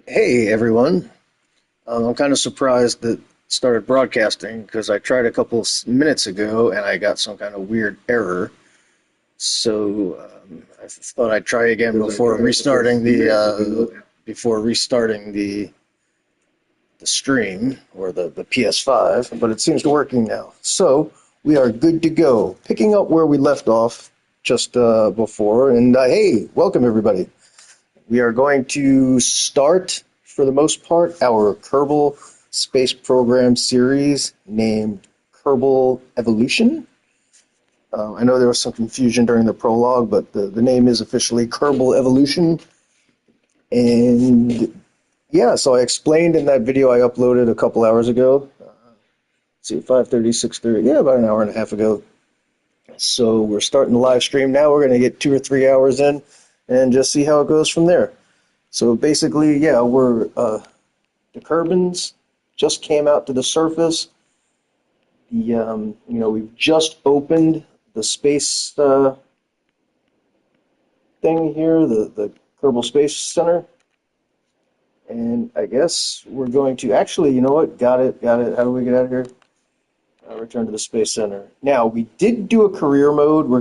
Hey everyone. I'm kind of surprised that it started broadcasting because I tried a couple minutes ago and I got some kind of weird error. So I thought I'd try again before restarting the stream or the PS5, but it seems to be working now. So we are good to go. Picking up where we left off just before, and hey, welcome everybody. We are going to start, for the most part, our Kerbal Space Program series named Kerbal Evolution. I know there was some confusion during the prologue, but the name is officially Kerbal Evolution. And yeah, so I explained in that video I uploaded a couple hours ago. Let's see, 5:30, 6:30, yeah, about an hour and a half ago. So we're starting the live stream now. We're going to get 2 or 3 hours in and just see how it goes from there. So basically, yeah, the Kerbins just came out to the surface. We've just opened the space thing here, the Kerbal Space Center, and I guess we're going to actually, you know what? Got it. How do we get out of here? Return to the Space Center. Now we did do a career mode. We're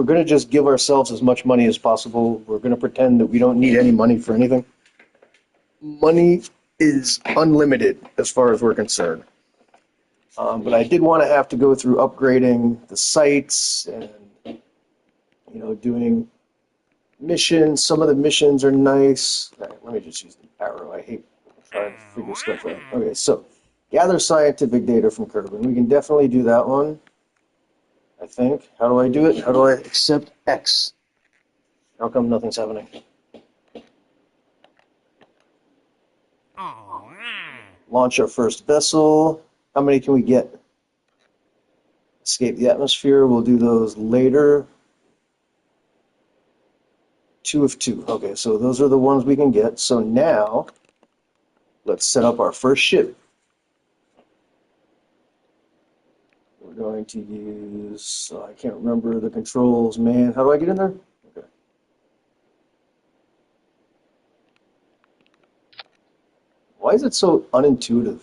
gonna just give ourselves as much money as possible. We're gonna pretend that we don't need any money for anything. Money is unlimited as far as we're concerned. But I did want to have to go through upgrading the sites and doing missions. Some of the missions are nice. Let me just use the arrow. I hate trying to figure stuff out. Okay, so gather scientific data from Kerbal. We can definitely do that one, I think. How do I do it? How do I accept X? How come nothing's happening? Launch our first vessel. How many can we get? Escape the atmosphere. We'll do those later. 2 of 2. Okay, so those are the ones we can get. So now, let's set up our first ship. We're going to use, I can't remember the controls, man. How do I get in there? Okay. Why is it so unintuitive?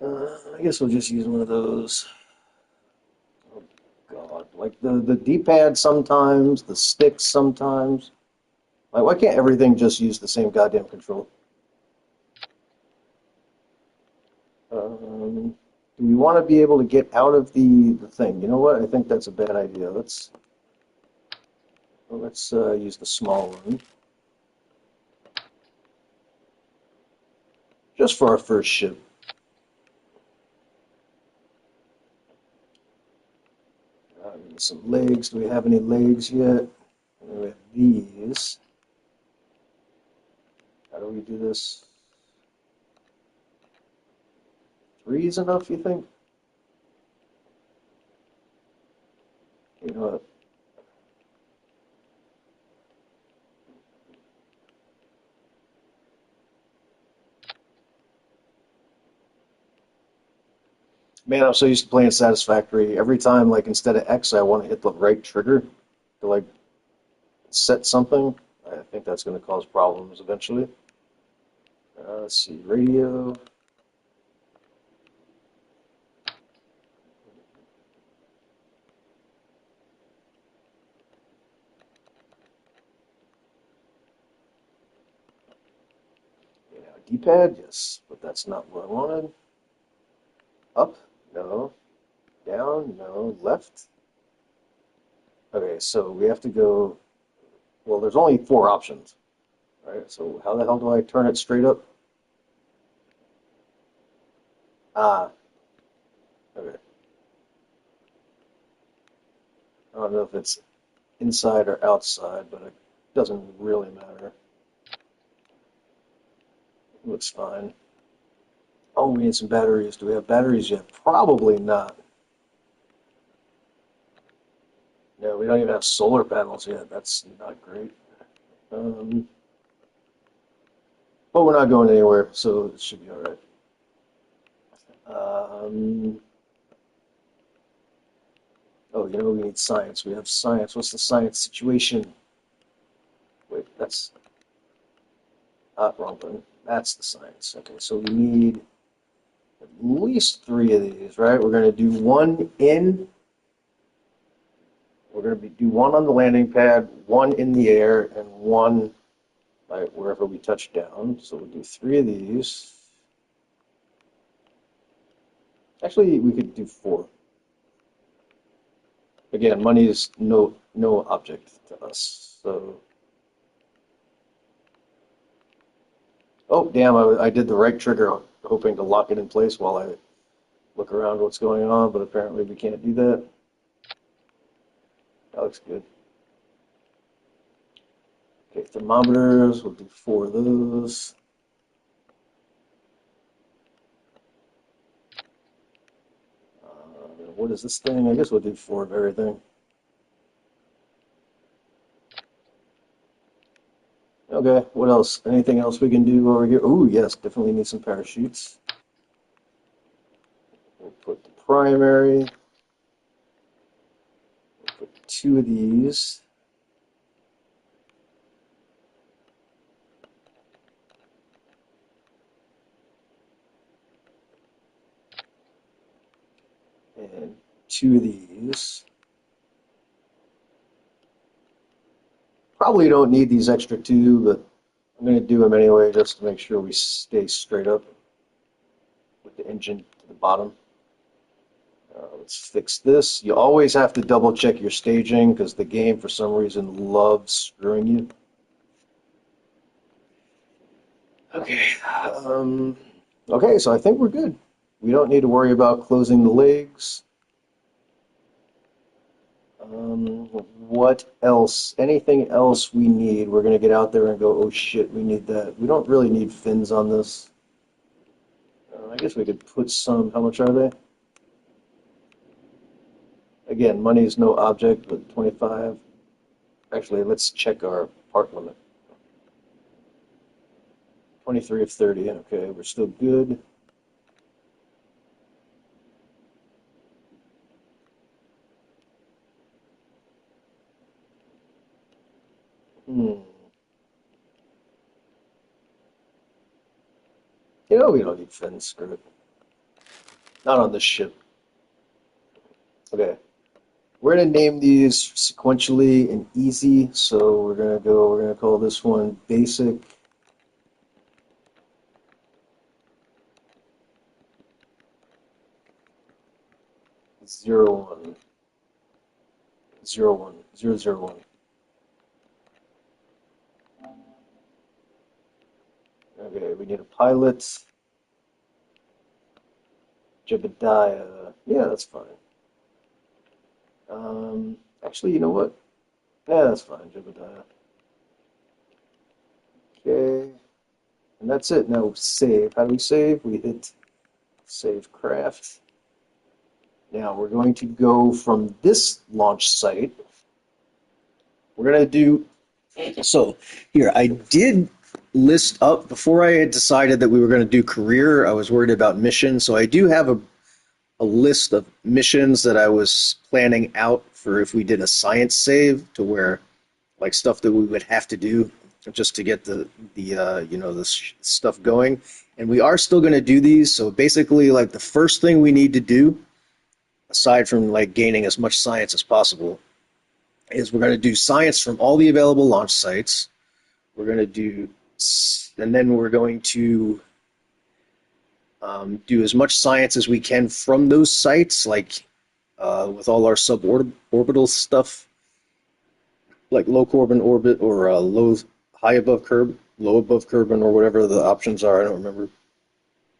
I guess we'll just use one of those. Oh, God. Like the D-pad sometimes, the sticks sometimes. Like, why can't everything just use the same goddamn control? Do we want to be able to get out of the thing? You know what? I think that's a bad idea. Let's use the small one. Just for our first ship. Some legs. Do we have any legs yet? We have these. How do we do this? 3 is enough, you think? You know what? Man, I'm so used to playing Satisfactory. Every time, like, instead of X, I want to hit the right trigger to, like, set something. I think that's going to cause problems eventually. Let's see, radio. Yeah, D-pad, yes, but that's not what I wanted. Up? No. Down? No. Left? Okay, so we have to go. Well, there's only 4 options. Right, so how the hell do I turn it straight up? Ah, okay. I don't know if it's inside or outside, but it doesn't really matter. It looks fine. Oh, we need some batteries. Do we have batteries yet? Probably not. No, we don't even have solar panels yet. That's not great. Um, but we're not going anywhere, so it should be all right. Oh, Oh, you know, we need science. We have science. What's the science situation? Wait, that's wrong button. That's the science. Okay, so we need at least 3 of these, right? We're going to do one in. We're going to do one on the landing pad, one in the air, and one right wherever we touch down. So we'll do 3 of these. Actually, we could do 4. Again, money is no object to us. So, oh damn, I did the right trigger, hoping to lock it in place while I look around what's going on, but apparently we can't do that. That looks good. Okay, thermometers, we'll do 4 of those. What is this thing? I guess we'll do 4 of everything. Okay, what else? Anything else we can do over here? Oh, yes, definitely need some parachutes. We'll put the primary. We'll put 2 of these. And 2 of these. Probably don't need these extra 2, but I'm going to do them anyway just to make sure we stay straight up with the engine to the bottom. Let's fix this. You always have to double check your staging because the game for some reason loves screwing you. Okay. Okay, so I think we're good. We don't need to worry about closing the legs. What else? Anything else we need? We're going to get out there and go, oh shit, we need that. We don't really need fins on this. I guess we could put some, how much are they? Again, money is no object, but 25. Actually, let's check our part limit. 23 of 30. Okay, we're still good. You know, we don't need fins. Screw it. Not on this ship. Okay. We're going to name these sequentially and easy. So we're going to call this one basic. Zero one. 01. 001. Okay, we need a pilot. Jebediah. Yeah, that's fine. Actually, you know what? Yeah, that's fine, Jebediah. Okay. And that's it. Now save. How do we save? We hit save craft. Now we're going to go from this launch site. We're going to do, so here, I did list up, before I had decided that we were going to do career, I was worried about missions. So I do have a list of missions that I was planning out for if we did a science save, to where like stuff that we would have to do just to get the stuff going. And we are still going to do these. So basically, like, the first thing we need to do, aside from like gaining as much science as possible, is we're going to do science from all the available launch sites. We're going to do, and then we're going to do as much science as we can from those sites, like with all our suborbital stuff, like low Corbin orbit, or high above Kerbal, low above Kerbin, or whatever the options are. I don't remember.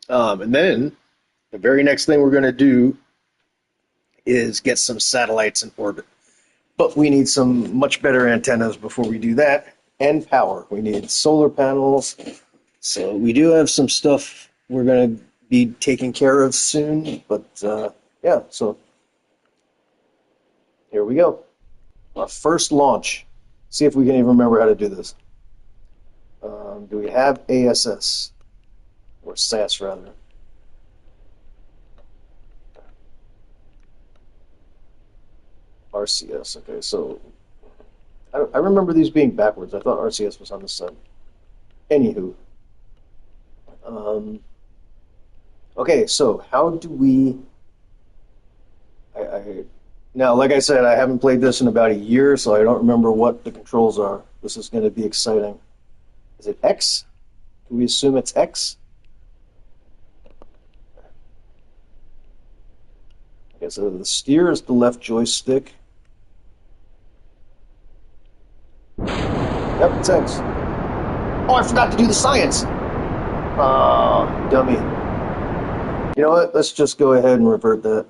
And then the very next thing we're going to do is get some satellites in orbit. But we need some much better antennas before we do that, and power. We need solar panels. So we do have some stuff we're going to be taking care of soon. But yeah, so here we go. Our first launch. See if we can even remember how to do this. Do we have ASS? Or SAS, rather. RCS. Okay, so I remember these being backwards. I thought RCS was on this side. Anywho, um, okay, so how do we? I now, like I said, I haven't played this in about a year, so I don't remember what the controls are. This is going to be exciting. Is it X? Can we assume it's X? Okay, so the steer is the left joystick. Yep, it's X. Oh, I forgot to do the science. Oh, dummy. You know what? Let's just go ahead and revert that.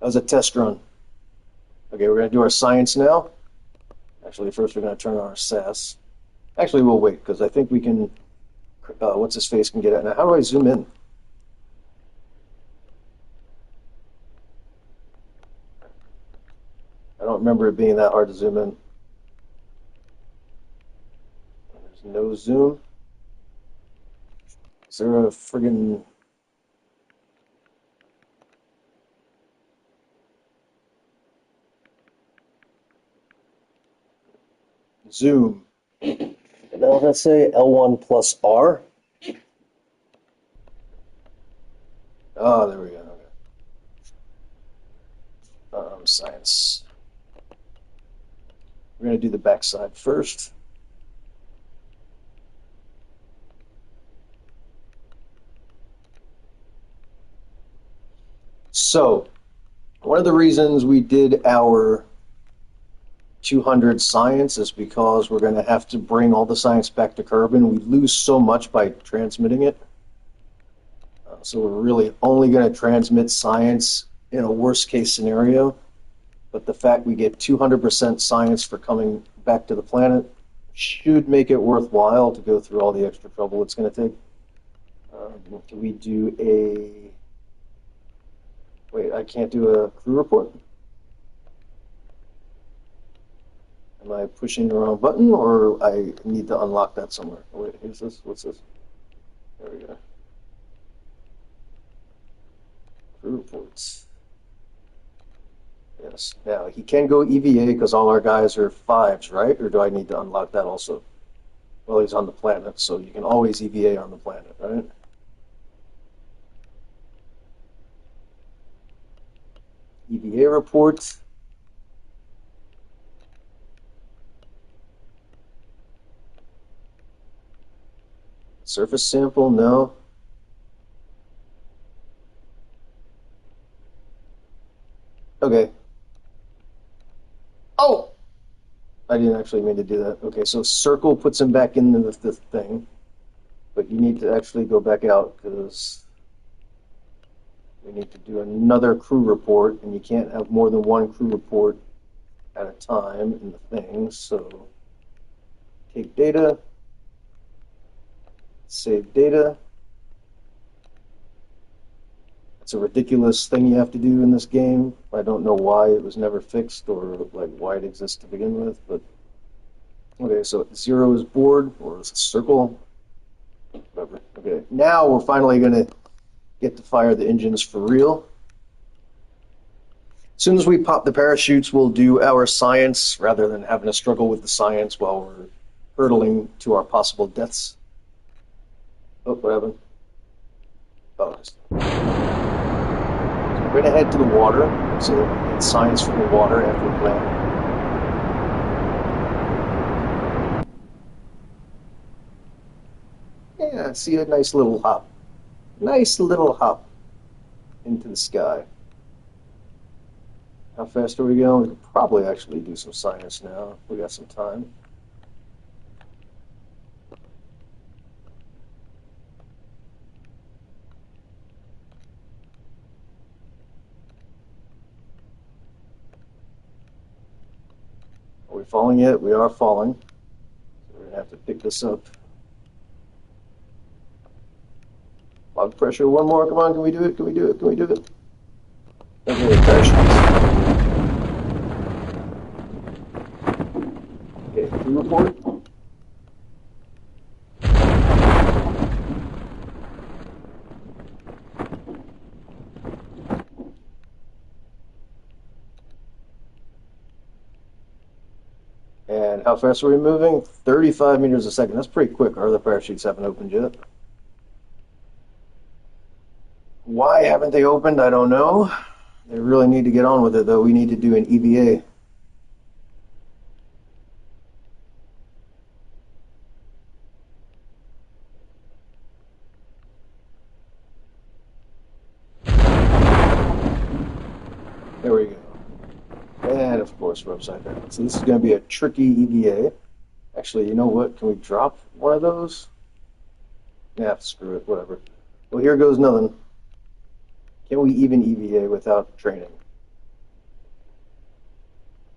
That was a test run. Okay, we're going to do our science now. Actually, first we're going to turn on our SAS. Actually, we'll wait, because I think we can... what's his face can get it. Now, how do I zoom in? I don't remember it being that hard to zoom in. There's no zoom. Is there a friggin... zoom? Now let's say L1 plus R. Oh, there we go. Okay. Science. We're going to do the backside first. So, one of the reasons we did our 200 science is because we're going to have to bring all the science back to Kerbal. We lose so much by transmitting it. So we're really only going to transmit science in a worst case scenario. But the fact we get 200% science for coming back to the planet should make it worthwhile to go through all the extra trouble it's going to take. Can we do a... Wait, I can't do a crew report? Am I pushing the wrong button, or I need to unlock that somewhere? Oh, wait, here's this. What's this? There we go. Crew reports. Yes. Now, he can go EVA because all our guys are 5s, right? Or do I need to unlock that also? Well, he's on the planet, so you can always EVA on the planet, right? EVA report. Surface sample, no. Okay. Oh! I didn't actually mean to do that. Okay, so circle puts him back into the thing. But you need to actually go back out because we need to do another crew report, and you can't have more than one crew report at a time in the thing. So take data, save data. It's a ridiculous thing you have to do in this game. I don't know why it was never fixed or like why it exists to begin with, but okay, so 0 is board, or is it circle? Whatever. Okay, now we're finally gonna get to fire the engines for real. As soon as we pop the parachutes, we'll do our science rather than having to struggle with the science while we're hurtling to our possible deaths. Oh, what happened? Oh, we're going to head to the water so that we can get science from the water after we land. Yeah, see a nice little hop. Nice little hop into the sky. How fast are we going? We could probably actually do some science now. We got some time. Are we falling yet? We are falling. So we're going to have to pick this up. Log pressure, one more. Come on, can we do it? Can we do it? Can we do it? Okay, parachutes. Okay, crew report. And how fast are we moving? 35 meters a second. That's pretty quick. Our other parachutes haven't opened yet. Why haven't they opened? I don't know. They really need to get on with it, though. We need to do an EVA. There we go. And, of course, we're upside down. So this is going to be a tricky EVA. Actually, you know what? Can we drop one of those? Yeah, screw it. Whatever. Well, here goes nothing. Can we even EVA without training?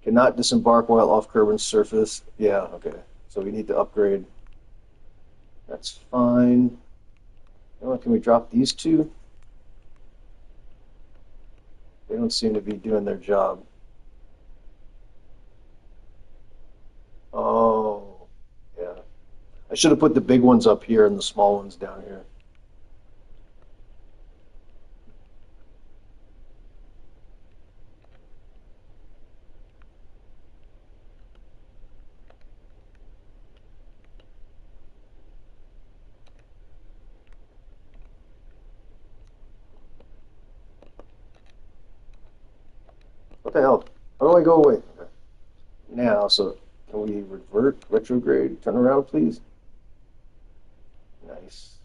Cannot disembark while off Kerbal surface. Yeah, okay. So we need to upgrade. That's fine. You know what, can we drop these two? They don't seem to be doing their job. Oh, yeah. I should have put the big ones up here and the small ones down here. What the hell? How do I go away? Okay. Now, so can we revert, retrograde, turn around, please? Nice.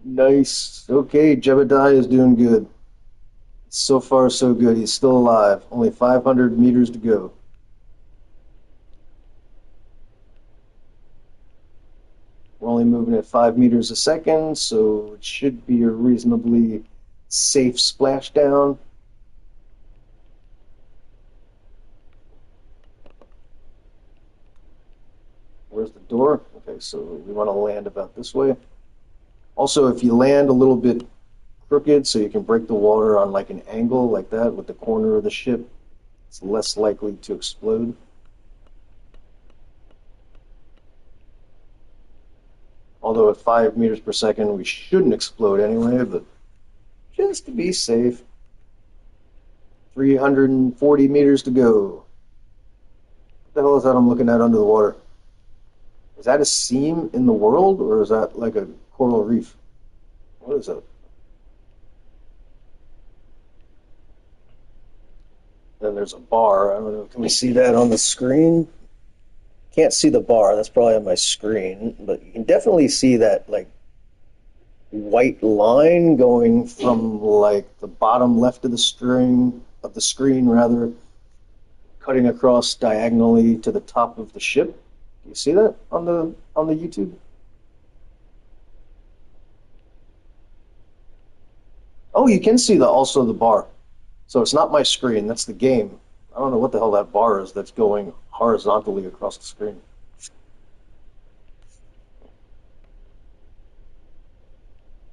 Nice. Okay, Jebediah is doing good. So far, so good. He's still alive. Only 500 meters to go. We're only moving at 5 meters a second, so it should be a reasonably safe splashdown. Where's the door? Okay, so we want to land about this way. Also, if you land a little bit crooked, so you can break the water on like an angle like that with the corner of the ship, it's less likely to explode. Although at 5 meters per second, we shouldn't explode anyway, but just to be safe. 340 meters to go. What the hell is that I'm looking at under the water? Is that a seam in the world, or is that like a coral reef? What is that? Then there's a bar. I don't know. Can we see that on the screen? Can't see the bar. That's probably on my screen, but you can definitely see that like white line going from like the bottom left of the screen rather, cutting across diagonally to the top of the ship. Do you see that on the YouTube? Oh, you can see also the bar. So it's not my screen, that's the game. I don't know what the hell that bar is that's going horizontally across the screen.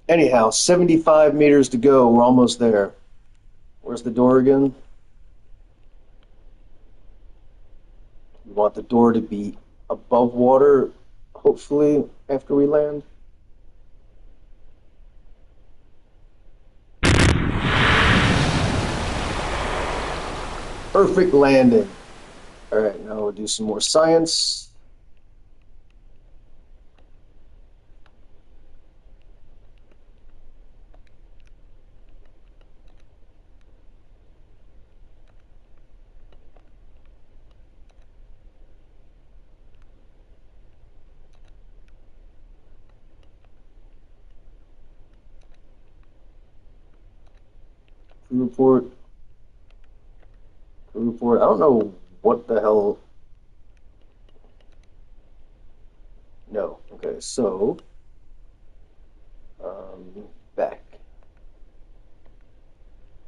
Anyhow, 75 meters to go. We're almost there. Where's the door again? We want the door to be above water, hopefully, after we land. Perfect landing. All right, now we'll do some more science. Crew report. Crew report. I don't know what the hell. No. Okay, so back.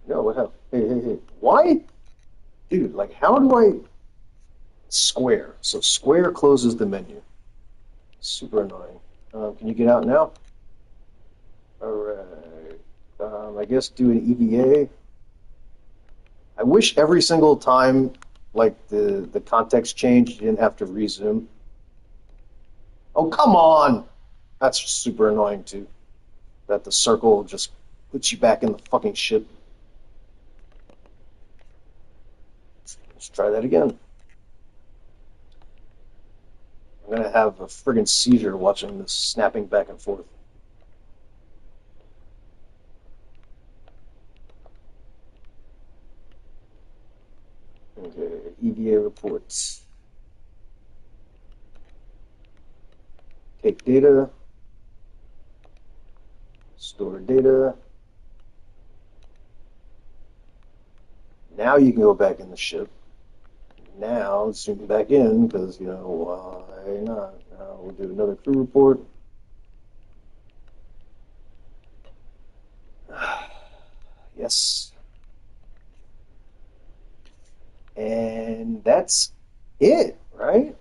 No, what happened? Hey. Why? Dude, like, how do I square? So square closes the menu. Super annoying. Can you get out now? All right. I guess do an EVA. I wish every single time, like, the context changed, you didn't have to resume. Oh, come on! That's super annoying, too. That the circle just puts you back in the fucking ship. Let's try that again. I'm gonna have a friggin' seizure watching this snapping back and forth. Okay, EVA reports. Take data, store data. Now you can go back in the ship. Now zoom back in because, why not? Now we'll do another crew report. Yes. And that's it, right?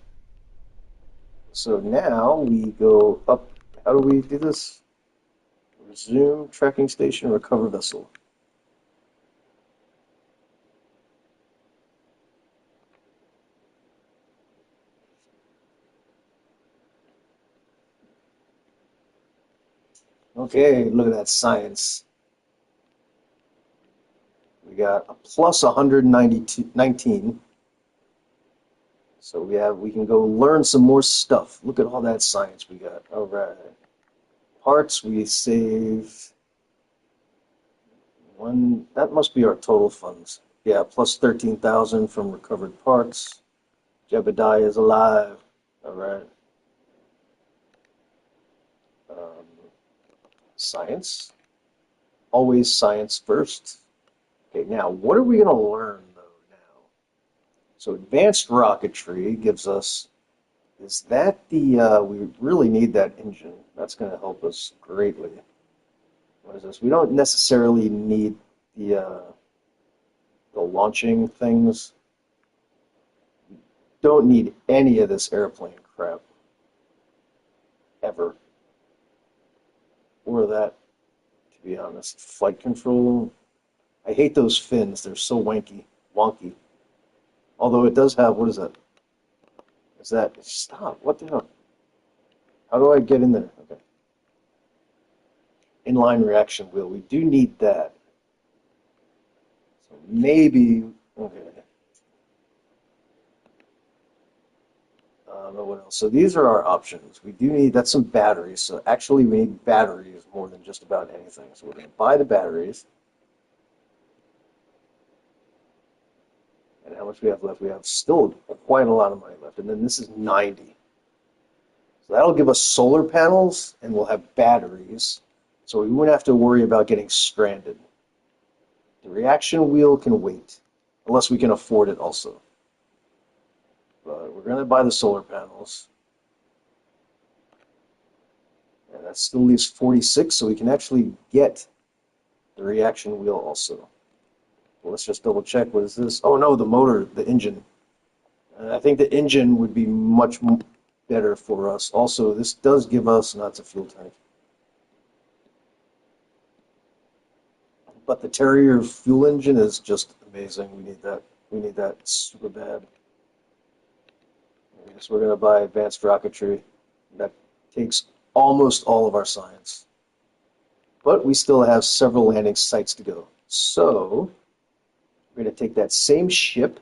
So now we go up. How do we do this? Resume tracking station, recover vessel. Okay, look at that science. We got a plus 119. So we can go learn some more stuff. Look at all that science we got. All right. Parts we save one. That must be our total funds. Yeah, plus 13,000 from recovered parts. Jebediah is alive. All right. Um, Science. Always science first. Okay, now what are we going to learn though now? So advanced rocketry gives us. Is that we really need that engine. That's going to help us greatly. What is this? We don't necessarily need the launching things. Don't need any of this airplane crap. Ever. Or that, to be honest. Flight control. I hate those fins. They're so wonky. Although it does have, what is that? Is that, stop, what the hell? How do I get in there? Okay. Inline reaction wheel. We do need that. So maybe, okay. What else? So these are our options. We do need, that's some batteries. So actually we need batteries more than just about anything. So we're going to buy the batteries. And how much we have left? We have still quite a lot of money left. And then this is 90. So that'll give us solar panels and we'll have batteries. So we won't have to worry about getting stranded. The reaction wheel can wait, unless we can afford it also. But we're going to buy the solar panels. And that still leaves 46, so we can actually get the reaction wheel also. Well, let's just double check. What is this? Oh no, the motor, the engine. I think the engine would be much better for us. Also, this does give us, not a fuel tank. But the Terrier fuel engine is just amazing. We need that. We need that super bad. So we're going to buy advanced rocketry. That takes almost all of our science. But we still have several landing sites to go. So we're going to take that same ship.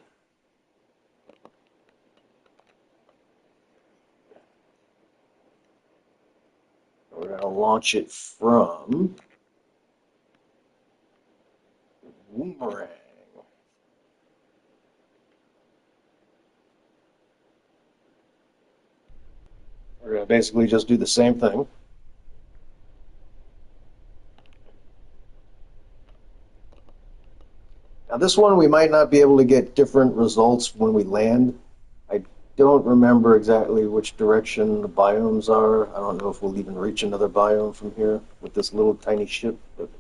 We're going to launch it from Boomerang. We're going to basically just do the same thing. Now this one we might not be able to get different results when we land. I don't remember exactly which direction the biomes are. I don't know if we'll even reach another biome from here with this little tiny ship. But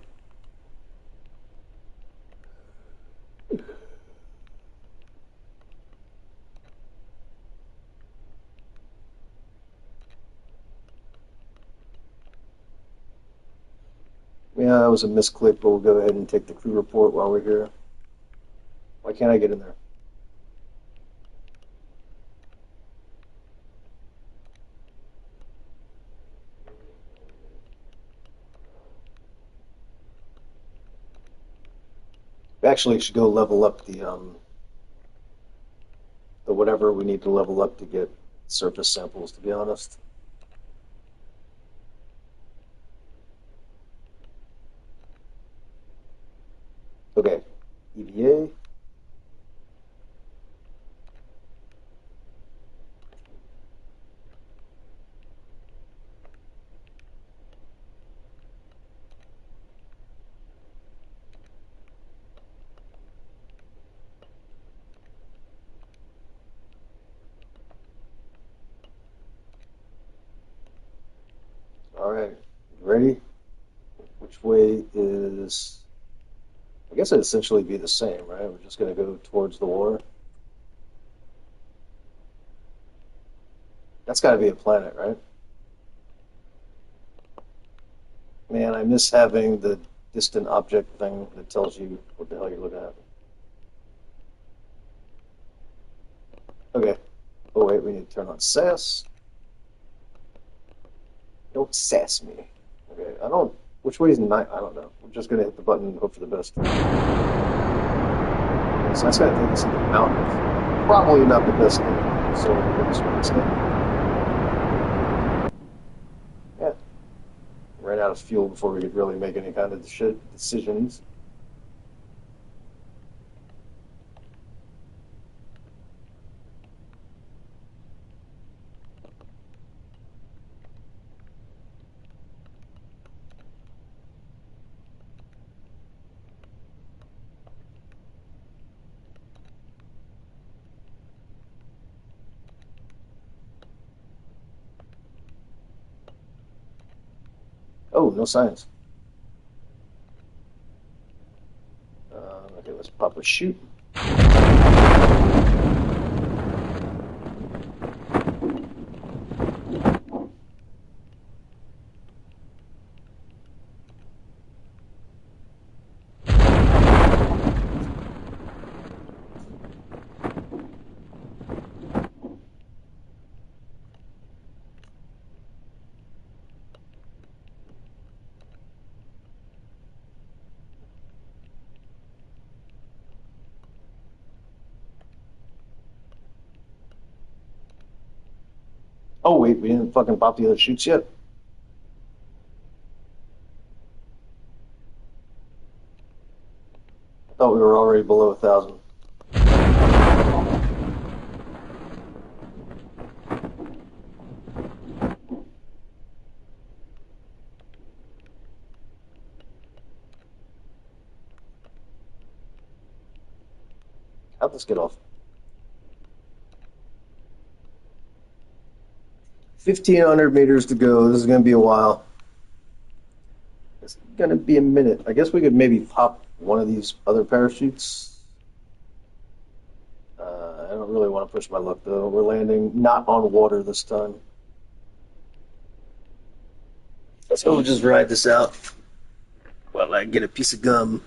yeah, that was a misclick, but we'll go ahead and take the crew report while we're here. Why can't I get in there? We actually should go level up the whatever we need to level up to get surface samples, to be honest. Okay, EVA. All right, ready? Which way is... I guess it'd essentially be the same, right? We're just going to go towards the water. That's got to be a planet, right? Man, I miss having the distant object thing that tells you what the hell you're looking at. Okay. Oh, wait, we need to turn on SAS. Don't sass me. Okay, I don't... Which way is night? I don't know. We're just going to hit the button and hope for the best. So that's going to take us into the mountains. Probably not the best thing. So we're going to swing instead. Yeah. Ran out of fuel before we could really make any kind of decisions. Oh, no signs. Okay, let's pop a chute. Oh, wait, we didn't fucking pop the other chutes yet. I thought we were already below 1,000. How'd this get off? 1,500 meters to go. This is going to be a while. It's going to be a minute. I guess we could maybe pop one of these other parachutes. I don't really want to push my luck, though. We're landing not on water this time. So we'll just ride this out while I get a piece of gum.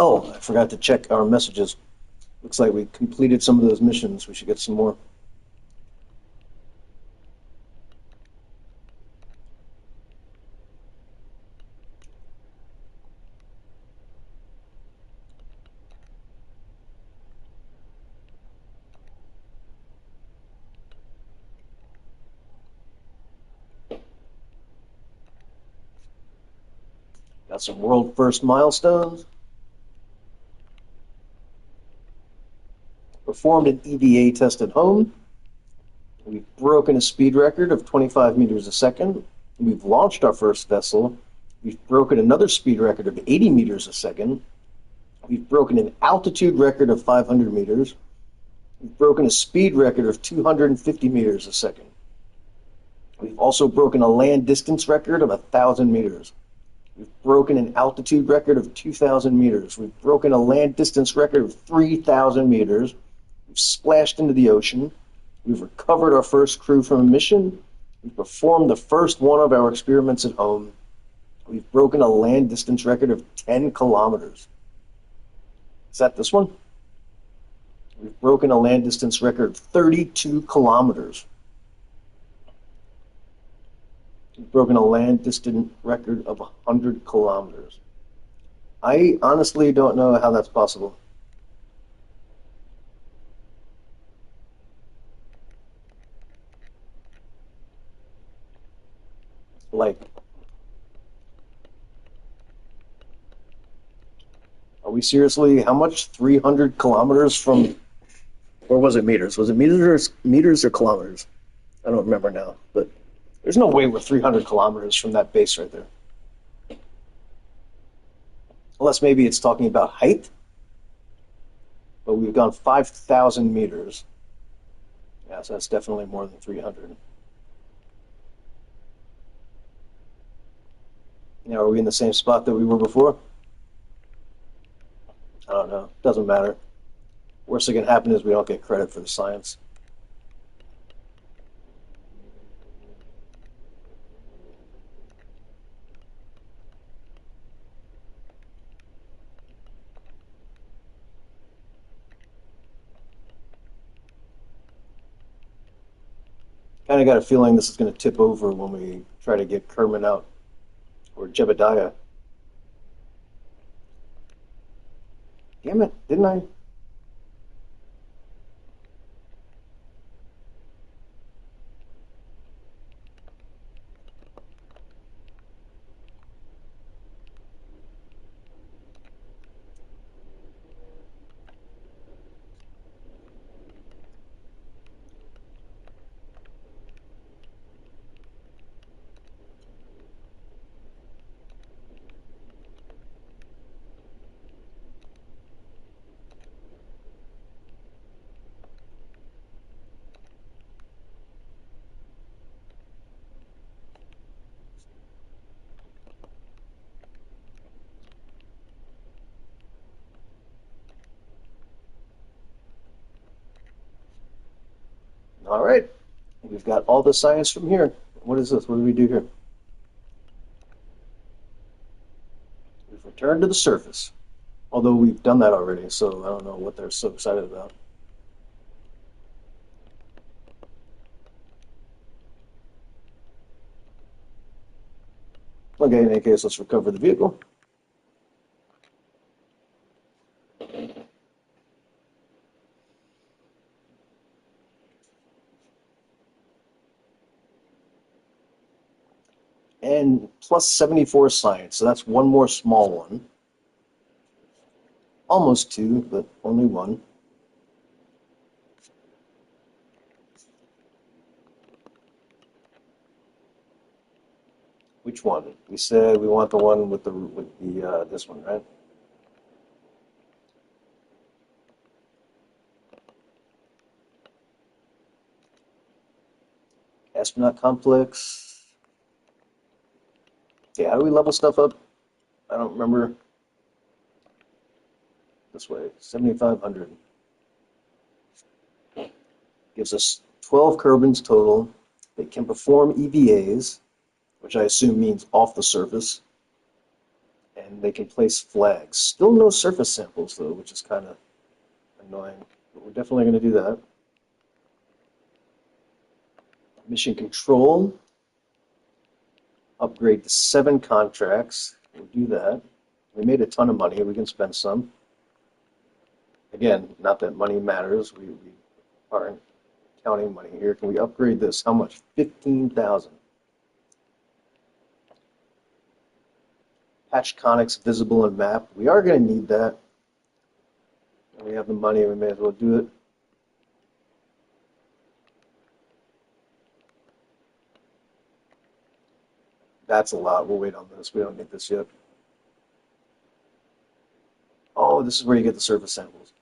Oh, I forgot to check our messages. Looks like we completed some of those missions. We should get some more. Got some world first milestones. Performed an EVA test at home. We've broken a speed record of 25 meters a second. We've launched our first vessel. We've broken another speed record of 80 meters a second. We've broken an altitude record of 500 meters. We've broken a speed record of 250 meters a second. We've also broken a land distance record of 1,000 meters. We've broken an altitude record of 2,000 meters. We've broken a land distance record of 3,000 meters. We've splashed into the ocean. We've recovered our first crew from a mission. We've performed the first one of our experiments at home. We've broken a land distance record of 10 kilometers. Is that this one? We've broken a land distance record, 32 kilometers. We've broken a land distance record of 100 kilometers. I honestly don't know how that's possible. Like, are we seriously, how much? 300 kilometers from, or was it meters? Was it meters or kilometers? I don't remember now, but there's no way we're 300 kilometers from that base right there. Unless maybe it's talking about height, but we've gone 5,000 meters. Yeah, so that's definitely more than 300. Now, are we in the same spot that we were before? I don't know. Doesn't matter. Worst that can happen is we don't get credit for the science. Kind of got a feeling this is going to tip over when we try to get Kerman out, or Jebediah. Damn it, didn't I? All right. We've got all the science from here. What is this? What do we do here? We've returned to the surface. Although we've done that already, so I don't know what they're so excited about. Okay, in any case, let's recover the vehicle. And plus 74 science, so that's one more small one. Almost two, but only one. Which one? We said we want the one with the this one, right? Astronaut complex. Okay, how do we level stuff up? I don't remember. This way, 7,500. Gives us 12 Kerbins total. They can perform EVAs, which I assume means off the surface. And they can place flags. Still no surface samples, though, which is kind of annoying. But we're definitely going to do that. Mission control. Upgrade to 7 contracts. We'll do that. We made a ton of money. We can spend some. Again, not that money matters. We aren't counting money here. Can we upgrade this? How much? 15,000. Patch conics visible in map. We are going to need that. And we have the money. We may as well do it. That's a lot. We'll wait on this. We don't need this yet. Oh, this is where you get the surface samples.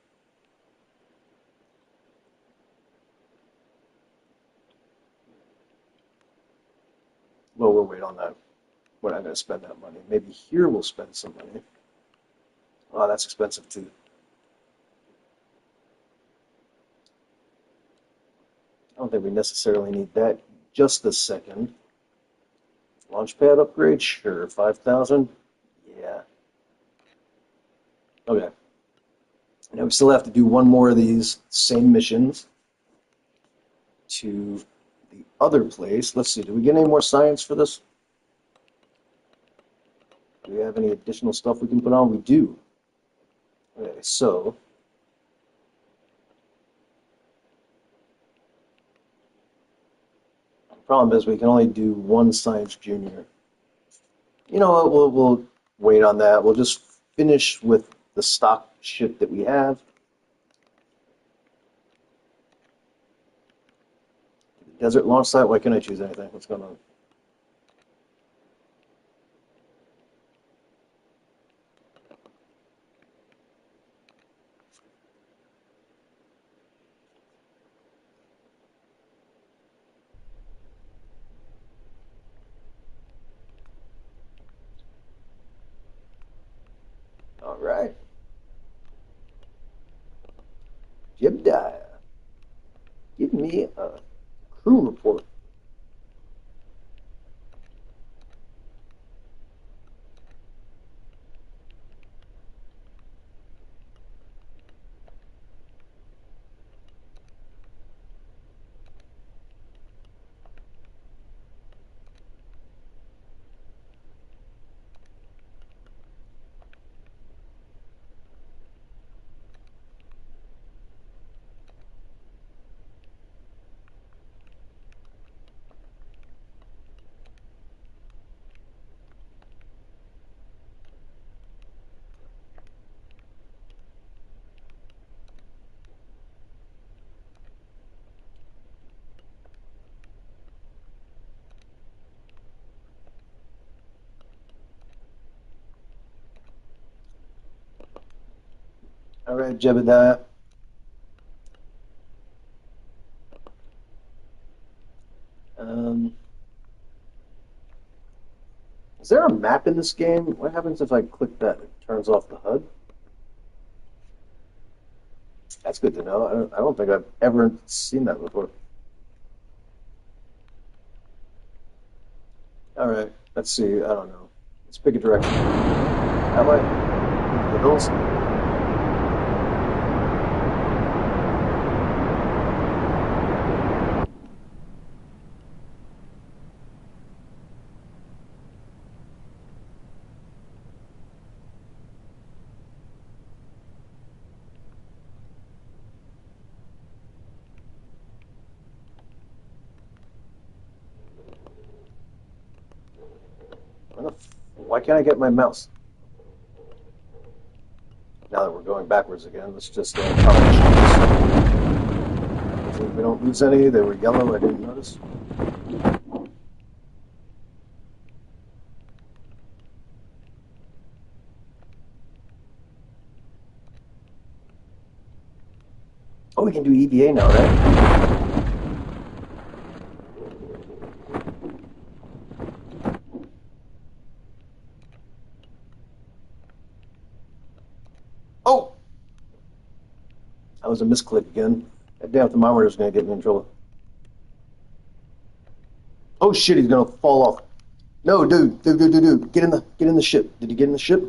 Well, we'll wait on that. We're not going to spend that money. Maybe here we'll spend some money. Oh, that's expensive too. I don't think we necessarily need that just this second. Launchpad upgrade? Sure. 5,000? Yeah. Okay. Now we still have to do one more of these same missions to the other place. Let's see, do we get any more science for this? Do we have any additional stuff we can put on? We do. Okay, so the problem is we can only do one science junior. You know what? We'll wait on that. We'll just finish with the stock ship that we have. Desert launch site. Why can't I choose anything? What's going on? All right. Jebediah, give me a crew report. All right, Jebediah. Um, is there a map in this game? What happens if I click that? It turns off the HUD? That's good to know. I don't think I've ever seen that before. All right, let's see. I don't know. Let's pick a direction. That way? The hills? Why can't I get my mouse? Now that we're going backwards again, let's just count. Hopefully we don't lose any. They were yellow. I didn't notice. Oh, we can do EVA now, right? Oh! That was a misclick again. That damn thermometer is going to get me in trouble. Oh shit, he's going to fall off. No, dude. Get in the ship. Did you get in the ship?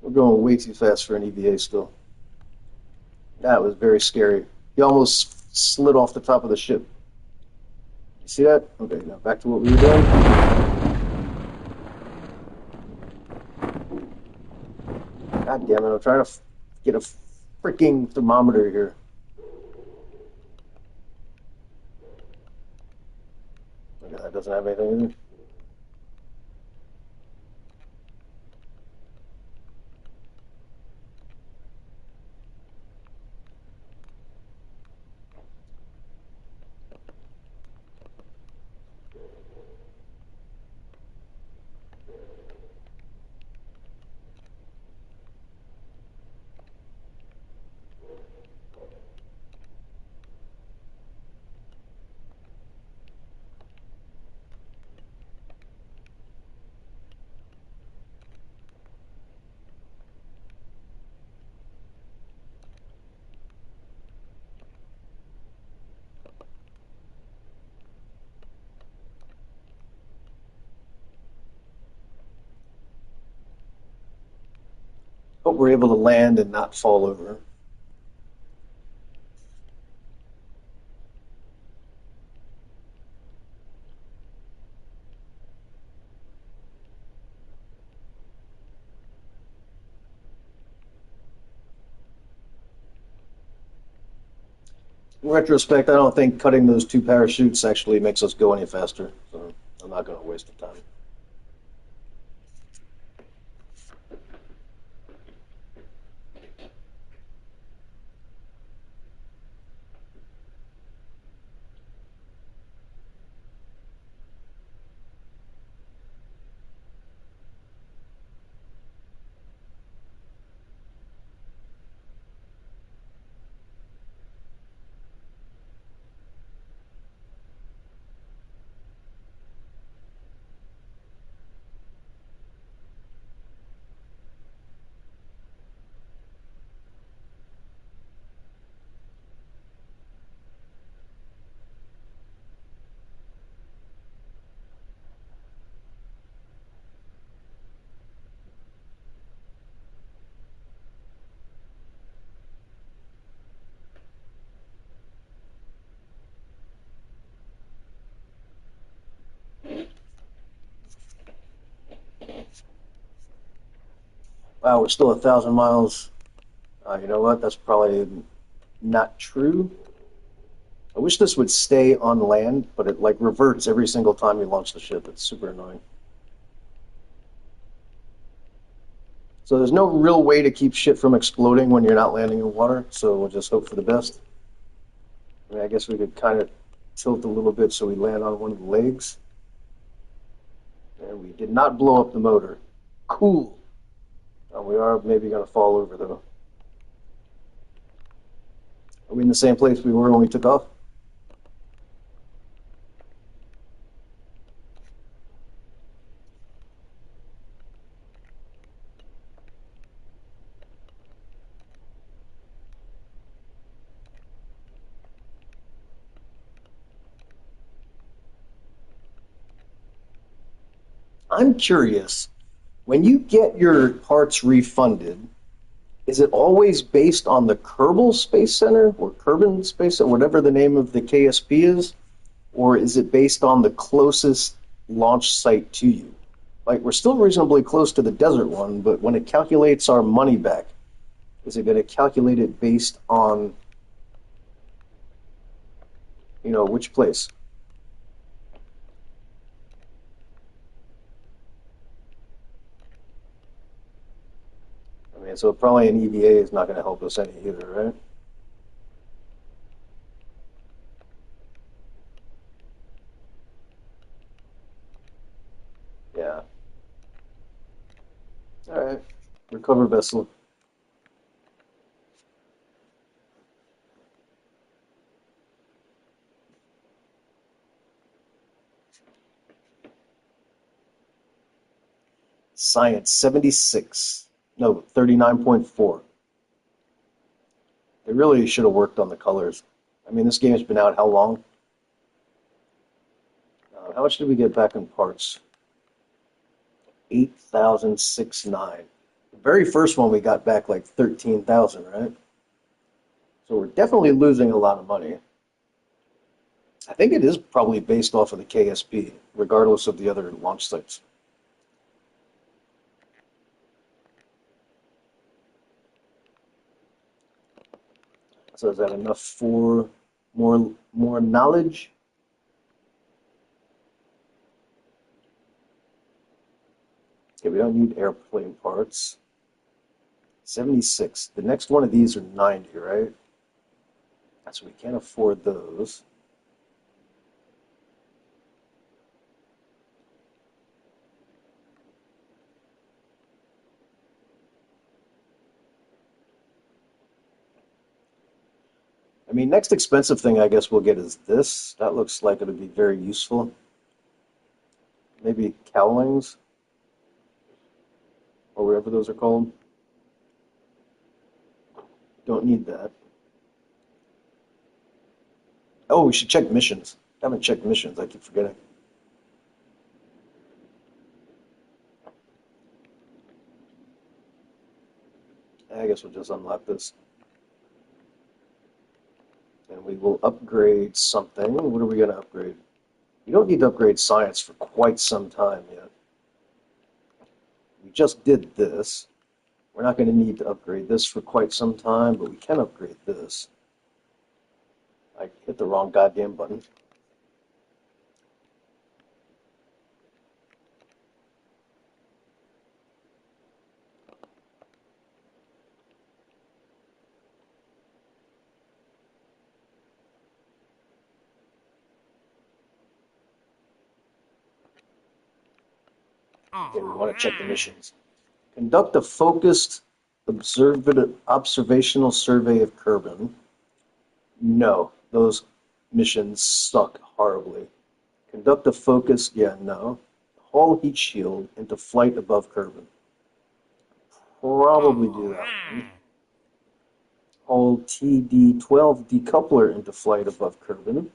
We're going way too fast for an EVA still. That was very scary. He almost slid off the top of the ship. You see that? Okay, now back to what we were doing. God damn it, I'm trying to get a freaking thermometer here. Okay, that doesn't have anything in it. Hope we're able to land and not fall over. In retrospect, I don't think cutting those two parachutes actually makes us go any faster, so I'm not going to waste the time. Wow, we're still 1,000 miles. You know what? That's probably not true. I wish this would stay on land, but it like reverts every single time you launch the ship. It's super annoying. So there's no real way to keep shit from exploding when you're not landing in water, so we'll just hope for the best. I mean, I guess we could kind of tilt a little bit so we land on one of the legs. And we did not blow up the motor. Cool. We are maybe going to fall over, though. Are we in the same place we were when we took off? I'm curious. When you get your parts refunded, is it always based on the Kerbal Space Center or Kerbin Space Center, whatever the name of the KSP is? Or is it based on the closest launch site to you? Like, we're still reasonably close to the desert one, but when it calculates our money back, is it going to calculate it based on, which place? I mean, so probably an EVA is not going to help us any either, right? Yeah. All right. Recover vessel. Science 76. No, 39.4. They really should have worked on the colors. I mean, this game has been out how long? How much did we get back in parts? 8,069. The very first one we got back like 13,000, right? So we're definitely losing a lot of money. I think it is probably based off of the KSP, regardless of the other launch sites. So is that enough for more knowledge? Okay, we don't need airplane parts. 76. The next one of these are 90, right? So we can't afford those. I mean, next expensive thing I guess we'll get is this. That looks like it'll be very useful. Maybe cowlings, or whatever those are called. Don't need that. Oh, we should check missions. I haven't checked missions. I keep forgetting. I guess we'll just unlock this. And we will upgrade something. What are we going to upgrade? You don't need to upgrade science for quite some time yet. We just did this. We're not going to need to upgrade this for quite some time, but we can upgrade this. I hit the wrong goddamn button. Okay, we want to check the missions. Conduct a focused observational survey of Kerbin. No, those missions suck horribly. Conduct a focused, yeah, no. Haul heat shield into flight above Kerbin. Probably do that one. Haul TD-12 decoupler into flight above Kerbin.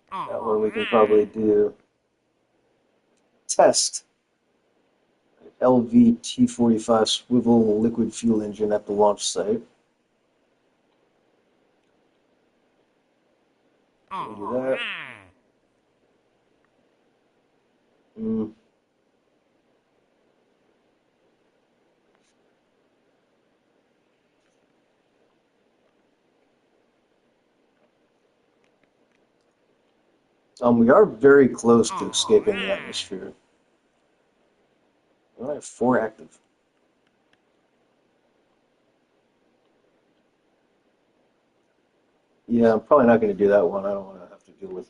That one we can probably do. Test LV-T45 swivel liquid fuel engine at the launch site. Can we do that? We are very close to escaping the atmosphere. We only have 4 active. Yeah, I'm probably not going to do that one. I don't want to have to deal with,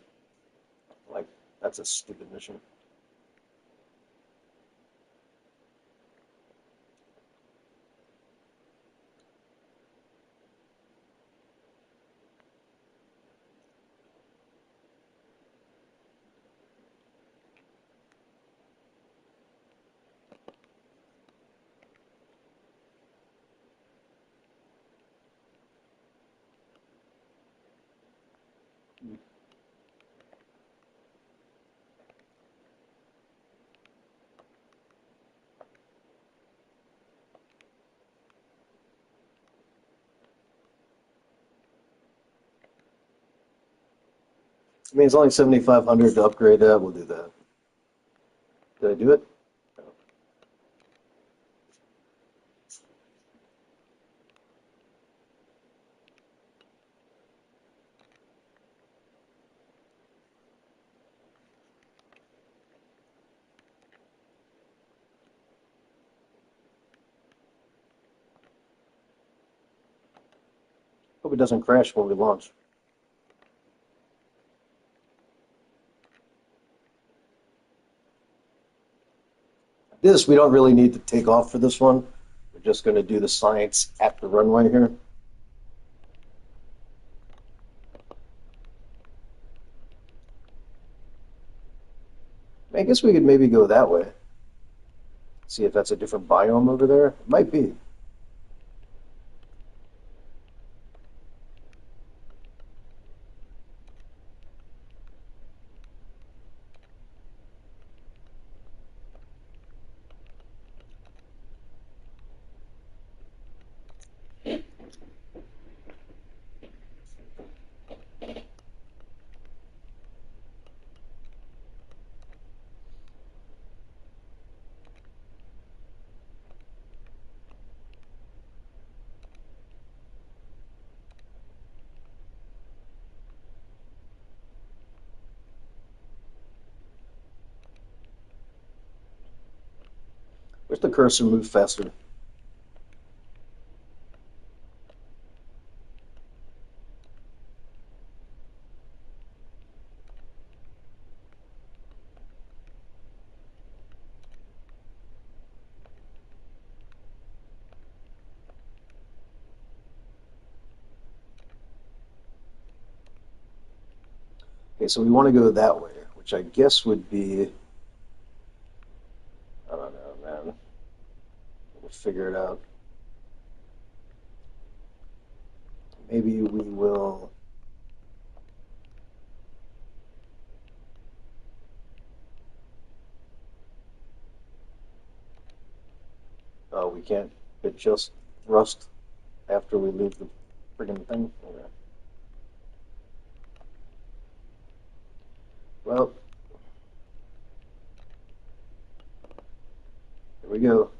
like, that's a stupid mission. I mean, it's only 7,500 to upgrade that. We'll do that. Did I do it? No. Hope it doesn't crash when we launch. This, we don't really need to take off for this one. We're just going to do the science at the runway here. I guess we could maybe go that way. See if that's a different biome over there. It might be. Wish the cursor moved faster. Okay, so we want to go that way, which I guess would be, I don't know, man. We'll figure it out. Maybe we will. Oh, we can't. It just thrust after we leave the friggin' thing. Okay. Well, here we go.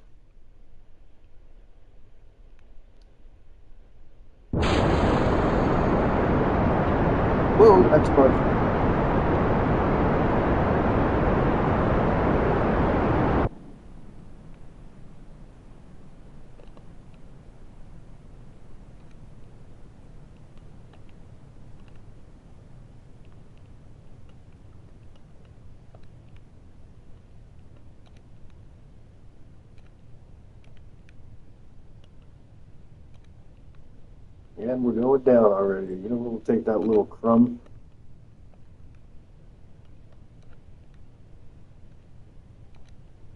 Whoa, that's fun. And we're going down already. You know, we'll take that little crumb.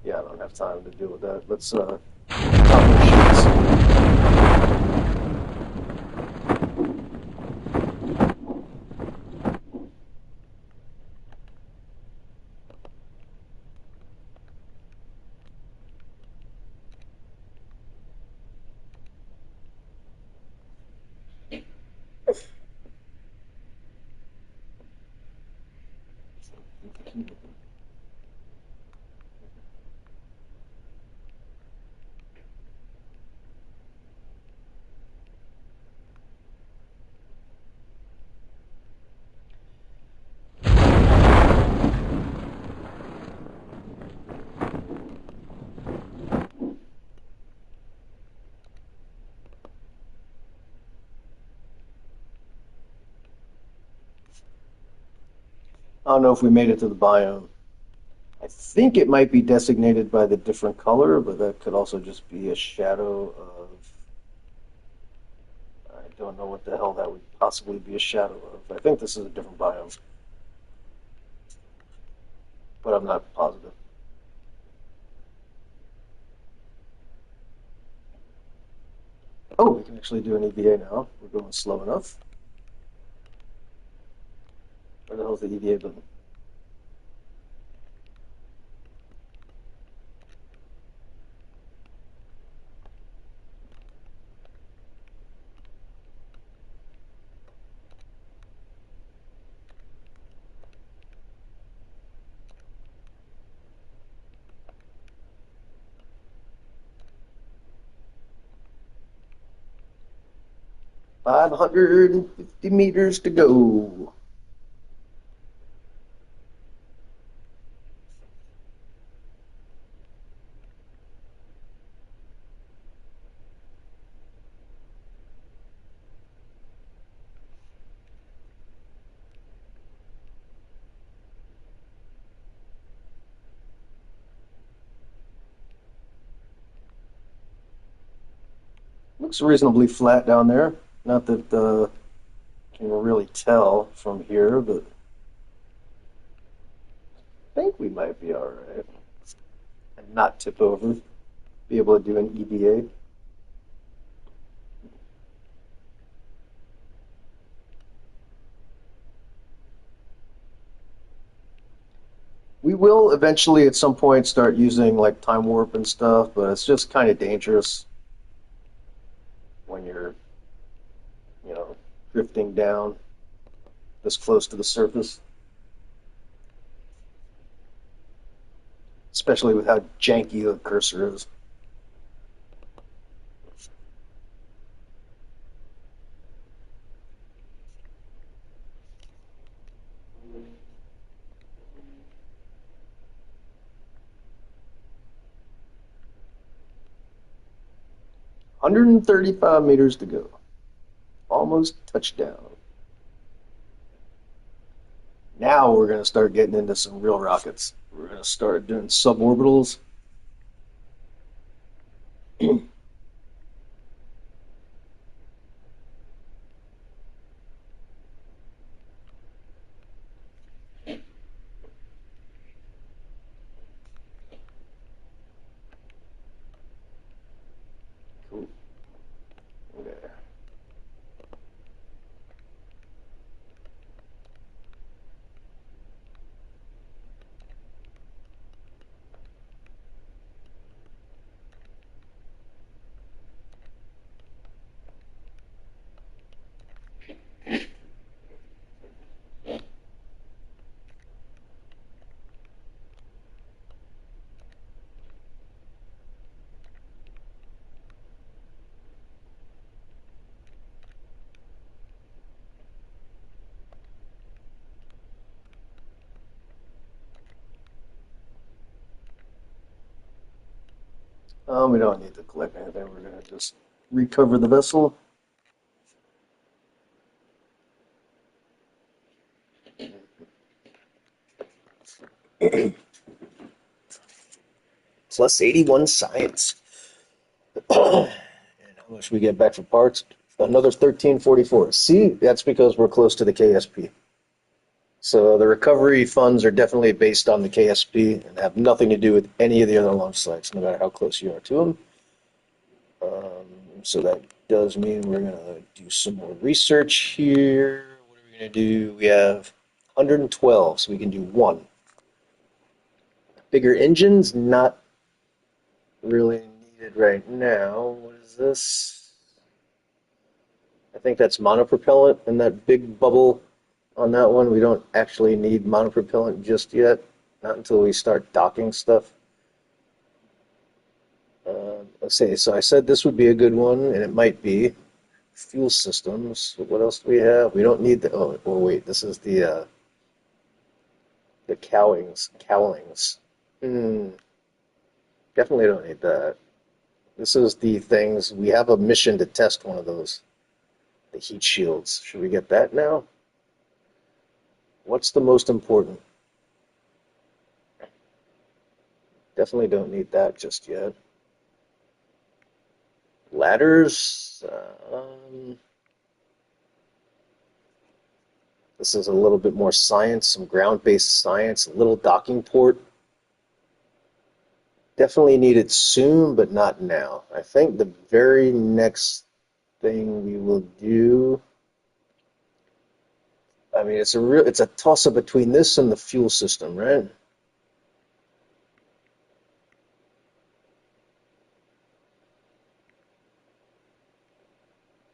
Yeah, I don't have time to deal with that. Let's top the sheets. 'I don't know if we made it to the biome. I think it might be designated by the different color, but that could also just be a shadow of. I don't know what the hell that would possibly be a shadow of. I think this is a different biome, but I'm not positive. Oh, we can actually do an EVA now. We're going slow enough. Where the hell's the EVA button? 550 meters to go. Looks reasonably flat down there. Not that you can really tell from here, but I think we might be all right. And not tip over. Be able to do an EVA. We will eventually at some point start using like time warp and stuff, but it's just kind of dangerous when you're, you know, drifting down this close to the surface, especially with how janky the cursor is. One 135 meters to go. Almost touchdown. Now we're going to start getting into some real rockets. We're going to start doing suborbitals. We don't need to collect anything. We're going to just recover the vessel. Plus 81 science. And how much we get back for parts? Another 1344. See, that's because we're close to the KSP. So the recovery funds are definitely based on the KSP and have nothing to do with any of the other launch sites, no matter how close you are to them. So that does mean we're going to do some more research here. What are we going to do? We have 112, so we can do one. Bigger engines, not really needed right now. What is this? I think that's monopropellant and that big bubble on that one. We don't actually need monopropellant just yet, not until we start docking stuff. Let's see, so I said this would be a good one, and it might be. Fuel systems. What else do we have? We don't need the. Oh wait, this is the cowlings. Hmm, definitely don't need that. This is the things. We have a mission to test one of those. The heat shields. Should we get that now? What's the most important? Definitely don't need that just yet. Ladders. This is a little bit more science, some ground-based science, a little docking port. Definitely need it soon, but not now. I think the very next thing we will do. I mean, it's a toss-up between this and the fuel system, right?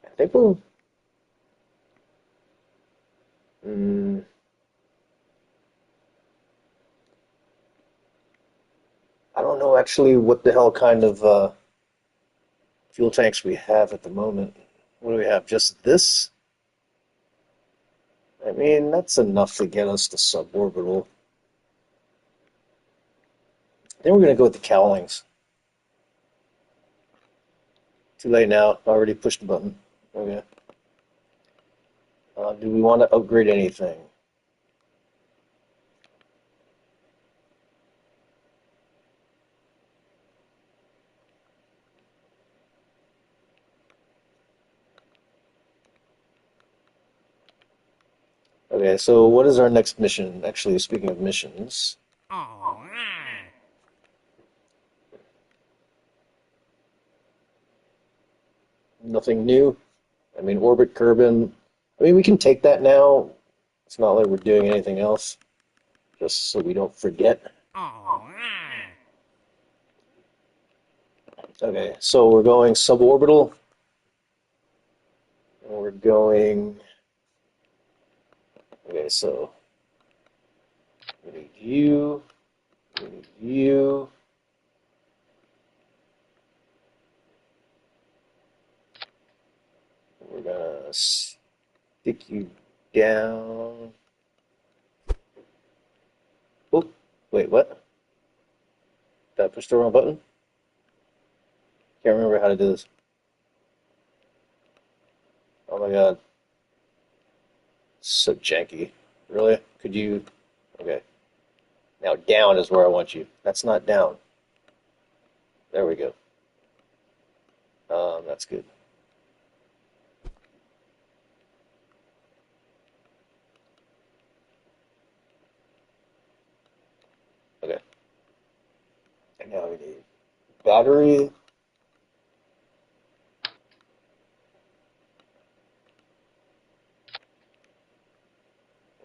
I think we'll. Mm, I don't know actually what the hell kind of fuel tanks we have at the moment. What do we have? Just this? I mean, that's enough to get us to suborbital. Then we're gonna go with the cowlings. Too late now. Already pushed the button. Okay. Do we want to upgrade anything? Okay, so what is our next mission? Actually, speaking of missions, nothing new. I mean, orbit Kerbin. I mean, we can take that now. It's not like we're doing anything else, just so we don't forget. Okay, so we're going suborbital. And we're going. Okay, so we need you. We need you. We're gonna stick you down. Oh, wait, what? Did I push the wrong button? Can't remember how to do this. Oh my god, so janky. Really? Could you? Okay. Now down is where I want you. That's not down. There we go. That's good. Okay. And now we need battery.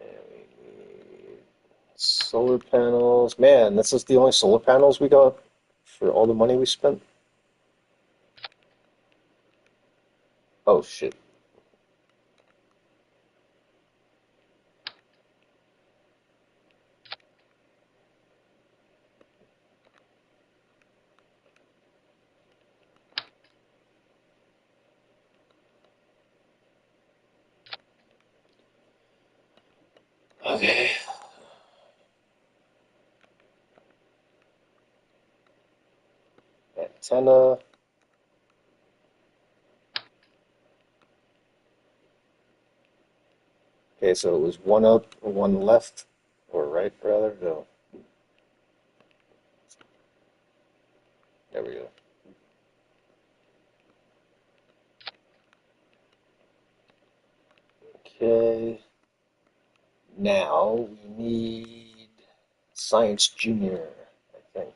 And we need solar panels. Man, this is the only solar panels we got for all the money we spent. Oh shit. Okay. antenna. Okay, so it was one up or one left, or right, rather. No, there we go. Okay, now we need Science Junior, I think.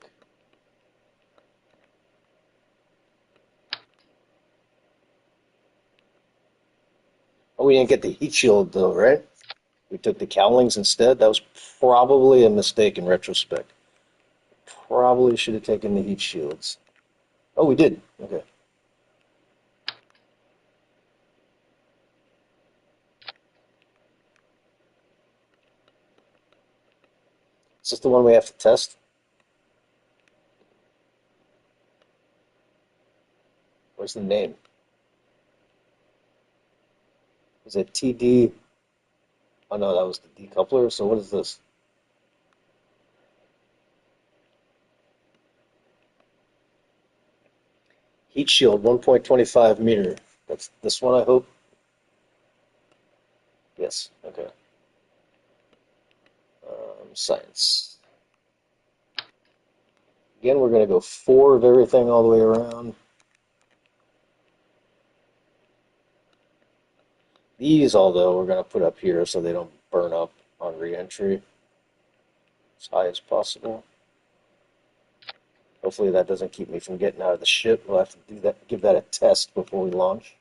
Oh, we didn't get the heat shield though, right? We took the cowlings instead. That was probably a mistake in retrospect. Probably should have taken the heat shields. Oh, we did. Okay. Is this the one we have to test? What's the name? Is it TD? Oh no, that was the decoupler. So what is this? Heat shield 1.25 meter. That's this one, I hope. Yes. Okay. Science. Again, we're going to go 4 of everything all the way around. These, although, we're going to put up here so they don't burn up on re-entry as high as possible. Hopefully that doesn't keep me from getting out of the ship. We'll have to do that, give that a test before we launch.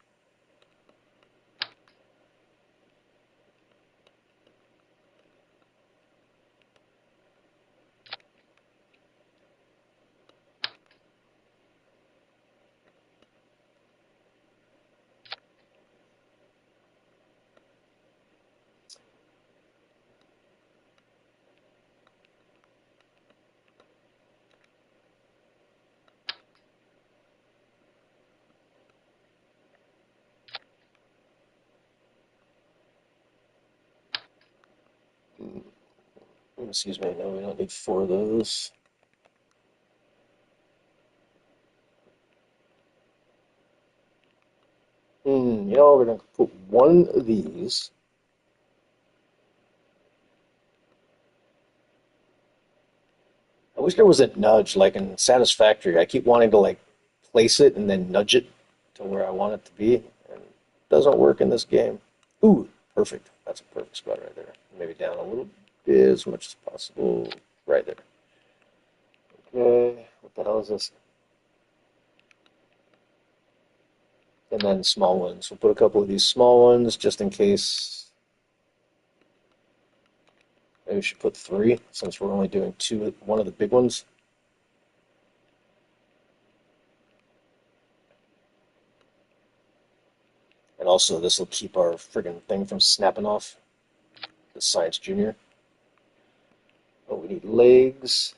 Excuse me, no, we don't need 4 of those. We're going to put 1 of these. I wish there was a nudge, like in Satisfactory. I keep wanting to like place it and then nudge it to where I want it to be, and it doesn't work in this game. Ooh, perfect. That's a perfect spot right there. Maybe down a little bit, as much as possible. Right there. Okay, what the hell is this? And then small ones. We'll put a couple of these small ones just in case. Maybe we should put 3 since we're only doing 2, 1 of the big ones. And also, this will keep our friggin' thing from snapping off. The Science Junior. Oh, we need legs.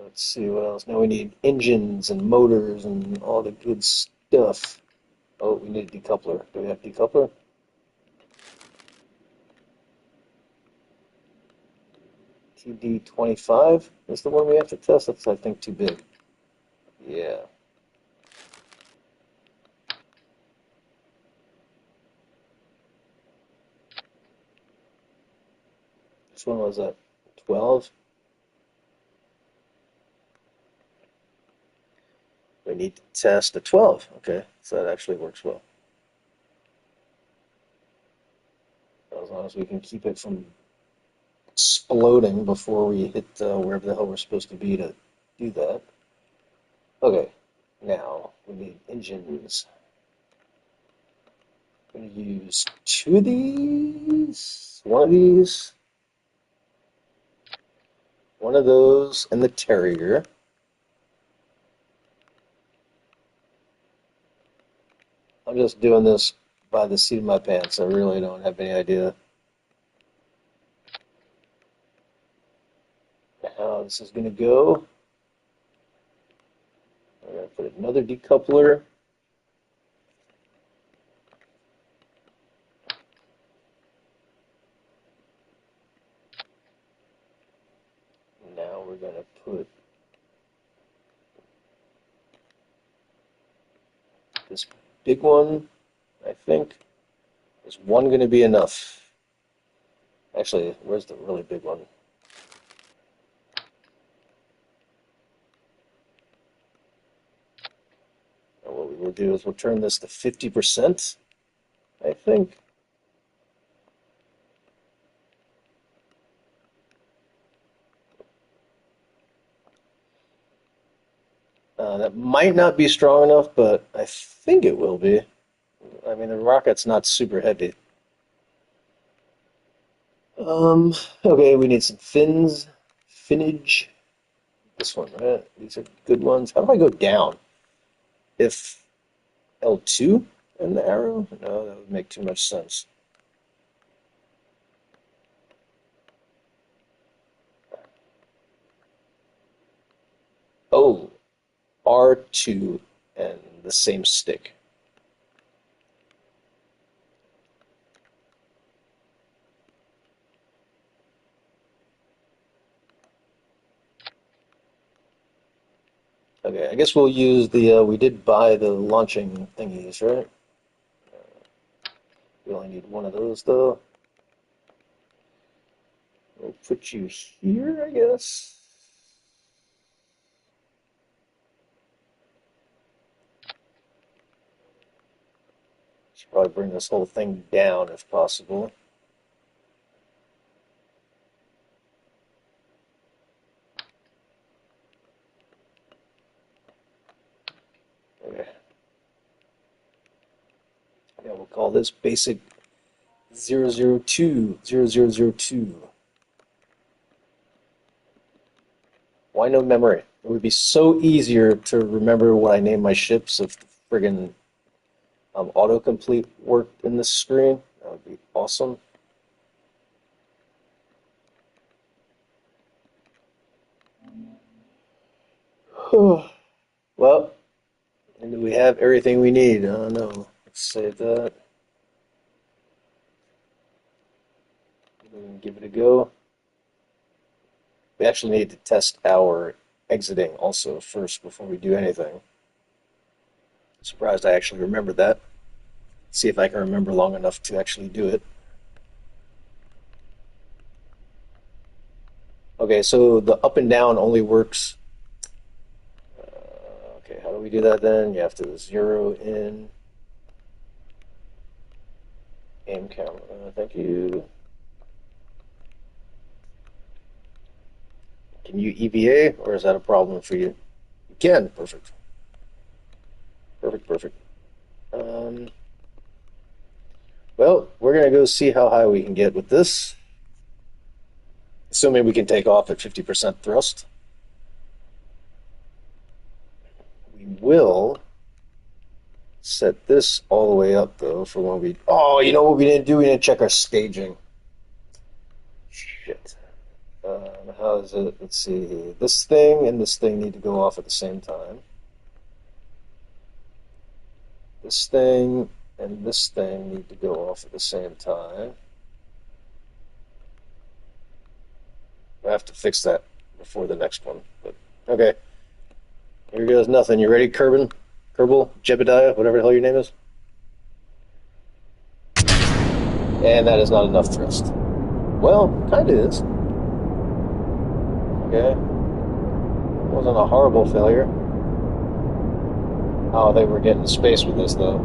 Let's see what else. Now we need engines and motors and all the good stuff. Oh, we need a decoupler. Do we have decoupler? TD25 is the one we have to test. That's, I think, too big. Yeah. Which one was that? 12? We need to test a 12. Okay, so that actually works well. As long as we can keep it from exploding before we hit wherever the hell we're supposed to be to do that. Okay, now we need engines. I'm going to use 2 of these, 1 of these, 1 of those, and the Terrier. I'm just doing this by the seat of my pants. I really don't have any idea how this is going to go. I'm going to put another decoupler. Now we're going to put this big one, I think. Is one going to be enough? Actually, where's the really big one? And what we will do is we'll turn this to 50%, I think. That might not be strong enough, but I think it will be. I mean, the rocket's not super heavy. Okay, we need some fins, finnage. This one, right? These are good ones. How do I go down? If L2 and the arrow? No, that would make too much sense. Oh, R2 and the same stick. Okay, I guess we'll use the, we did buy the launching thingies, right? We only need one of those, though. We'll put you here, I guess. Should probably bring this whole thing down if possible. Okay. Yeah, we'll call this basic 002, 0002. Why no memory? It would be so easier to remember what I name my ships if the friggin' autocomplete worked in this screen. That would be awesome. Well, and do we have everything we need? I don't know. Let's save that. And give it a go. We actually need to test our exiting also first before we do anything. Surprised I actually remembered that. See if I can remember long enough to actually do it. Okay, so the up and down only works. Okay, how do we do that then? You have to zero in. Aim camera. Thank you. Can you EVA, or is that a problem for you? You can. Perfect. Perfect, perfect. Well, we're going to go see how high we can get with this. Assuming we can take off at 50% thrust. We will set this all the way up, though, for when we... Oh, you know what we didn't do? We didn't check our staging. Shit. How is it? Let's see. This thing and this thing need to go off at the same time. This thing and this thing need to go off at the same time. I have to fix that before the next one. But okay. Here goes nothing. You ready, Kerbal? Kerbal? Jebediah? Whatever the hell your name is? And that is not enough thrust. Well, kind of is. Okay. Wasn't a horrible failure. Oh, they were getting space with this, though.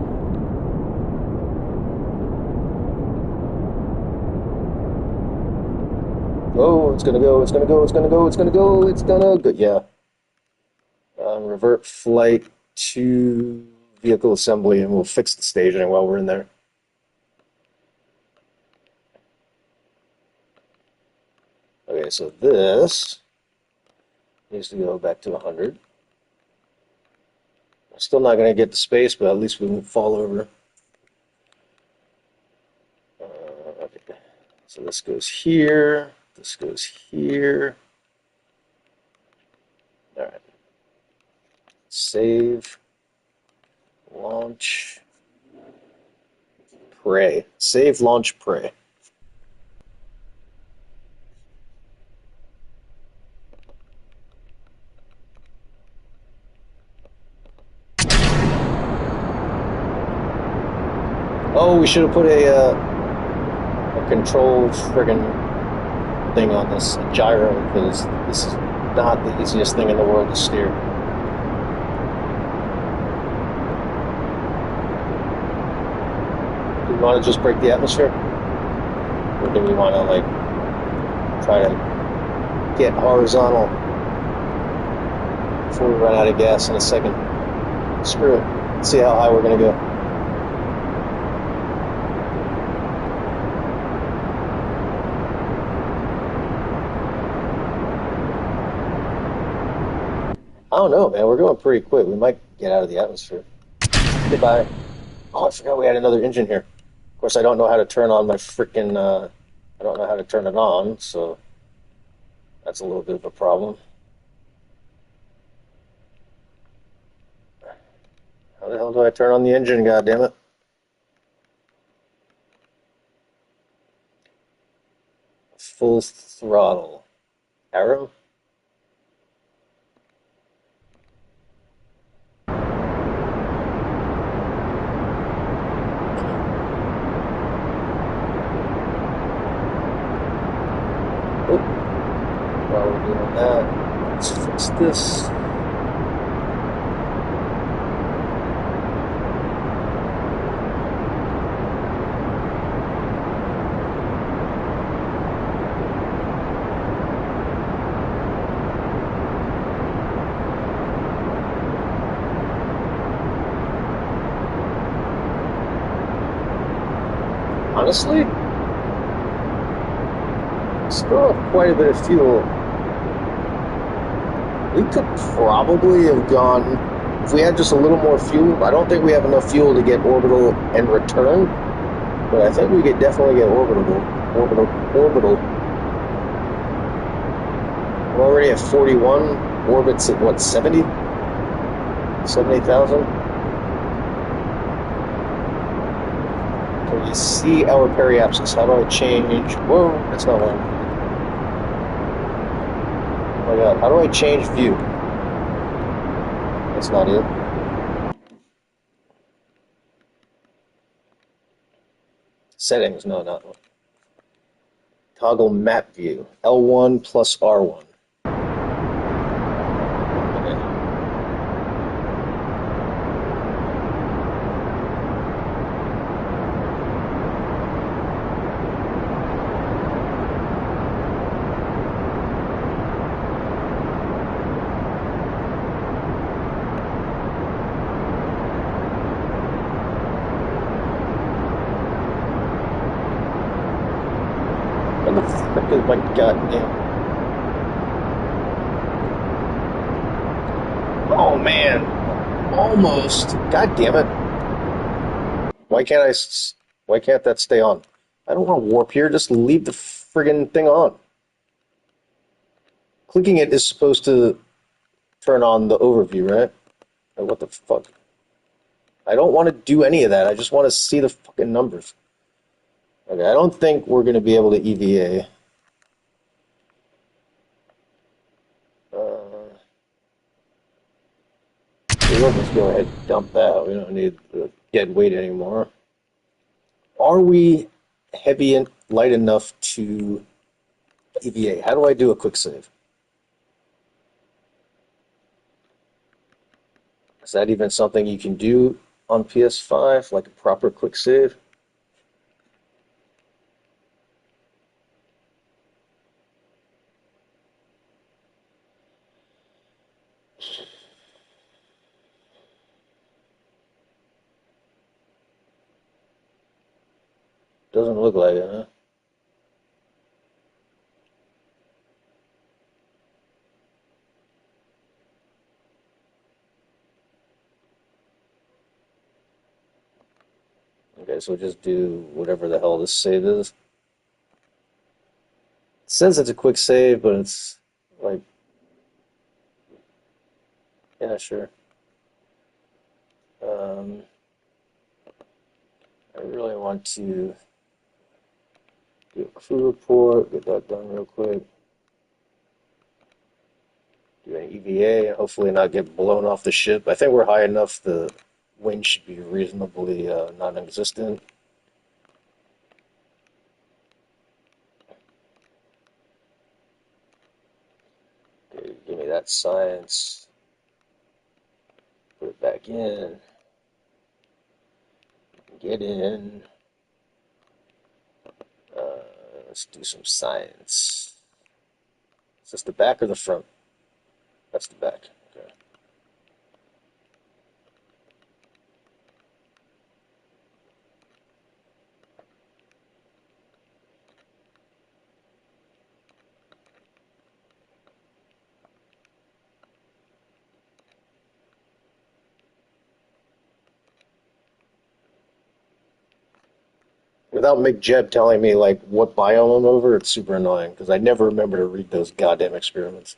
Oh, it's gonna go, it's gonna go, it's gonna go, it's gonna go, it's gonna go. Yeah. Revert flight to vehicle assembly, and we'll fix the staging while we're in there. Okay, so this needs to go back to 100. Still not going to get the space, but at least we won't fall over. So this goes here. This goes here. All right. Save. Launch. Pray. Save, launch, pray. Oh, we should have put a control friggin' thing on this, a gyro, because this is not the easiest thing in the world to steer. Do we want to just break the atmosphere? Or do we want to, like, try to get horizontal before we run out of gas in a second? Screw it. Let's see how high we're going to go. I don't know, man. We're going pretty quick. We might get out of the atmosphere. Goodbye. Oh, I forgot we had another engine here. Of course, I don't know how to turn on my freaking, I don't know how to turn it on, so that's a little bit of a problem. How the hell do I turn on the engine, goddammit? Full throttle. Arrow? Oh, while we're doing that, let's fix this. Honestly, still have quite a bit of fuel. We could probably have gone, if we had just a little more fuel. I don't think we have enough fuel to get orbital and return, but I think we could definitely get orbital. We're already at 41, orbits at what, 70? 70,000? Can you see our periapsis? How do I change? Whoa, that's not one. Oh my god, how do I change view? That's not it. Settings, no, not one. Toggle map view. L1 plus R1. Okay. What the frick is my goddamn... Oh man! Almost! God damn it! Why can't why can't that stay on? I don't want to warp here, just leave the friggin' thing on. Clicking it is supposed to turn on the overview, right? Like, what the fuck? I don't want to do any of that, I just want to see the fucking numbers. Okay, I don't think we're going to be able to EVA. We'll just go ahead and dump that. We don't need the dead weight anymore. Are we heavy and light enough to EVA? How do I do a quick save? Is that even something you can do on PS5, like a proper quick save? Doesn't look like it, huh? Okay, so just do whatever the hell this save is. says it's a quick save, but it's like, yeah, sure. Um, I really want to do a crew report, get that done real quick. Do an EVA, and hopefully not get blown off the ship. I think we're high enough, the wind should be reasonably non-existent. Okay, give me that science. Put it back in. Get in. Let's do some science. Is this the back or the front? That's the back. Okay. Without Mick Jeb telling me like what biome I'm over, it's super annoying because I never remember to read those goddamn experiments.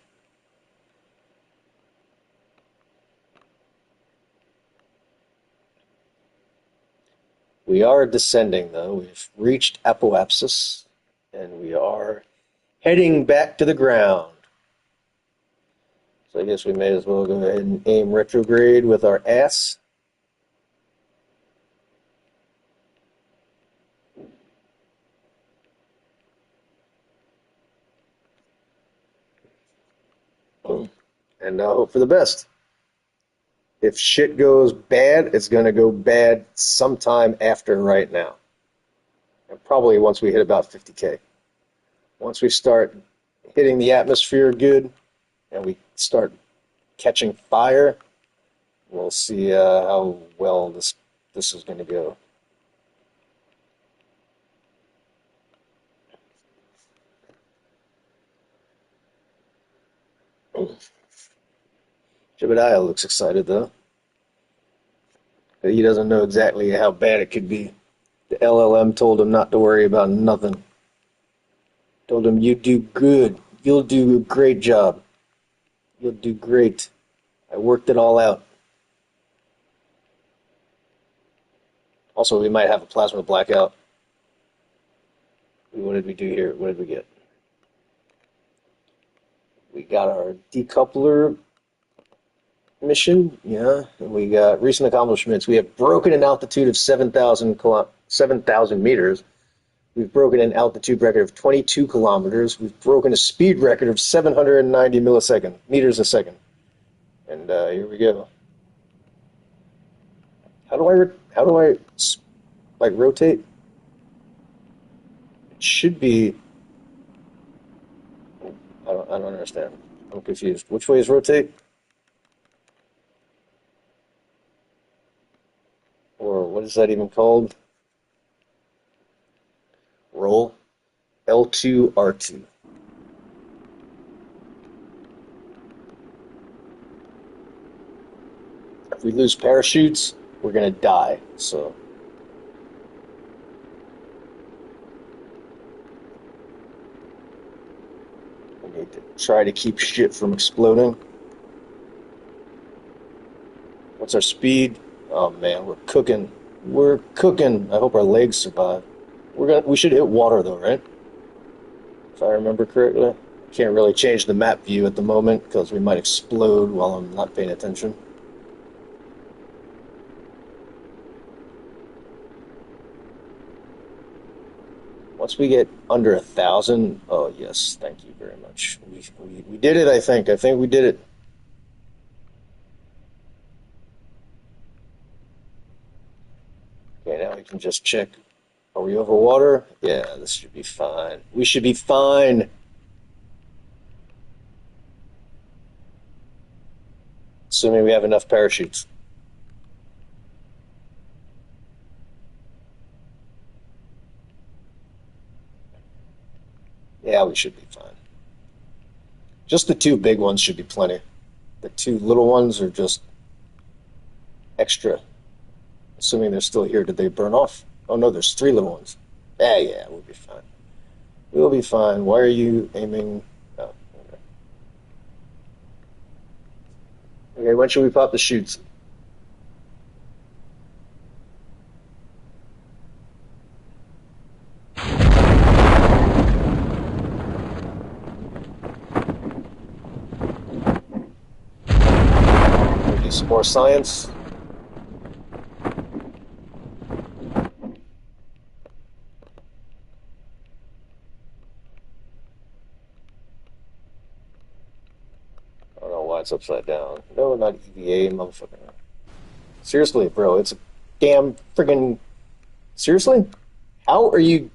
We are descending though. We've reached apoapsis and we are heading back to the ground. So I guess we may as well go ahead and aim retrograde with our ass. And hope for the best. If shit goes bad, it's going to go bad sometime after right now. And probably once we hit about 50K. Once we start hitting the atmosphere good and we start catching fire, we'll see how well this is going to go. Jebediah looks excited though. But he doesn't know exactly how bad it could be. The LLM told him not to worry about nothing. Told him, you do good. You'll do a great job. You'll do great. I worked it all out. Also, we might have a plasma blackout. What did we do here? What did we get? We got our decoupler mission, yeah. And we got recent accomplishments. We have broken an altitude of 7,000 meters. We've broken an altitude record of 22 kilometers. We've broken a speed record of 790 meters a second. And here we go. How do I like rotate? It should be. I don't understand. I'm confused. Which way is rotate? Or what is that even called? Roll. L2, R2. If we lose parachutes, we're gonna die. So we need to try to keep shit from exploding. What's our speed? Oh man, we're cooking. We're cooking. I hope our legs survive. We should hit water though, right? If I remember correctly. Can't really change the map view at the moment because we might explode while I'm not paying attention. Once we get under 1,000, oh yes, thank you very much. We did it, I think. I think we did it. Okay, now we can just check. Are we over water? Yeah, this should be fine. We should be fine. Assuming we have enough parachutes. Yeah, we should be fine. Just the two big ones should be plenty. The two little ones are just extra. Assuming they're still here, did they burn off? Oh no, there's three little ones. Yeah, we'll be fine. We'll be fine. Why are you aiming? Oh, okay. Okay, when should we pop the chutes? We do some more science. I don't know why it's upside down. No, not EVA, motherfucker. Seriously, bro, it's a damn friggin'. Seriously? How are you.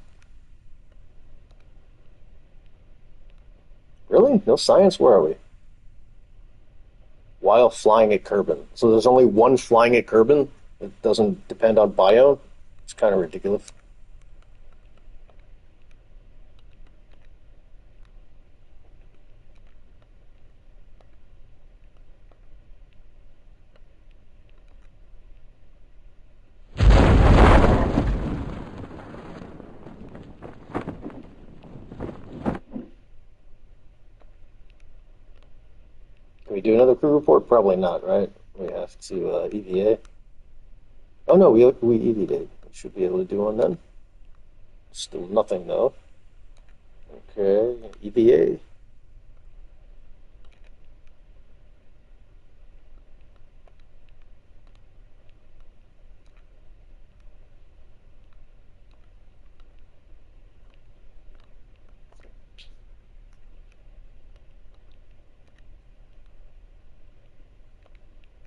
Really? No science? Where are we? While flying at Kerbin. So there's only one flying at Kerbin? It doesn't depend on bio? It's kind of ridiculous. Can we do another crew report? Probably not, right? We have to EVA. Oh no, we EVA'd. We should be able to do one then. Still nothing though. Okay, EVA.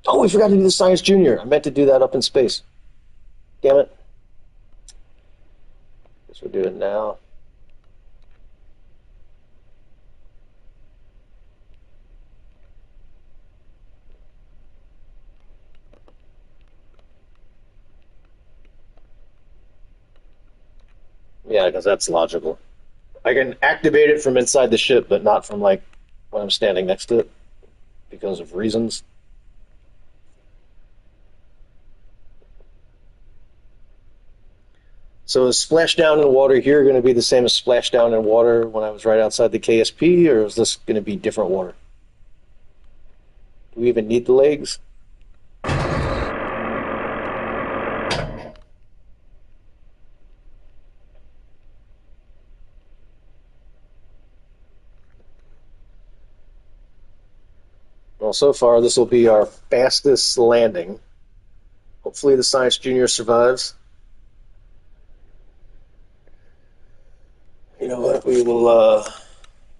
Oh, we forgot to do the Science Junior. I meant to do that up in space. Damn it. Guess we'll do it now. Yeah, because that's logical. I can activate it from inside the ship, but not from like when I'm standing next to it because of reasons. So is splashdown in water here going to be the same as splashdown in water when I was right outside the KSP, or is this going to be different water? Do we even need the legs? Well, so far this will be our fastest landing. Hopefully the Science Junior survives. You know what?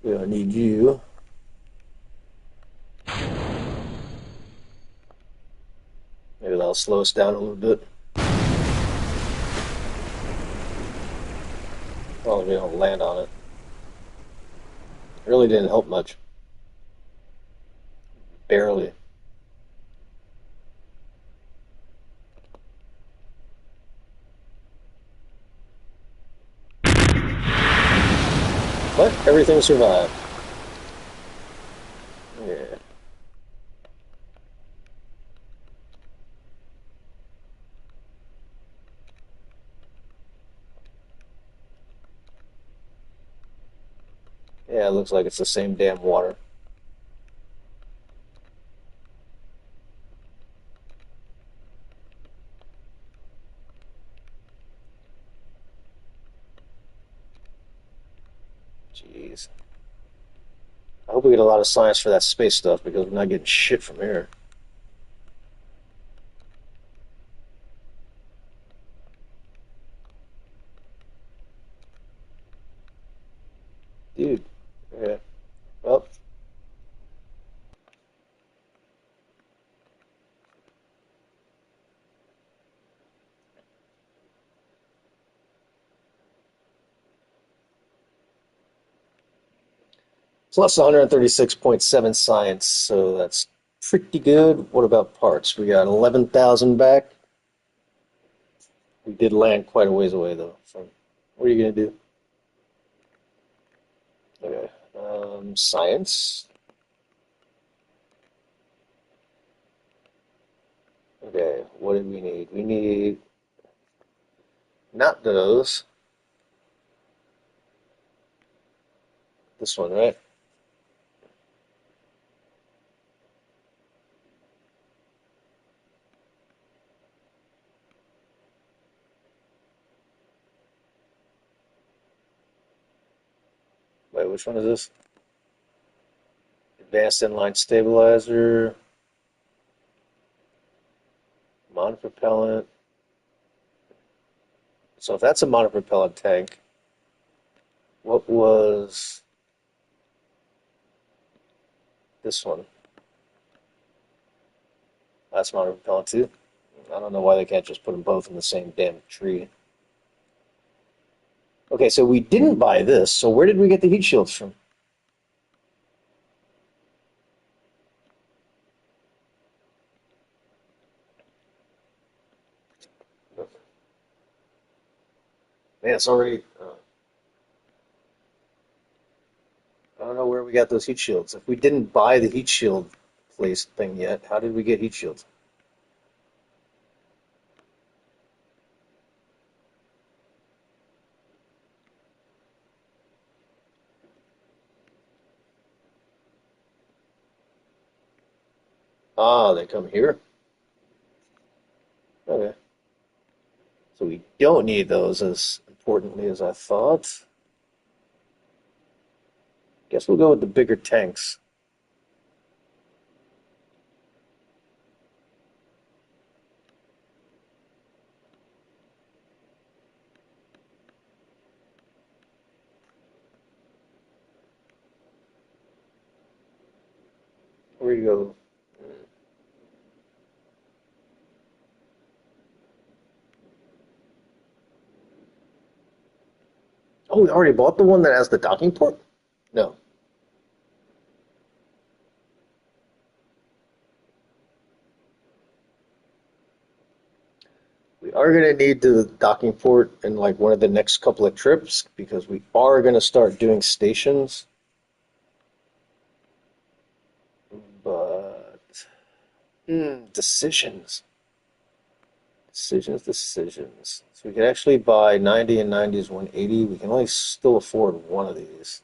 We'll need you. Maybe that'll slow us down a little bit. Well, we don't land on it. It really didn't help much. Barely. But everything survived. Yeah. Yeah, it looks like it's the same damn water. Jeez. I hope we get a lot of science for that space stuff because we're not getting shit from here. Dude. Yeah. Well, plus 136.7 science, so that's pretty good. What about parts? We got 11,000 back. We did land quite a ways away, though. So, what are you going to do? Okay. Science. Okay, what did we need? We need not those. This one, right? Wait, which one is this? Advanced inline stabilizer, monopropellant. So if that's a monopropellant tank, what was this one? That's monopropellant too. I don't know why they can't just put them both in the same damn tree. Okay, so we didn't buy this. So where did we get the heat shields from? Man, it's already. I don't know where we got those heat shields. If we didn't buy the heat shield place thing yet, how did we get heat shields? Ah, they come here. Okay. So we don't need those as importantly as I thought. Guess we'll go with the bigger tanks. Where you go? Oh, we already bought the one that has the docking port? No. We are going to need the docking port in like one of the next couple of trips because we are going to start doing stations. But decisions. Decisions. So we could actually buy 90 and 90s 180. We can only still afford one of these.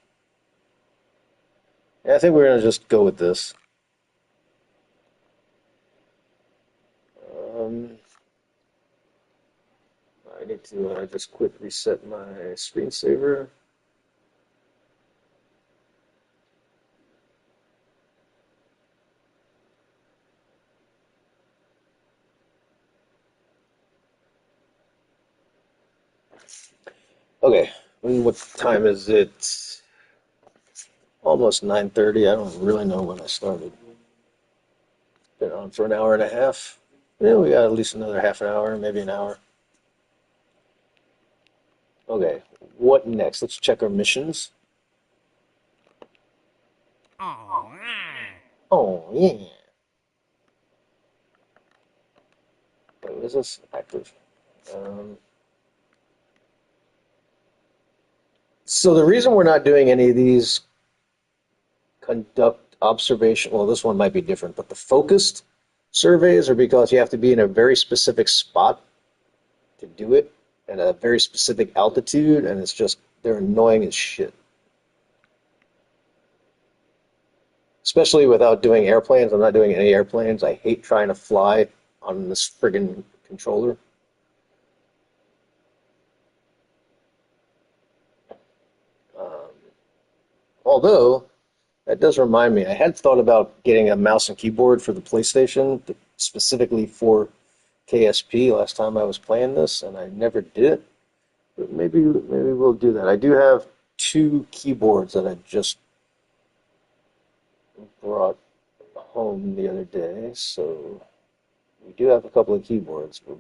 Yeah, I think we're going to just go with this. Um, I need to just quick reset my screensaver. Okay, what time is it? Almost 9:30. I don't really know when I started. Been on for an hour and a half. Yeah, we got at least another half an hour, maybe an hour. Okay, what next? Let's check our missions. Oh, yeah. Wait, what is this? Active. Um, so the reason we're not doing any of these conduct observation, well, this one might be different, but the focused surveys are because you have to be in a very specific spot to do it at a very specific altitude, and it's just, they're annoying as shit. Especially without doing airplanes. I'm not doing any airplanes. I hate trying to fly on this friggin' controller. Um, Although, that does remind me, I had thought about getting a mouse and keyboard for the PlayStation, specifically for KSP last time I was playing this, and I never did. But maybe we'll do that. I do have two keyboards that I just brought home the other day, so we do have a couple of keyboards. We're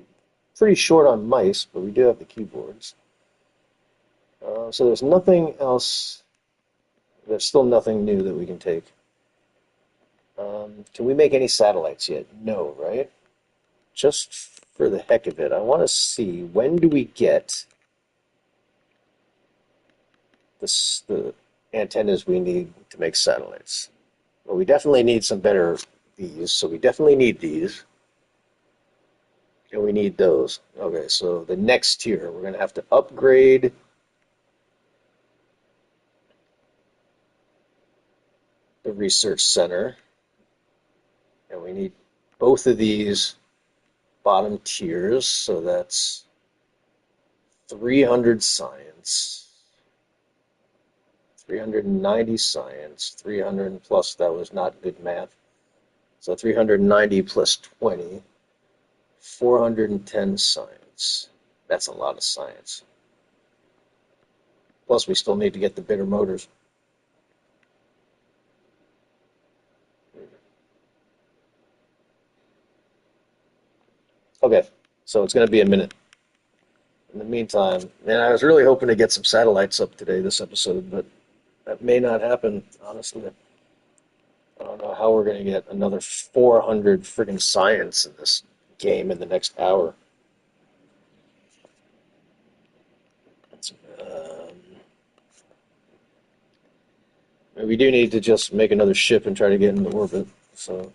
pretty short on mice, but we do have the keyboards. So there's nothing else. There's still nothing new that we can take. Can we make any satellites yet? No, right? Just for the heck of it, I want to see when do we get the antennas we need to make satellites. Well, we definitely need some better these, so we definitely need these. And we need those. Okay, so the next tier, we're going to have to upgrade. research center, and we need both of these bottom tiers, so that's 300 science, 390 science, 300 plus, that was not good math, so 390 plus 20, 410 science. That's a lot of science. Plus, we still need to get the bigger motors. Okay, so it's going to be a minute. In the meantime, man, I was really hoping to get some satellites up today, this episode, but that may not happen, honestly. I don't know how we're going to get another 400 friggin' science in this game in the next hour. We do need to just make another ship and try to get into orbit, so.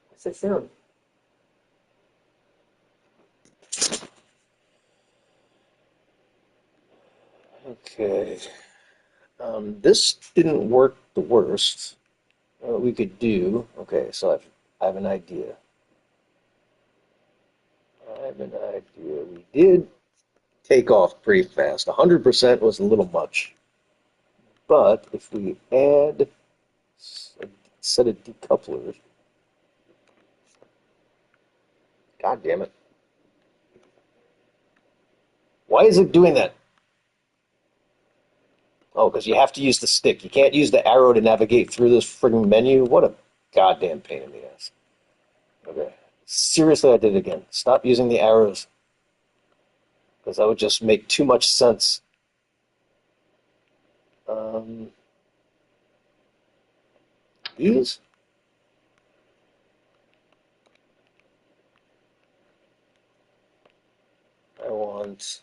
What's that sound? Okay. This didn't work the worst. What we could do, okay, so I have an idea. We did take off pretty fast. 100% was a little much. But if we add a set of decouplers, god damn it. Why is it doing that? Oh, because you have to use the stick. You can't use the arrow to navigate through this frigging menu. What a goddamn pain in the ass. Okay. Seriously, I did it again. Stop using the arrows. Because that would just make too much sense. These? I want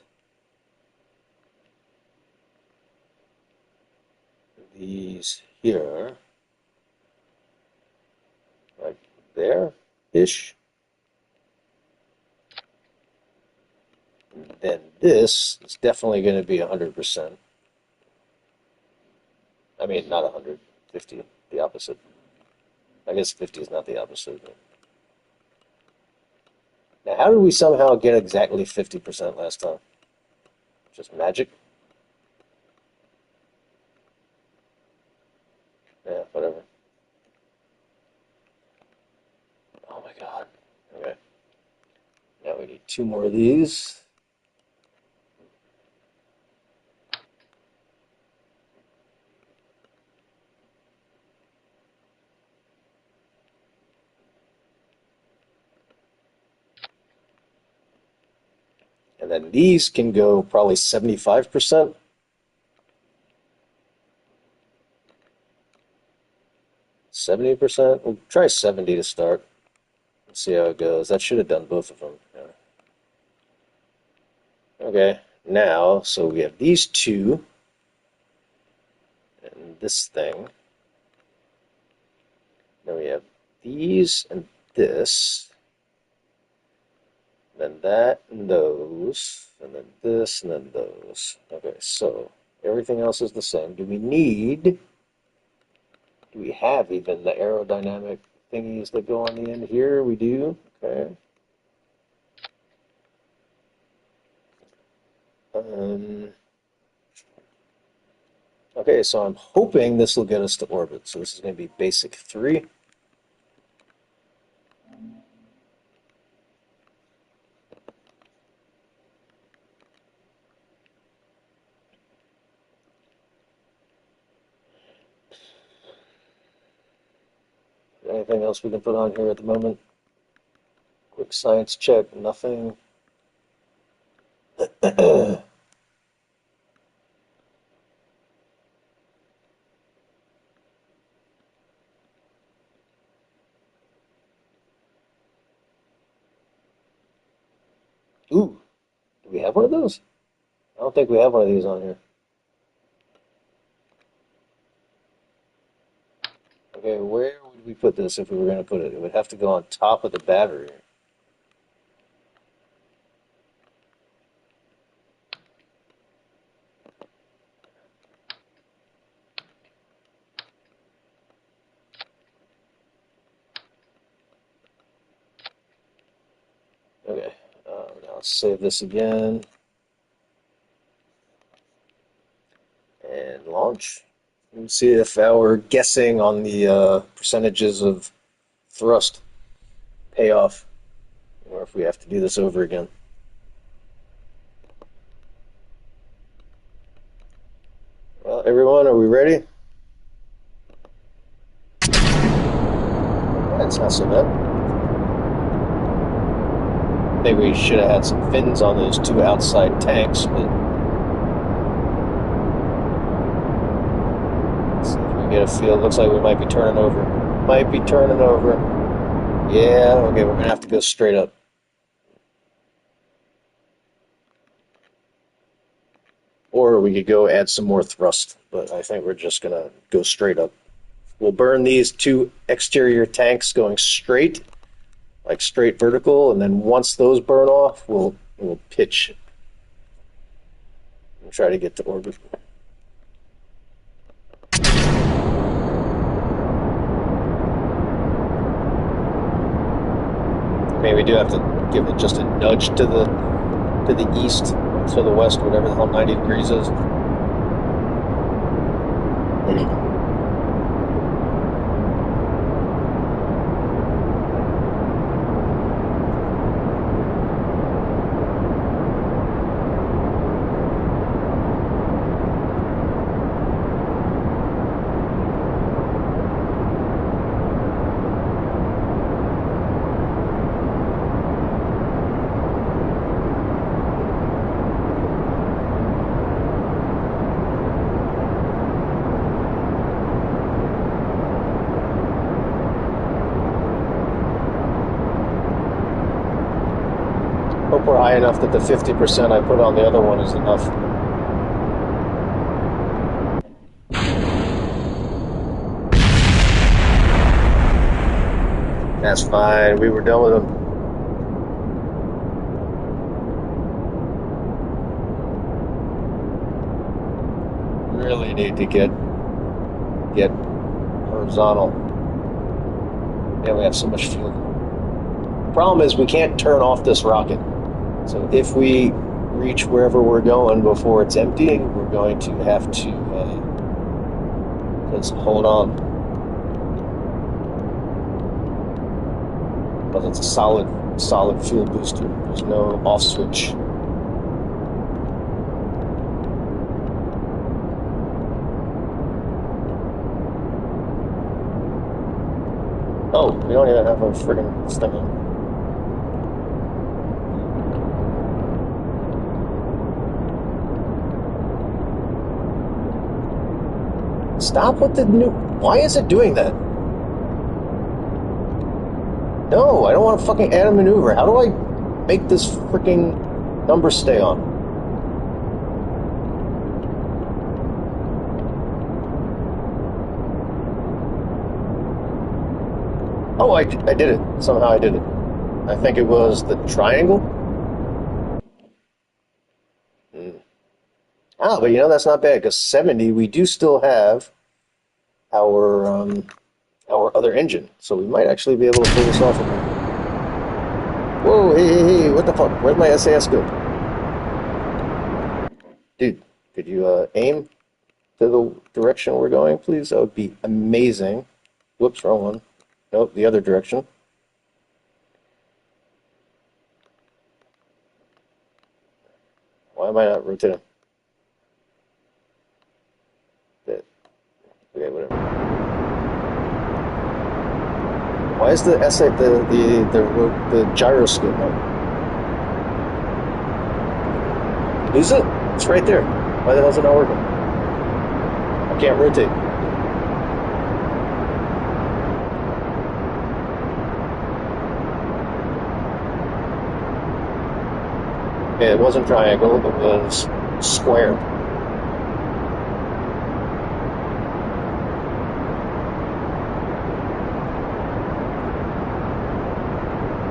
these here. Like there-ish. Then this is definitely going to be 100%. I mean, not 100, 50, the opposite. I guess 50 is not the opposite. But. Now, how did we somehow get exactly 50% last time? Just magic? Yeah, whatever. Oh my god. Okay. Now we need 2 more of these. And then these can go probably 75%. 70%? We'll try 70 to start. Let's see how it goes. That should have done both of them. Yeah. Okay, now, so we have these 2, and this thing. Then we have these and this. Then that and those. And then this and then those. Okay, so everything else is the same. Do we have even the aerodynamic thingies that go on the end here? We do. Okay. Okay, so I'm hoping this will get us to orbit. So this is going to be basic 3. Anything else we can put on here at the moment? Quick science check, nothing. Ooh, do we have one of those? I don't think we have one of these on here. Okay, where would we put this if we were going to put it? It would have to go on top of the battery. Let's save this again. And launch. Let's see if our guessing on the percentages of thrust pay off, or if we have to do this over again. Well, everyone, are we ready? That's not so bad. I think we should have had some fins on those two outside tanks, but let's see if we can get a feel. It looks like we might be turning over. Might be turning over. Yeah, okay, we're gonna have to go straight up. Or we could go add some more thrust, but I think we're just gonna go straight up. We'll burn these two exterior tanks going straight, like straight vertical, and then once those burn off, we'll pitch and try to get to orbit. Maybe we do have to give it just a nudge to the east, to the west, whatever the hell 90 degrees is. Hope we're high enough that the 50% I put on the other one is enough. That's fine. We were done with them. Really need to get horizontal. Yeah, we have so much fuel. The problem is we can't turn off this rocket. So if we reach wherever we're going before it's emptying, we're going to have to just hold on. But it's a solid fuel booster. There's no off switch. Oh, we don't even have a friggin' thing. Stop with the new... Why is it doing that? No, I don't want to fucking add a maneuver. How do I make this freaking number stay on? Oh, I did it. Somehow I did it. I think it was the triangle. Ah, but you know, that's not bad, because 70, we do still have our other engine, so we might actually be able to pull this off. Whoa, hey, what the fuck? Where'd my SAS go? Dude, could you aim to the direction we're going, please? That would be amazing. Whoops, wrong one. Nope, the other direction. Why am I not rotating? Okay, whatever. Why is the gyroscope on? Is it? It's right there. Why the hell is it not working? I can't rotate. Yeah, it wasn't triangle, it was square.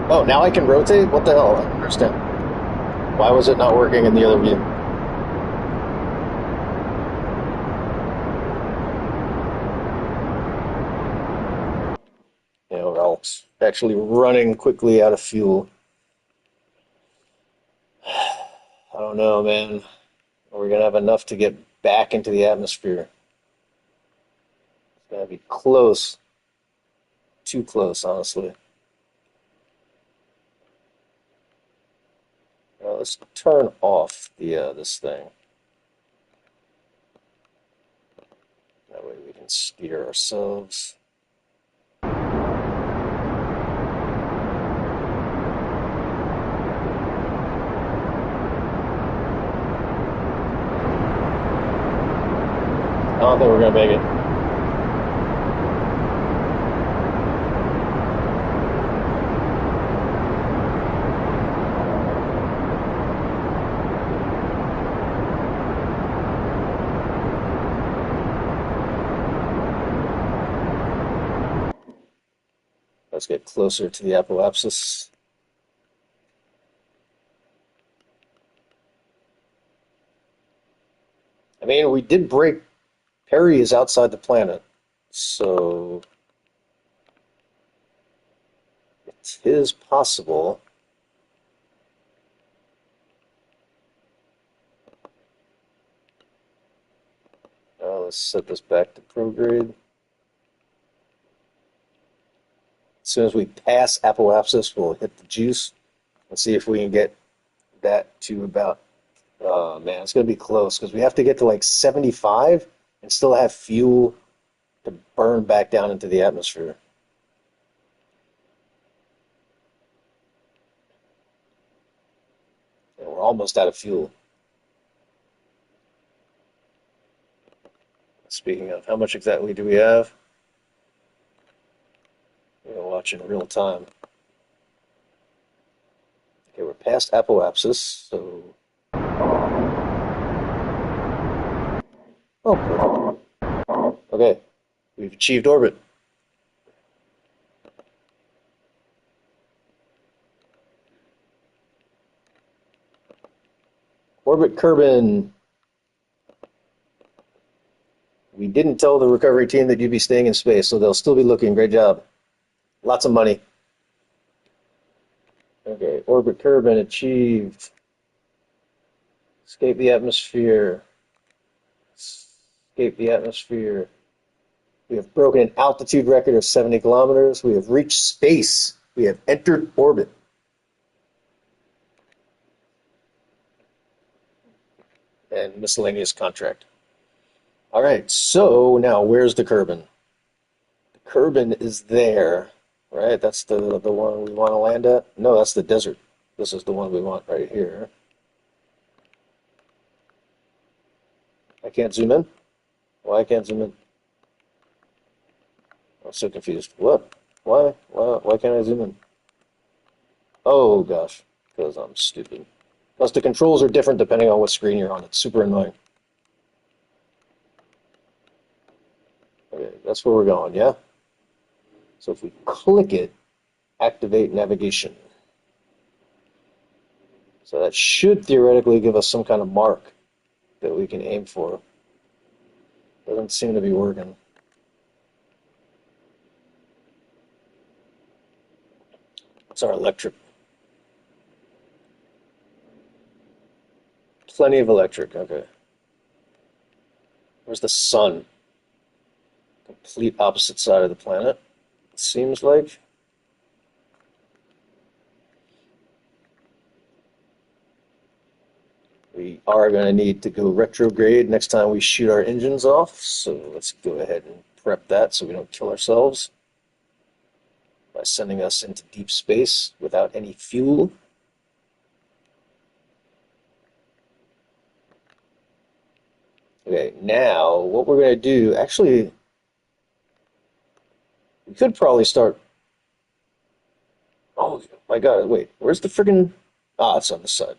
Oh, now I can rotate? What the hell? I don't understand. Why was it not working in the other view? You know, we're all actually running quickly out of fuel. I don't know, man. We're gonna have enough to get back into the atmosphere. It's gonna be close, too close, honestly. Let's turn off the this thing. That way we can steer ourselves. I don't think we're gonna make it. Let's get closer to the apoapsis. I mean, we did break. Perry is outside the planet, so it is possible. Let's set this back to prograde. As soon as we pass apoapsis, we'll hit the juice and see if we can get that to about. Oh man, it's gonna be close because we have to get to like 75 and still have fuel to burn back down into the atmosphere. And we're almost out of fuel. Speaking of, how much exactly do we have? We're gonna watch in real time. Okay, we're past apoapsis, so. Oh, perfect. Okay, we've achieved orbit. Orbit Kerbin. We didn't tell the recovery team that you'd be staying in space, so they'll still be looking. Great job. Lots of money. Okay, orbit Kerbin achieved. Escape the atmosphere. Escape the atmosphere. We have broken an altitude record of 70 kilometers. We have reached space. We have entered orbit. And miscellaneous contract. All right, so now where's the Kerbin? The Kerbin is there, right? That's the one we want to land at? No, that's the desert. This is the one we want right here. I can't zoom in? Why I can't zoom in? I'm so confused. What? Why? Why can't I zoom in? Oh gosh, because I'm stupid. Plus the controls are different depending on what screen you're on. It's super annoying. Okay, that's where we're going, yeah? So if we click it, activate navigation. So that should theoretically give us some kind of mark that we can aim for. Doesn't seem to be working. It's our electric. Plenty of electric, okay. Where's the sun? Complete opposite side of the planet, it seems like. We are going to need to go retrograde next time we shoot our engines off, so let's go ahead and prep that so we don't kill ourselves by sending us into deep space without any fuel. Okay, now what we're going to do, actually, we could probably start. Oh my God, wait, where's the friggin'. Ah, it's on the side.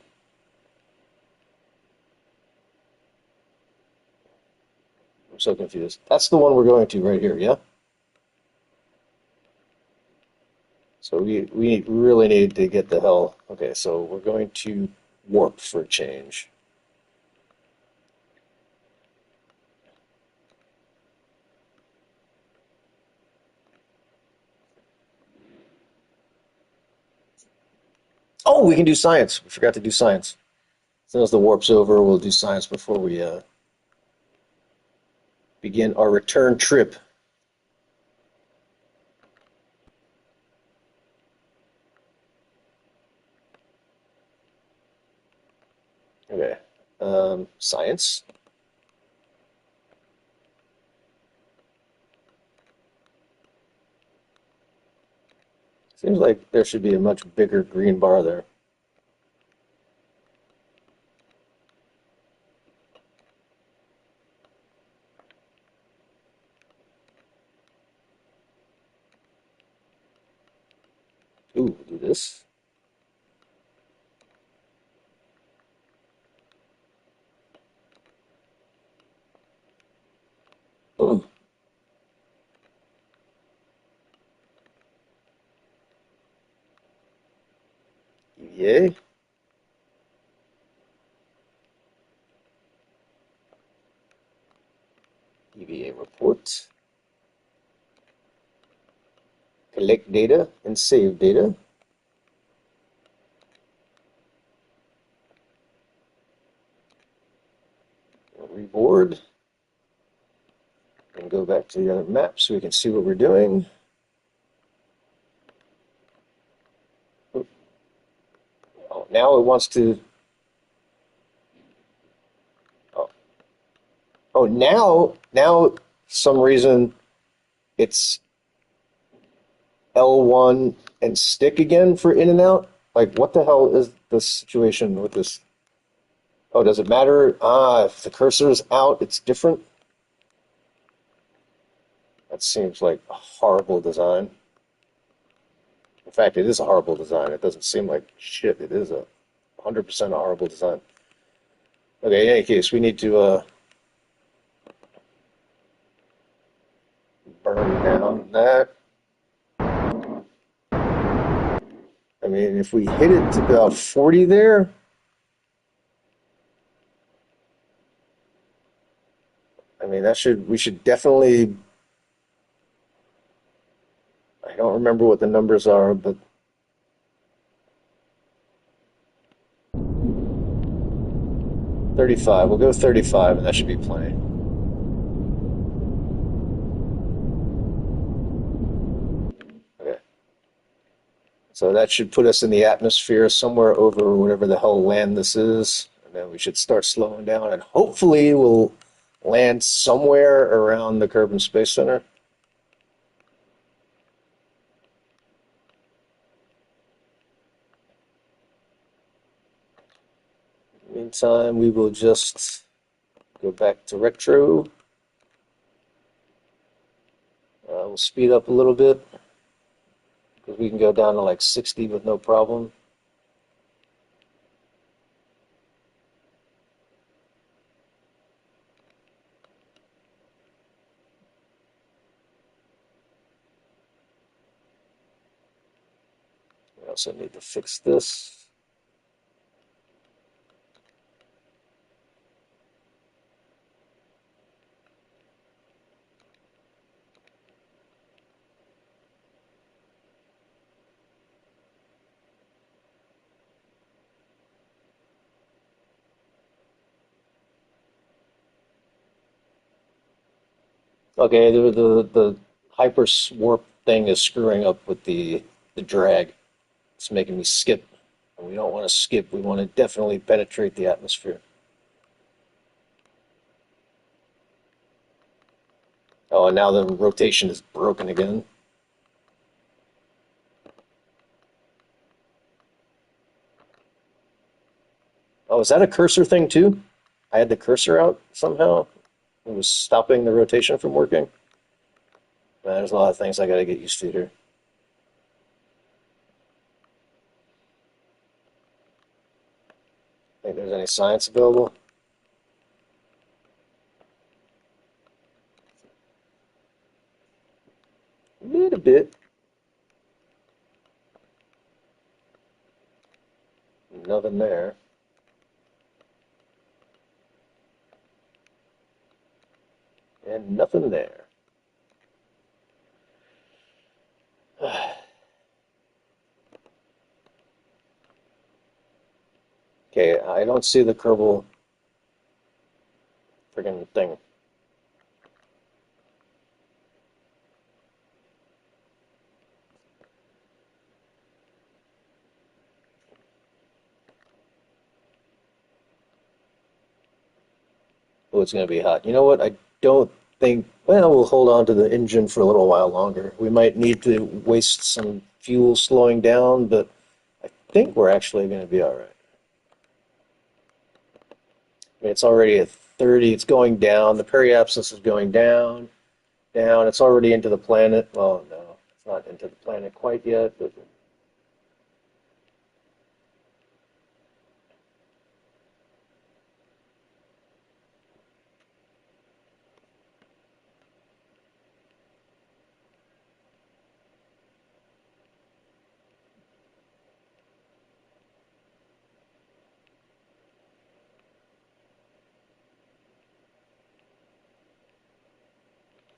I'm so confused. That's the one we're going to right here, yeah? So we really need to get the hell. Okay, so we're going to warp for a change. Oh, we can do science. We forgot to do science. As soon as the warp's over, we'll do science before we begin our return trip. Okay. Science. Seems like there should be a much bigger green bar there. Ooh, do this. Oh, EVA. EVA report. Collect data and save data. Reboard. And go back to the other map so we can see what we're doing. Oh, now it wants to. Oh, oh, now, some reason it's L1 and stick again for in and out. Like, what the hell is the situation with this? Oh, does it matter? Ah, if the cursor is out, it's different. That seems like a horrible design. In fact, it is a horrible design. It doesn't seem like shit. It is a 100% a horrible design. Okay, in any case, we need to burn down that. I mean, if we hit it to about 40 there, I mean, we should definitely, I don't remember what the numbers are, but 35. We'll go 35, and that should be plenty. Okay. So that should put us in the atmosphere somewhere over whatever the hell land this is. And then we should start slowing down, and hopefully we'll land somewhere around the Kerbal Space Center. Meantime, we will just go back to retro. We'll speed up a little bit because we can go down to like 60 with no problem. We also need to fix this. Okay, the hyper warp thing is screwing up with the drag. It's making me skip. And we don't want to skip. We want to definitely penetrate the atmosphere. Oh, and now the rotation is broken again. Oh, is that a cursor thing too? I had the cursor out somehow. It was stopping the rotation from working. Man, there's a lot of things I got to get used to here. Think there's any science available? A little bit. Nothing there. And nothing there. Okay, I don't see the Kerbal friggin' thing. Oh, it's going to be hot. You know what? I don't think. Well, we'll hold on to the engine for a little while longer. We might need to waste some fuel slowing down, but I think we're actually going to be all right. I mean, it's already at 30. It's going down. The periapsis is going down, down. It's already into the planet. Well, no, it's not into the planet quite yet, but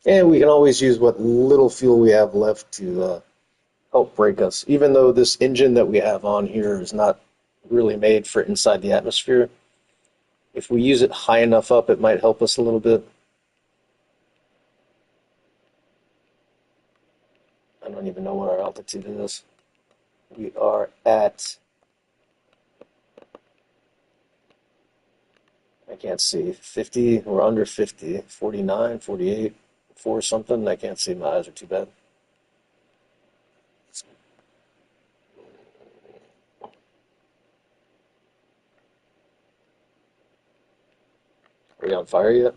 and we can always use what little fuel we have left to help brake us. Even though this engine that we have on here is not really made for inside the atmosphere, if we use it high enough up, it might help us a little bit. I don't even know what our altitude is. We are at, I can't see, 50. We're under 50, 49, 48, 4 something. I can't see. My eyes are too bad. Are we on fire yet?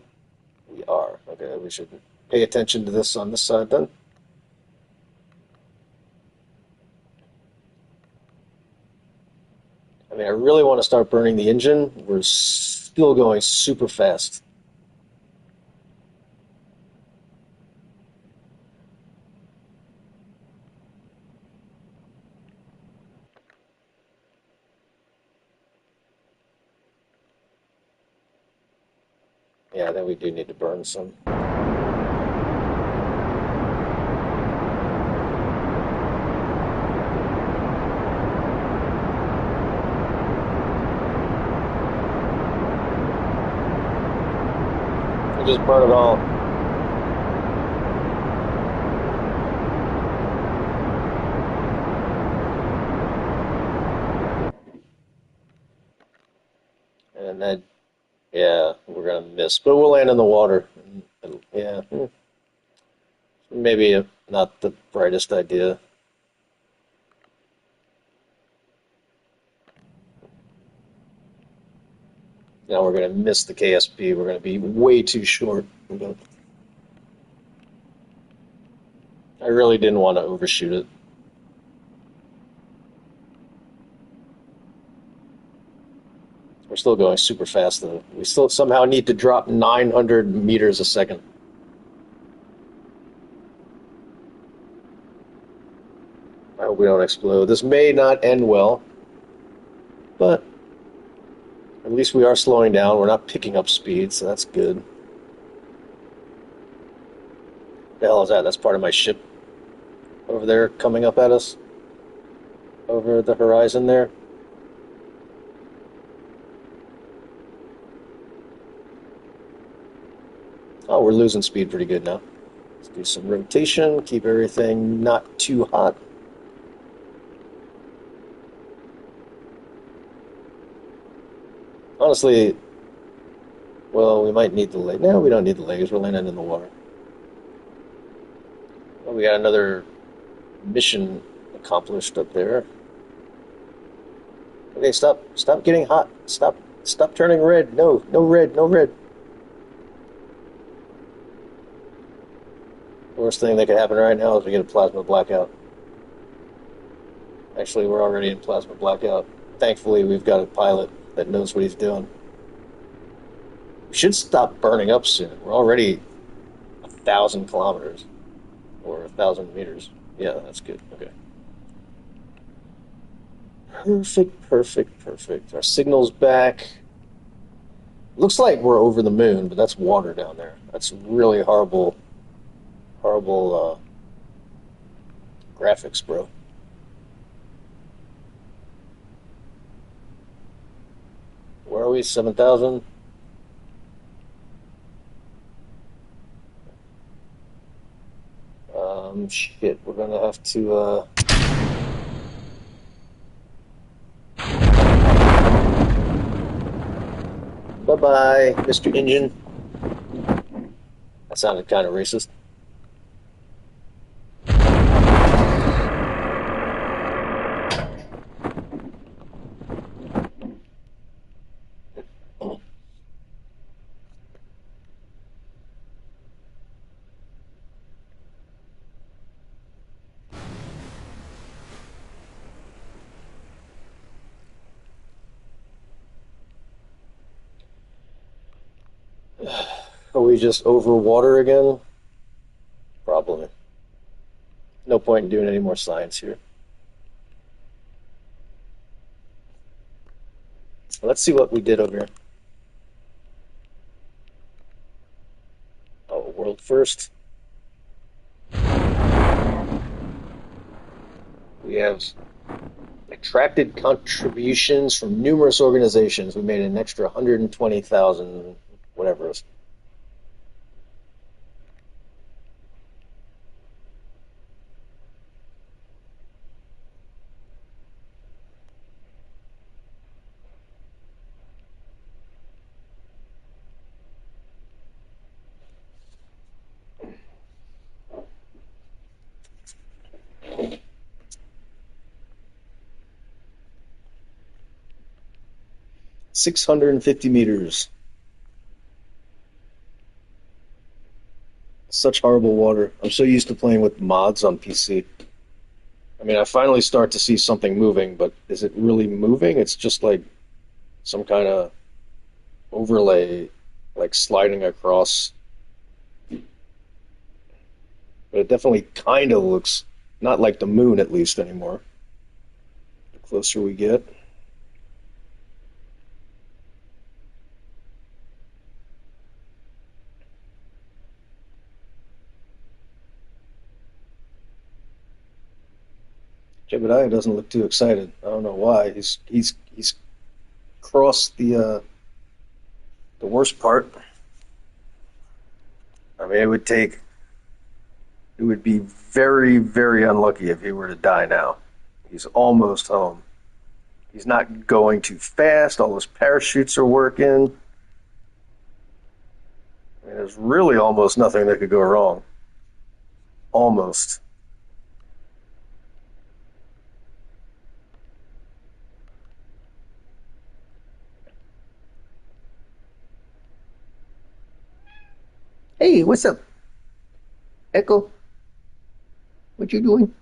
We are. Okay, we should pay attention to this on this side then. I mean, I really want to start burning the engine. We're still going super fast. Yeah, then we do need to burn some. We just burn it all. And then, yeah, we're going to miss. But we'll land in the water. Yeah, maybe not the brightest idea. Now we're going to miss the KSP. We're going to be way too short. I really didn't want to overshoot it. We're still going super fast, though. We still somehow need to drop 900 meters a second. I hope we don't explode. This may not end well, but at least we are slowing down. We're not picking up speed, so that's good. The hell is that? That's part of my ship over there coming up at us over the horizon there. Oh, we're losing speed pretty good now. Let's do some rotation, keep everything not too hot. Honestly, well, we might need the leg. No, we don't need the legs. We're landing in the water. Well, we got another mission accomplished up there. Okay, stop getting hot. Stop turning red. No, no red, no red. Worst thing that could happen right now is we get a plasma blackout. Actually, we're already in plasma blackout. Thankfully, we've got a pilot that knows what he's doing. We should stop burning up soon. We're already 1,000 kilometers or 1,000 meters. Yeah, that's good. Okay. Perfect, perfect, perfect. Our signal's back. Looks like we're over the moon, but that's water down there. That's really horrible, horrible graphics, bro. we? 7,000? Shit, we're gonna have to, bye-bye, Mr. Engine. That sounded kind of racist. Are we just over water again? Probably. No point in doing any more science here. Let's see what we did over here. Oh, world first. We have attracted contributions from numerous organizations. We made an extra 120,000, whatever it is. $650 meters. Such horrible water. I'm so used to playing with mods on PC. I mean, I finally start to see something moving, but is it really moving? It's just like some kind of overlay, like sliding across. But it definitely kind of looks not like the moon, at least, anymore. The closer we get. Jebediah doesn't look too excited. I don't know why. He's crossed the worst part. I mean, it would be very, very unlucky if he were to die now. He's almost home. He's not going too fast. All his parachutes are working. I mean, there's really almost nothing that could go wrong. Almost. Hey, what's up, Echo? What you doing?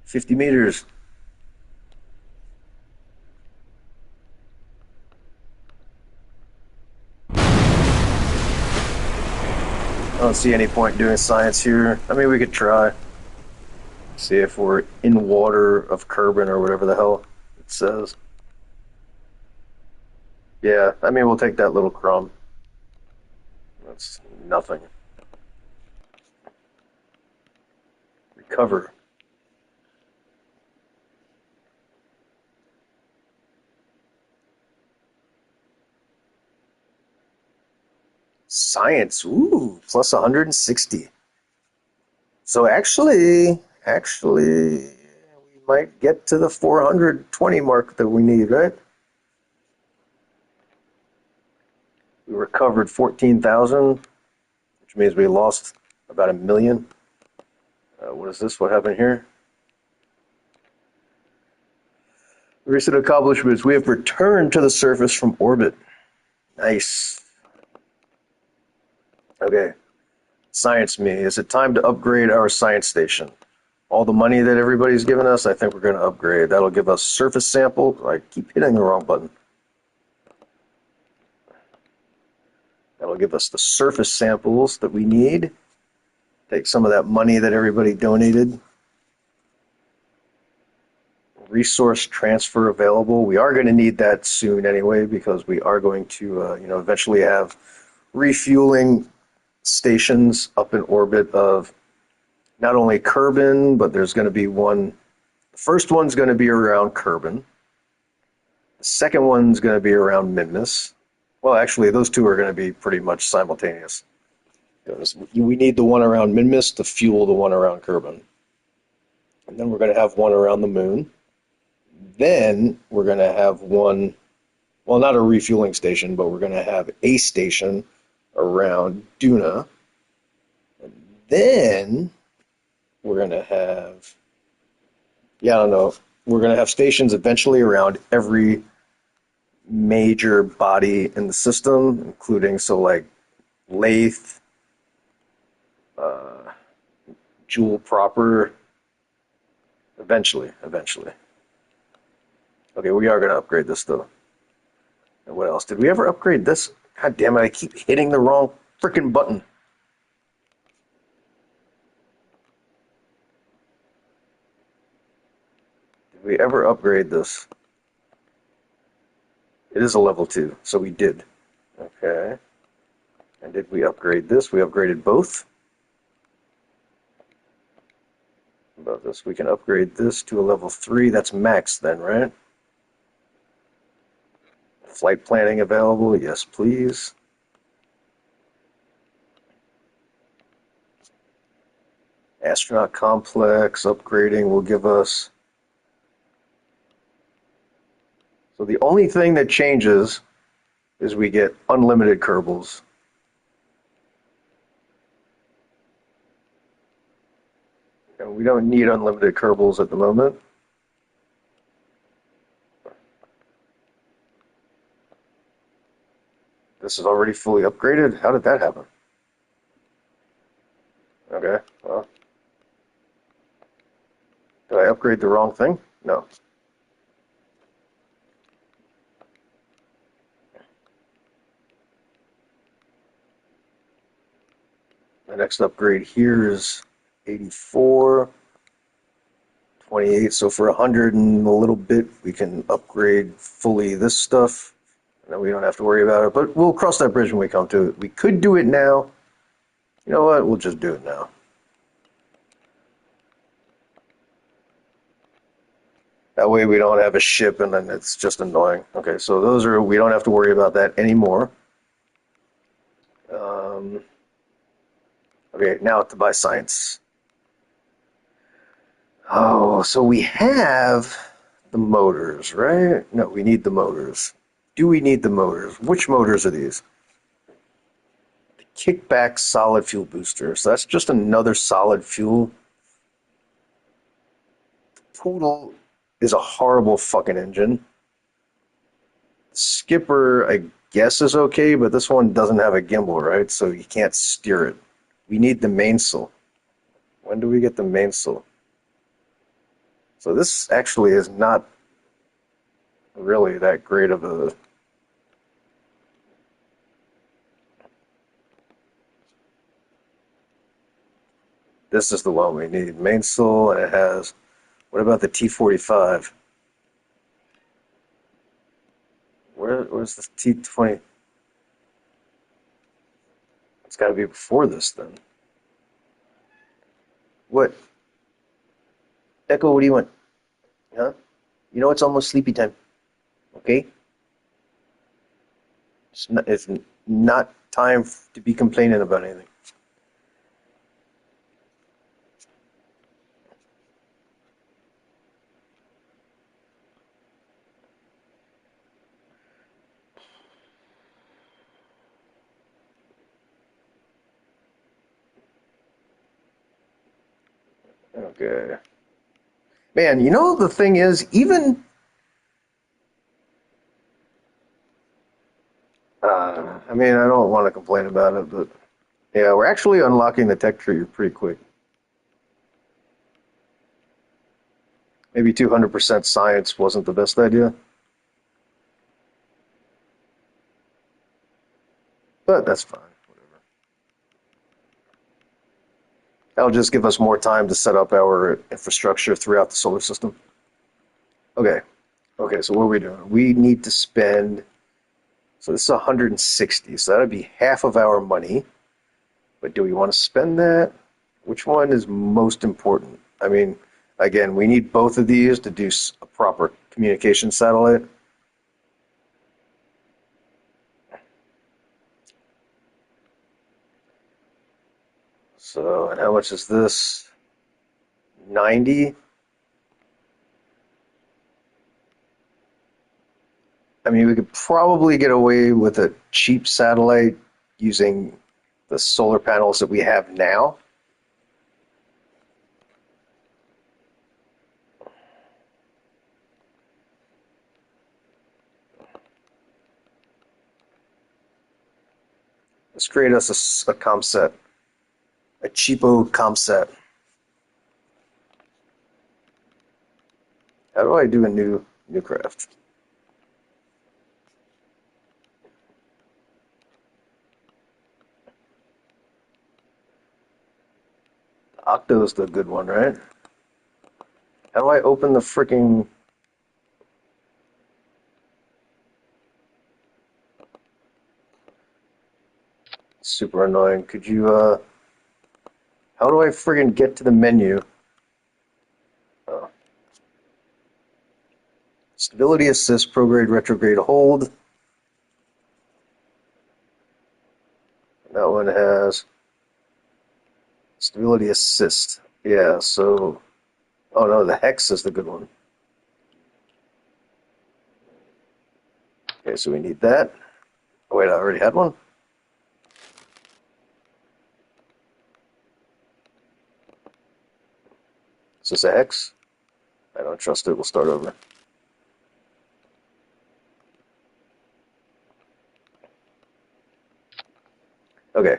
50 meters. I don't see any point doing science here. I mean, we could try. See if we're in water of Kerbin or whatever the hell it says. Yeah, I mean, we'll take that little crumb. That's nothing. Recover. Science, ooh, plus 160. So actually, we might get to the 420 mark that we need, right? We recovered 14,000, which means we lost about 1 million. What is this? What happened here? Recent accomplishments. We have returned to the surface from orbit. Nice. Okay. Science me. Is it time to upgrade our science station? All the money that everybody's given us, I think we're going to upgrade. That'll give us surface sample. I keep hitting the wrong button. That'll give us the surface samples that we need. Take some of that money that everybody donated. Resource transfer available. We are going to need that soon anyway, because we are going to, eventually have refueling stations up in orbit of not only Kerbin, but there's going to be one. The first one's going to be around Kerbin. The second one's going to be around Minmus. Well, actually, those two are going to be pretty much simultaneous. Because we need the one around Minmus to fuel the one around Kerbal. And then we're going to have one around the moon. Then we're going to have one, well, not a refueling station, but we're going to have a station around Duna. And then we're going to have, yeah, I don't know, we're going to have stations eventually around every major body in the system, including, so like, Lathe, Joule proper, eventually. Okay, we are going to upgrade this, though. And what else? Did we ever upgrade this? God damn it, I keep hitting the wrong freaking button. Did we ever upgrade this? It is a level 2, so we did. Okay. And did we upgrade this? We upgraded both. About this, we can upgrade this to a level 3. That's max then, right? Flight planning available? Yes, please. Astronaut complex upgrading will give us. So the only thing that changes is we get unlimited Kerbals. And we don't need unlimited Kerbals at the moment. This is already fully upgraded? How did that happen? Okay, well. Did I upgrade the wrong thing? No. The next upgrade here is 84, 28. So for 100 and a little bit, we can upgrade fully this stuff. And then we don't have to worry about it. But we'll cross that bridge when we come to it. We could do it now. You know what? We'll just do it now. That way we don't have a ship and then it's just annoying. Okay, so those are, we don't have to worry about that anymore. Okay, now to buy science. Oh, so we have the motors, right? No, we need the motors. Do we need the motors? Which motors are these? The kickback solid fuel booster. So that's just another solid fuel. The Poodle is a horrible fucking engine. Skipper, I guess, is okay, but this one doesn't have a gimbal, right? So you can't steer it. We need the mainsail. When do we get the mainsail? So this actually is not really that great of a... This is the one we need. Mainsail, and it has... What about the T-45? Where's the T-20? It's got to be before this, then. What? Echo, what do you want? Huh? You know it's almost sleepy time. Okay? It's not time to be complaining about anything. Okay. Man, you know the thing is, even... I mean, I don't want to complain about it, but... Yeah, we're actually unlocking the tech tree pretty quick. Maybe 200% science wasn't the best idea. But that's fine. Whatever. That'll just give us more time to set up our infrastructure throughout the solar system. Okay. Okay, so what are we doing? We need to spend... So this is 160, so that'd be half of our money. But do we want to spend that? Which one is most important? I mean, again, we need both of these to do a proper communication satellite. So, and how much is this? 90? I mean, we could probably get away with a cheap satellite using the solar panels that we have now. Let's create us a comp set, a cheapo comp set. How do I do a new craft? Octo's the good one, right? How do I open the freaking... Super annoying. Could you, how do I friggin' get to the menu? Oh. Stability assist, prograde, retrograde, hold. That one has stability assist. Yeah, so... Oh no, the hex is the good one. Okay, so we need that. Oh wait, I already had one? Is this a hex? I don't trust it. We'll start over. Okay.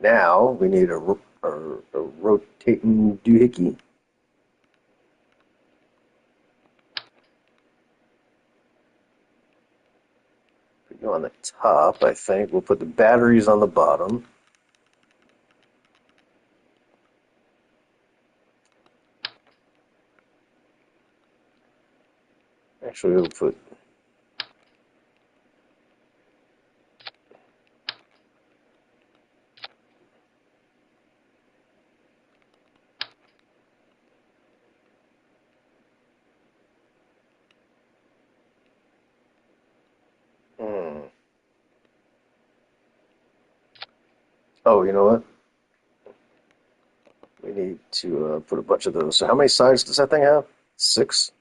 Now we need a rotating doohickey. Put you on the top, I think. We'll put the batteries on the bottom. Actually, we'll put... Oh, you know what? We need to put a bunch of those. So how many sides does that thing have? 6?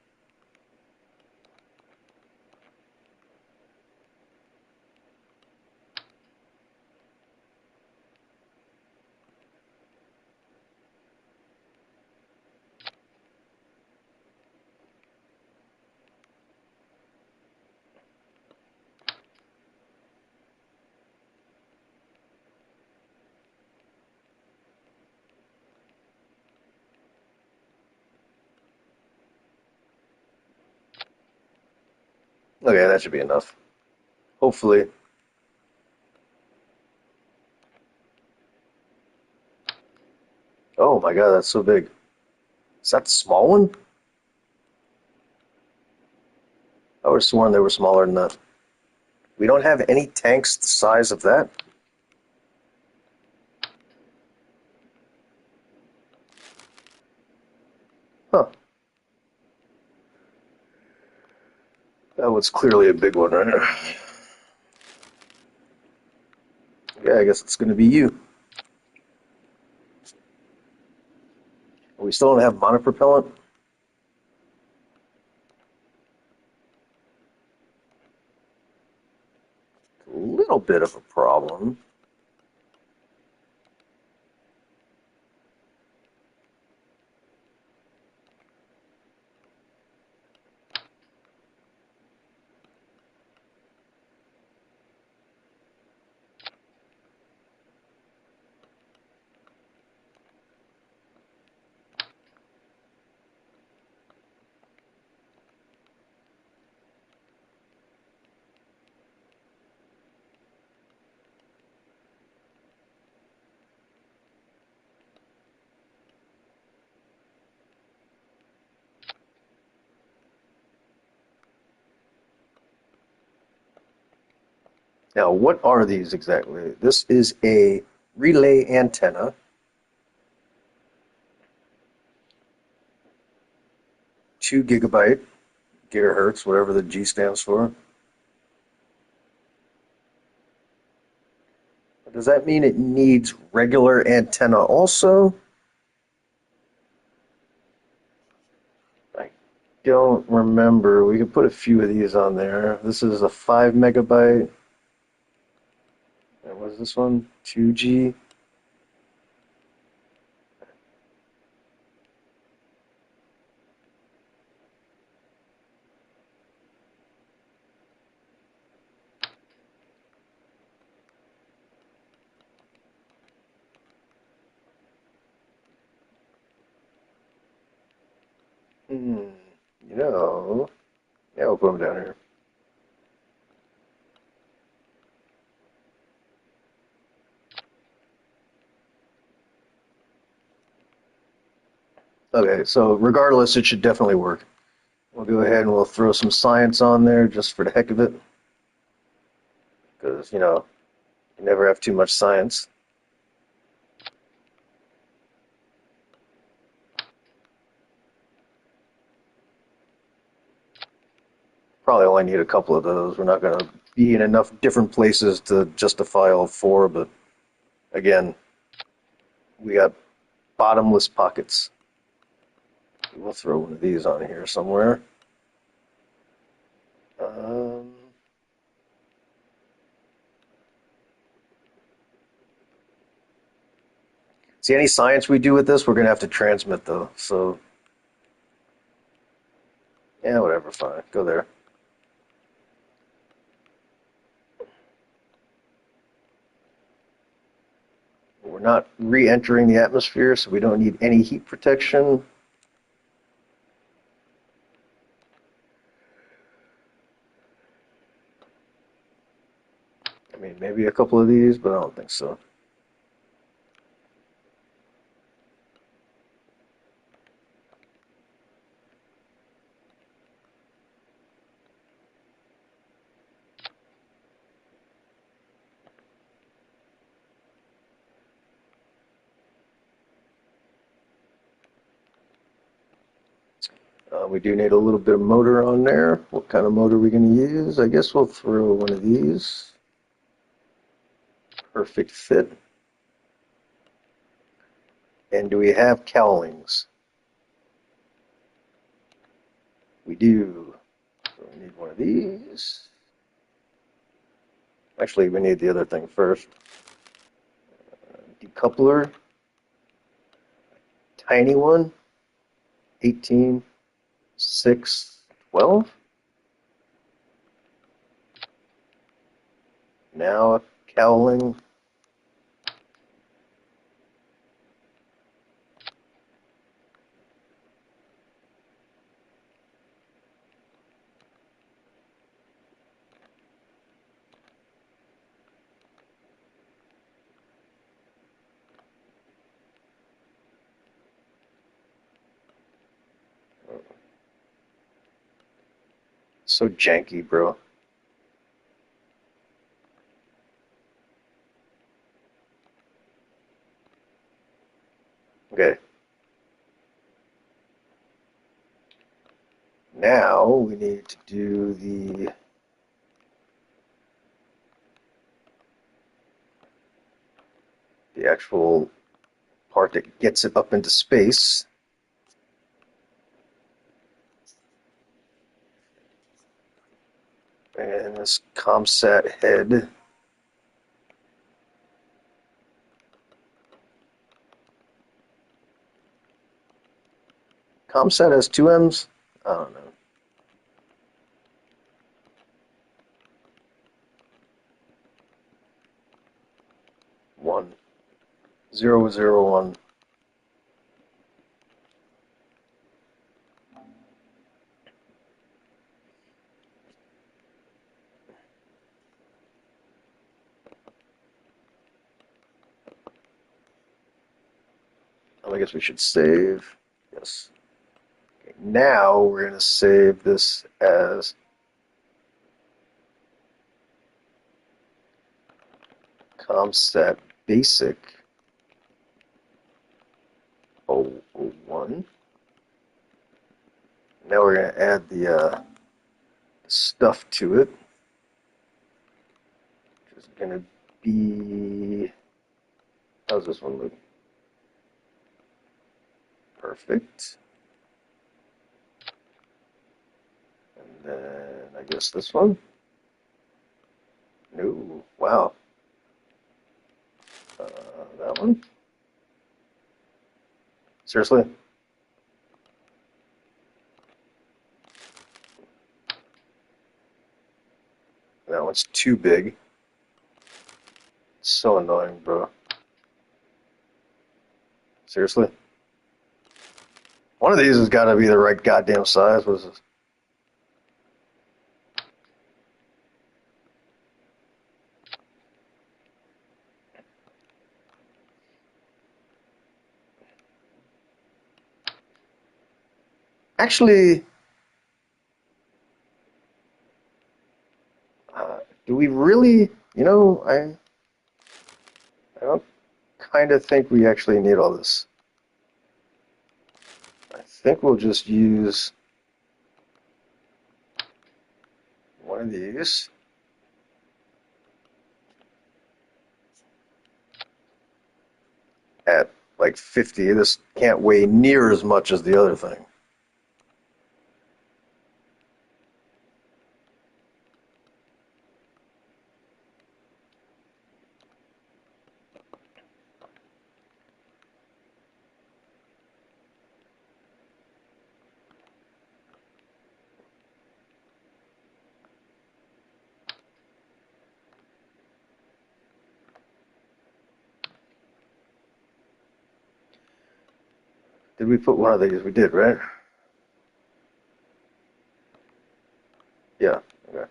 Okay, that should be enough. Hopefully. Oh my god, that's so big. Is that the small one? I would have sworn they were smaller than that. We don't have any tanks the size of that. Huh. That was clearly a big one, right? Yeah, I guess it's going to be you. We still don't have monopropellant. A little bit of a problem. Now, what are these exactly? This is a relay antenna. 2 gigahertz, whatever the G stands for. Does that mean it needs regular antenna also? I don't remember. We could put a few of these on there. This is a 5 megabyte. And what is this one? 2G. Hmm. You know, yeah, we'll put them down here. Okay, so regardless, it should definitely work. We'll go ahead and we'll throw some science on there just for the heck of it. Because, you never have too much science. Probably only need a couple of those. We're not going to be in enough different places to justify all four, but again, we got bottomless pockets. We'll throw one of these on here somewhere. Um, See, any science we do with this, we're going to have to transmit, though. So, yeah, whatever, fine. Go there. We're not re-entering the atmosphere, so we don't need any heat protection. I mean, maybe a couple of these, but I don't think so. We do need a little bit of motor on there. What kind of motor are we going to use? I guess we'll throw one of these. Perfect fit. And do we have cowlings? We do. So we need one of these. Actually, we need the other thing first. Decoupler. Tiny one. 18, 6, 12. Now a cowling. So janky, bro. Okay. Now we need to do the actual part that gets it up into space. And this ComSat head. ComSat has two M's? I don't know. One. 001. I guess we should save. Yes. Okay, now we're going to save this as ComSat basic 001. Now we're going to add the stuff to it. Which is going to be... How's this one look? Perfect. And then I guess this one? No. Wow. That one? Seriously? That one's too big. It's so annoying, bro. Seriously? One of these has got to be the right goddamn size. What is this? Actually, do we really, I don't kind of think we actually need all this. I think we'll just use one of these. At like 50, this can't weigh near as much as the other thing. Did we put one of these? We did, right? Yeah. Okay.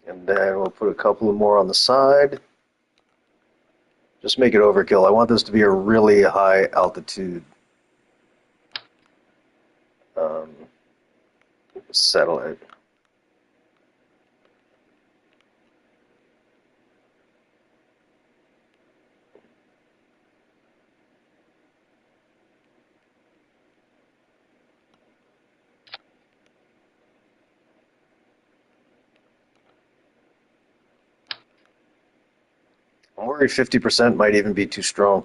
And then we'll put a couple more on the side. Just make it overkill. I want this to be a really high altitude satellite. I'm worried 50% might even be too strong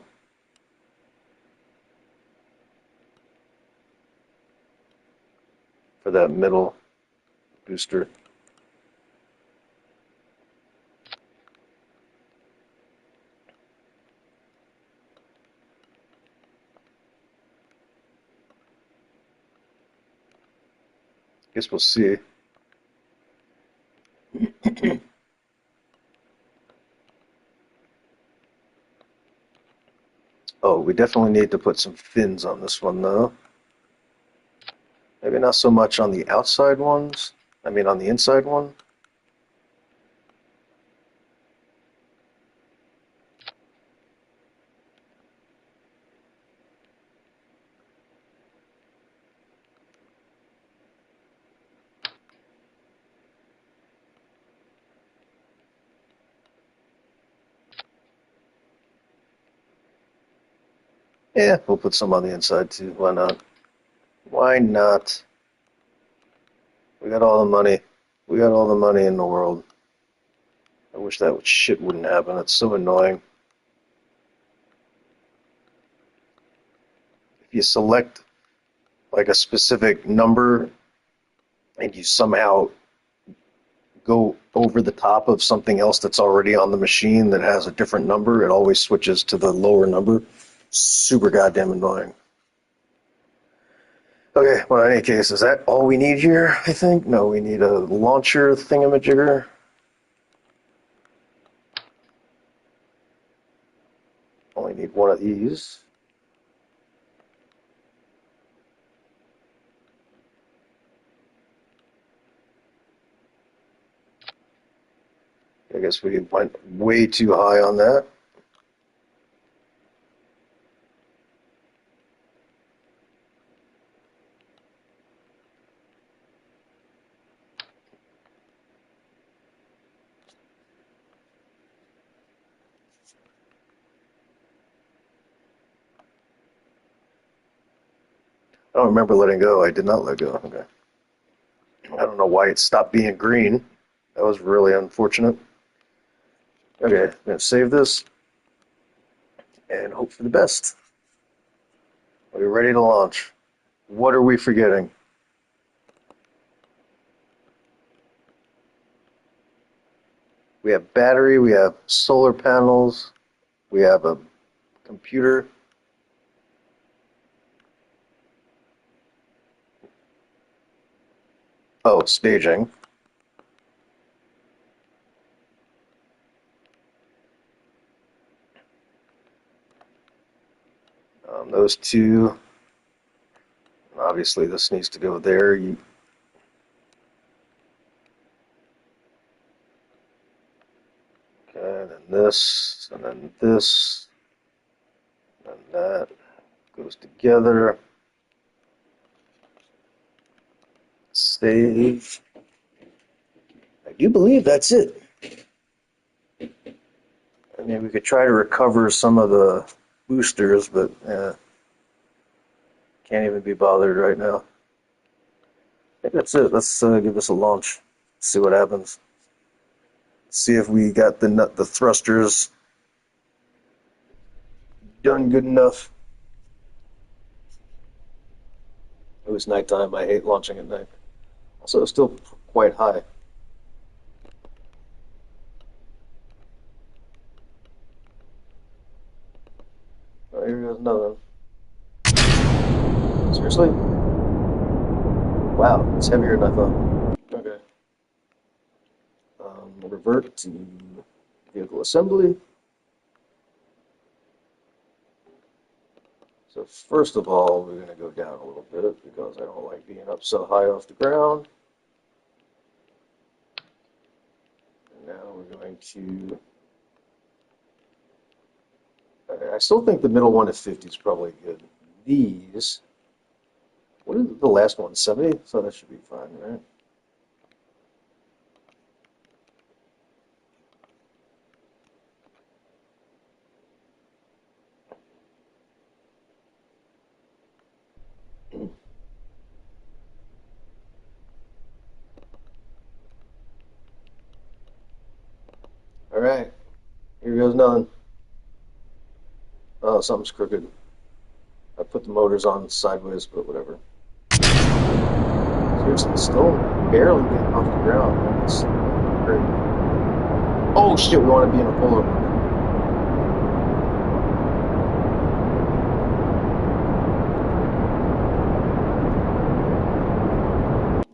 for that middle booster. Guess we'll see. Oh, we definitely need to put some fins on this one, though. Maybe not so much on the outside ones. I mean, on the inside one. Yeah, we'll put some on the inside, too. Why not? Why not? We got all the money. We got all the money in the world. I wish that shit wouldn't happen. It's so annoying. If you select like a specific number and you somehow go over the top of something else that's already on the machine that has a different number, it always switches to the lower number. Super goddamn annoying. Okay, well, in any case, is that all we need here, I think? No, we need a launcher thingamajigger. Only need one of these. I guess we went way too high on that. I don't remember letting go. I did not let go. Okay. I don't know why it stopped being green. That was really unfortunate. Okay, I'm gonna save this and hope for the best. Are we ready to launch? What are we forgetting? We have battery, we have solar panels, we have a computer. Oh, staging. Those two. Obviously, this needs to go there. Okay, and then this, and then this, and that goes together. Save. I do believe that's it. I mean, we could try to recover some of the boosters, but can't even be bothered right now. I think that's it. Let's give this a launch. See what happens. See if we got the thrusters done good enough. It was nighttime. I hate launching at night. Also, it's still quite high. Oh, here goes another one. Seriously? Wow, it's heavier than I thought. Okay. Revert to vehicle assembly. So first of all, we're going to go down a little bit because I don't like being up so high off the ground. And now we're going to... I still think the middle one at 50 is probably good. These... What is the last one? 70? So that should be fine, right? All right, here goes nothing. Oh, something's crooked. I put the motors on sideways, but whatever. Seriously, still barely getting off the ground. It's great. Oh shit, we want to be in a pullover.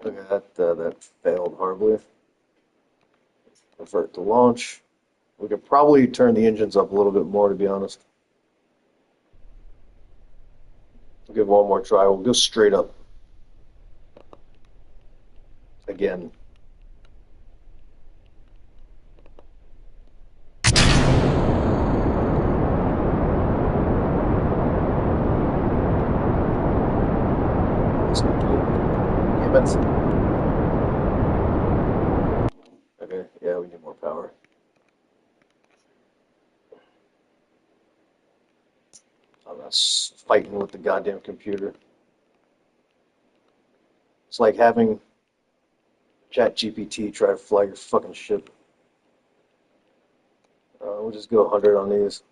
Look at that, that failed horribly. Revert to launch. We could probably turn the engines up a little bit more, to be honest. We'll give one more try. We'll go straight up. Again. Damn it. Okay, yeah, we need more power. I'm not fighting with the goddamn computer. It's like having ChatGPT try to fly your fucking ship. We'll just go 100 on these.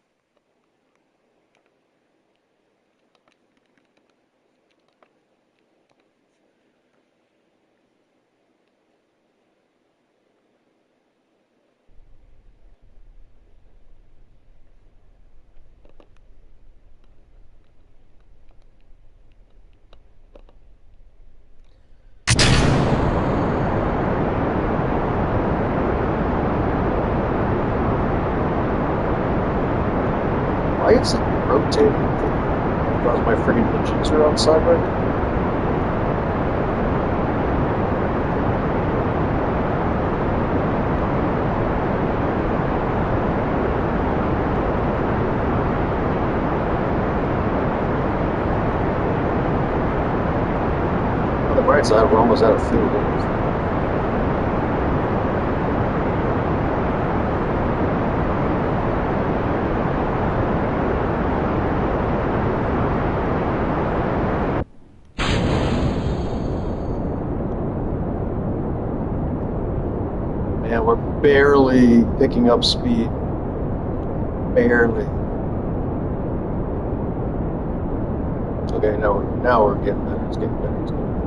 Why is it rotating? Because my friggin' engines are outside right now. On the bright side, we're almost out of fuel. Man, we're barely picking up speed. Barely. Okay, now we're getting better. It's getting better. It's getting better.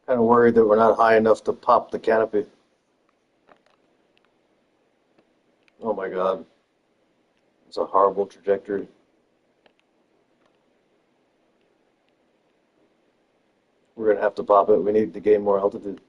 Kind of worried that we're not high enough to pop the canopy. Oh my God. It's a horrible trajectory. We're going to have to pop it. We need to gain more altitude.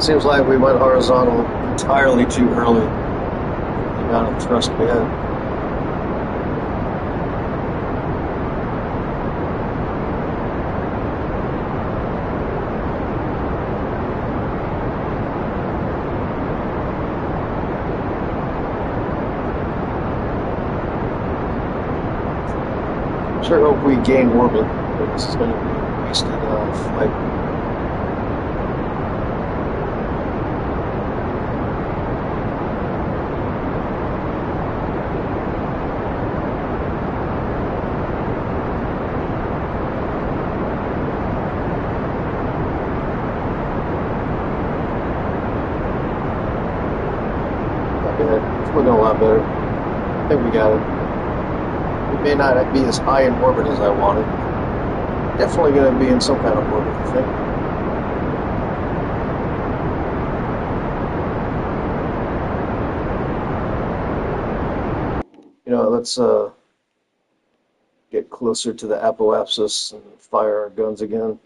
Seems like we went horizontal entirely too early for the amount of thrust we had. Sure hope we gain orbit, but this is going to be a wasted flight. It's looking a lot better. I think we got it. We may not be as high in orbit as I wanted. Definitely going to be in some kind of orbit, I think. Let's get closer to the apoapsis and fire our guns again.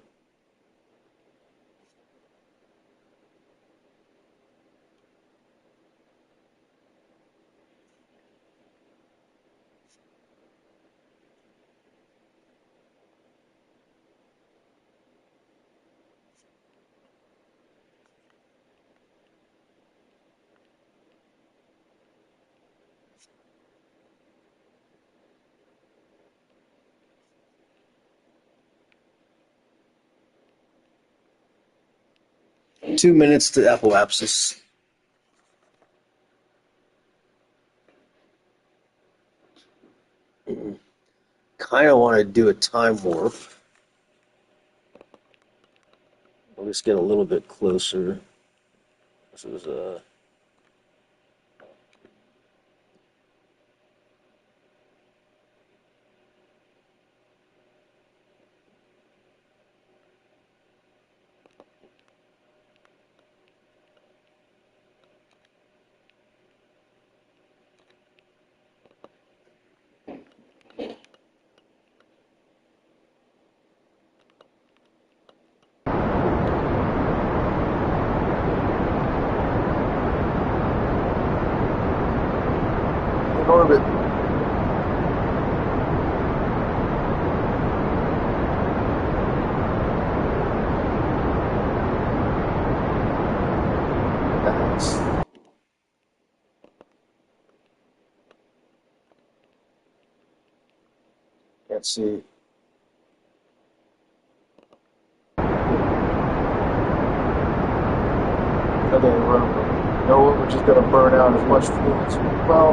Two minutes to apoapsis. Kind of want to do a time warp. I'll just get a little bit closer. This is Can't see. Okay, we're just going to burn out as much fuel as well.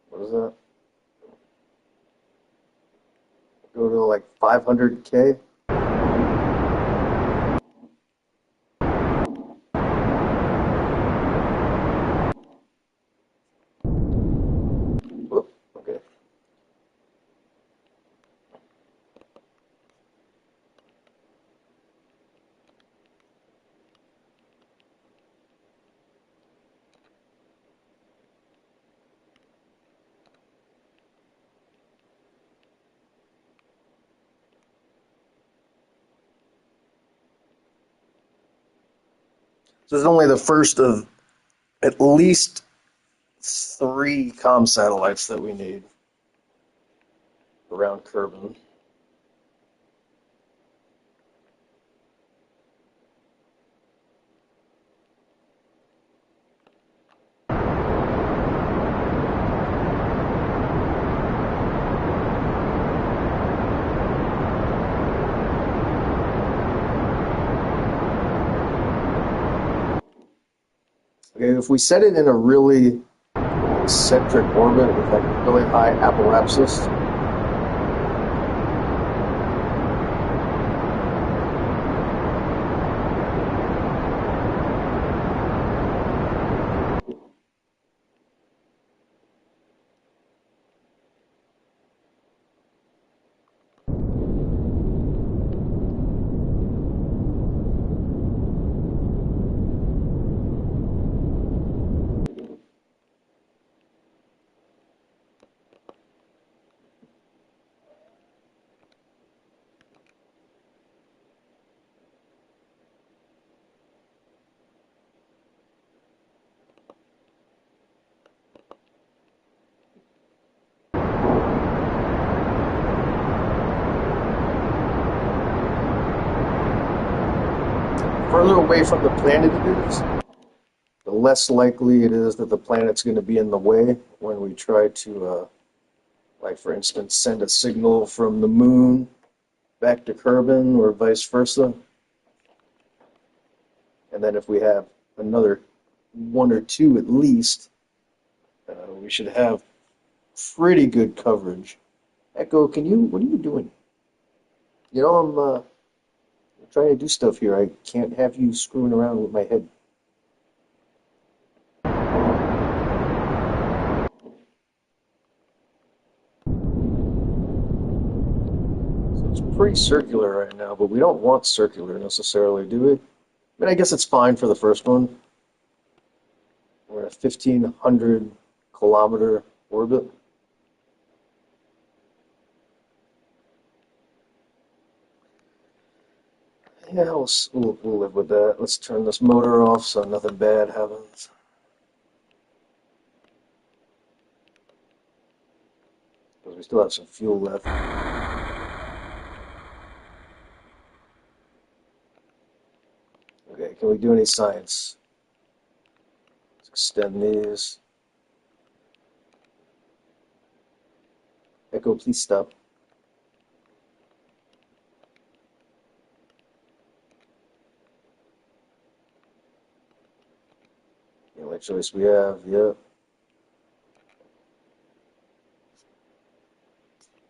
What is that? Go to like 500K. Whoop, okay. So this is only the first of at least 3 comm satellites that we need around Kerbal. Okay, if we set it in a really eccentric orbit with like really high apoapsis, further away from the planet it is, the less likely it is that the planet's going to be in the way when we try to, like for instance, send a signal from the moon back to Kerbin or vice versa. And then if we have another 1 or 2 at least, we should have pretty good coverage. Echo, what are you doing? You know, I'm trying to do stuff here. I can't have you screwing around with my head. So it's pretty circular right now, but we don't want circular necessarily, do we? I mean, I guess it's fine for the first one. We're at a 1,500 kilometer orbit. Yeah, we'll live with that. Let's turn this motor off so nothing bad happens. Because we still have some fuel left. Okay, can we do any science? Let's extend these. Echo, please stop. The only choice we have, yep.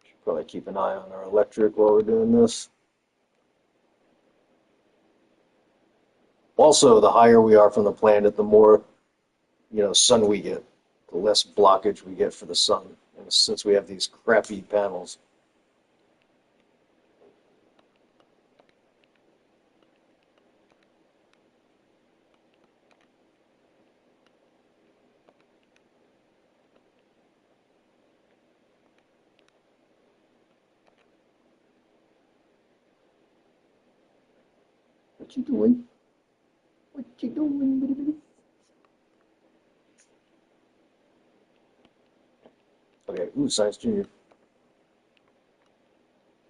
Should probably keep an eye on our electric while we're doing this. Also, the higher we are from the planet, the more, sun we get, the less blockage we get for the sun. And since we have these crappy panels. What you doing? What you doing, baby? Okay, ooh, Science Junior.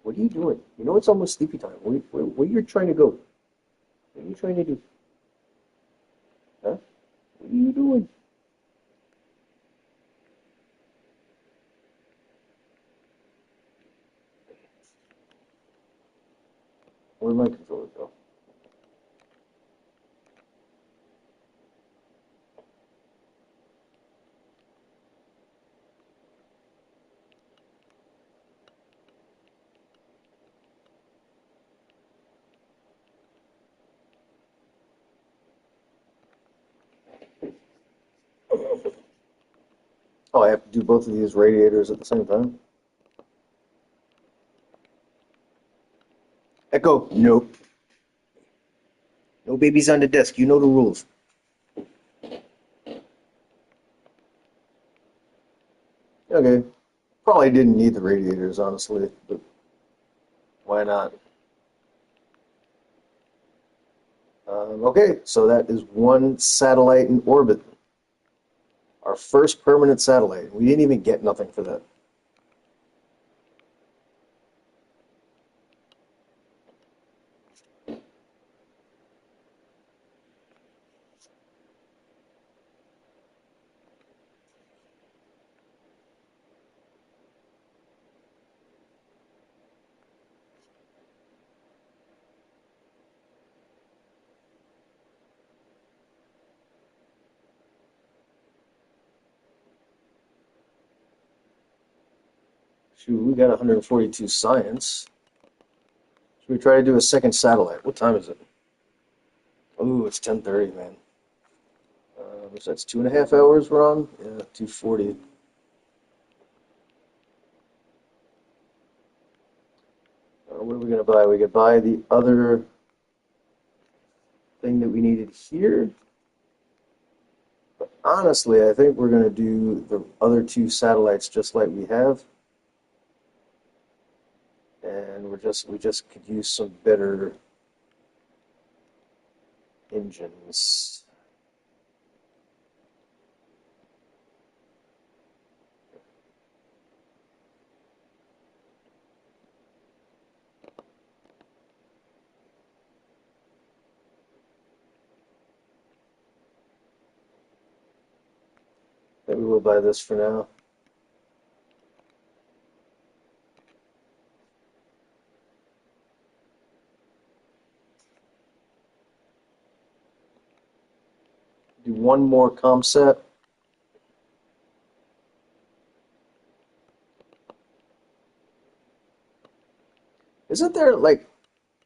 What are you doing? You know it's almost sleepy time. Where are you trying to go? What are you trying to do? Huh? What are you doing? Where'd my controller go? Oh, I have to do both of these radiators at the same time? Echo, nope. No babies on the desk. You know the rules. Okay. Probably didn't need the radiators, honestly, but why not? Okay, so that is one satellite in orbit. Our first permanent satellite. We didn't even get nothing for that. Shoot, we got 142 science. Should we try to do a second satellite? What time is it? Ooh, it's 10:30, man. So that's 2.5 hours we're on? Yeah, 240. What are we going to buy? We could buy the other thing that we needed here. But honestly, I think we're going to do the other two satellites just like we have. And we just could use some better engines. Maybe we'll buy this for now. Do one more comp set. Isn't there like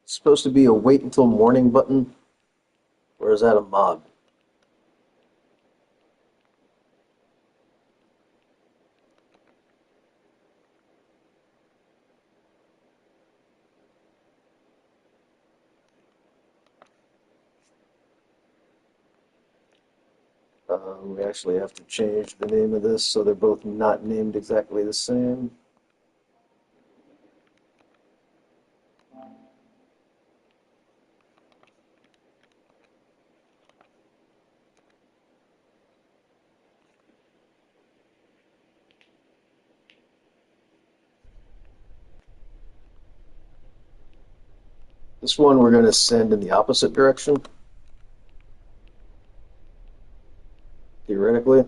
supposed to be a wait until morning button? Or is that a mod? We actually have to change the name of this so they're both not named exactly the same. This one we're going to send in the opposite direction, theoretically.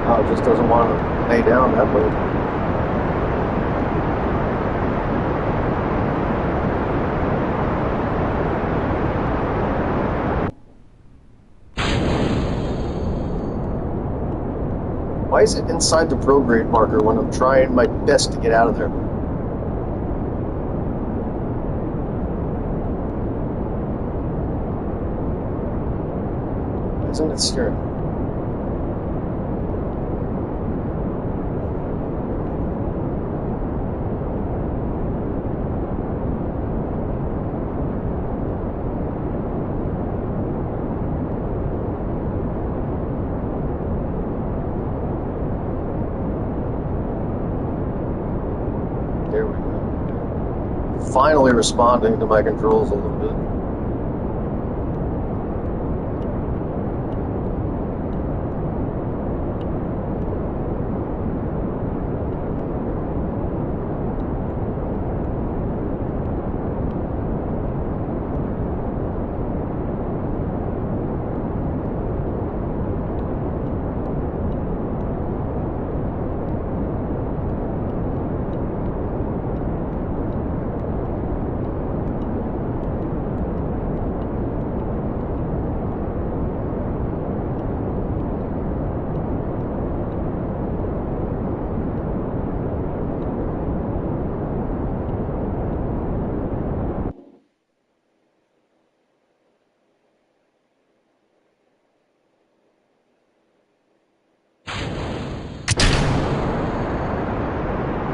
Oh, it just doesn't want to lay down that way. Why is it inside the prograde marker when I'm trying my best to get out of there? Isn't it steering? There we go. Finally responding to my controls a little bit.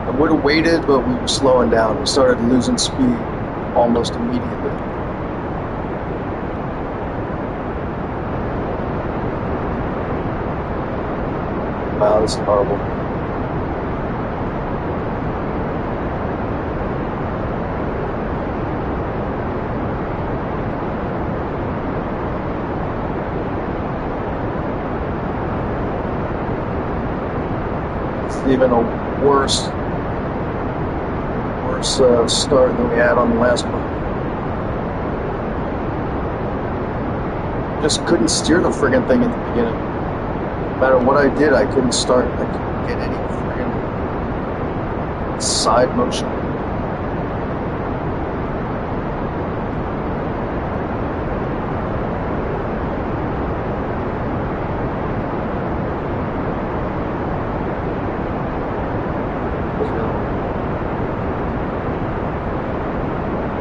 I would have waited, but we were slowing down. We started losing speed almost immediately. Wow, this is horrible. It's even a worse start than we had on the last one. Just couldn't steer the friggin' thing at the beginning. No matter what I did, I couldn't start. I couldn't get any friggin' side motion.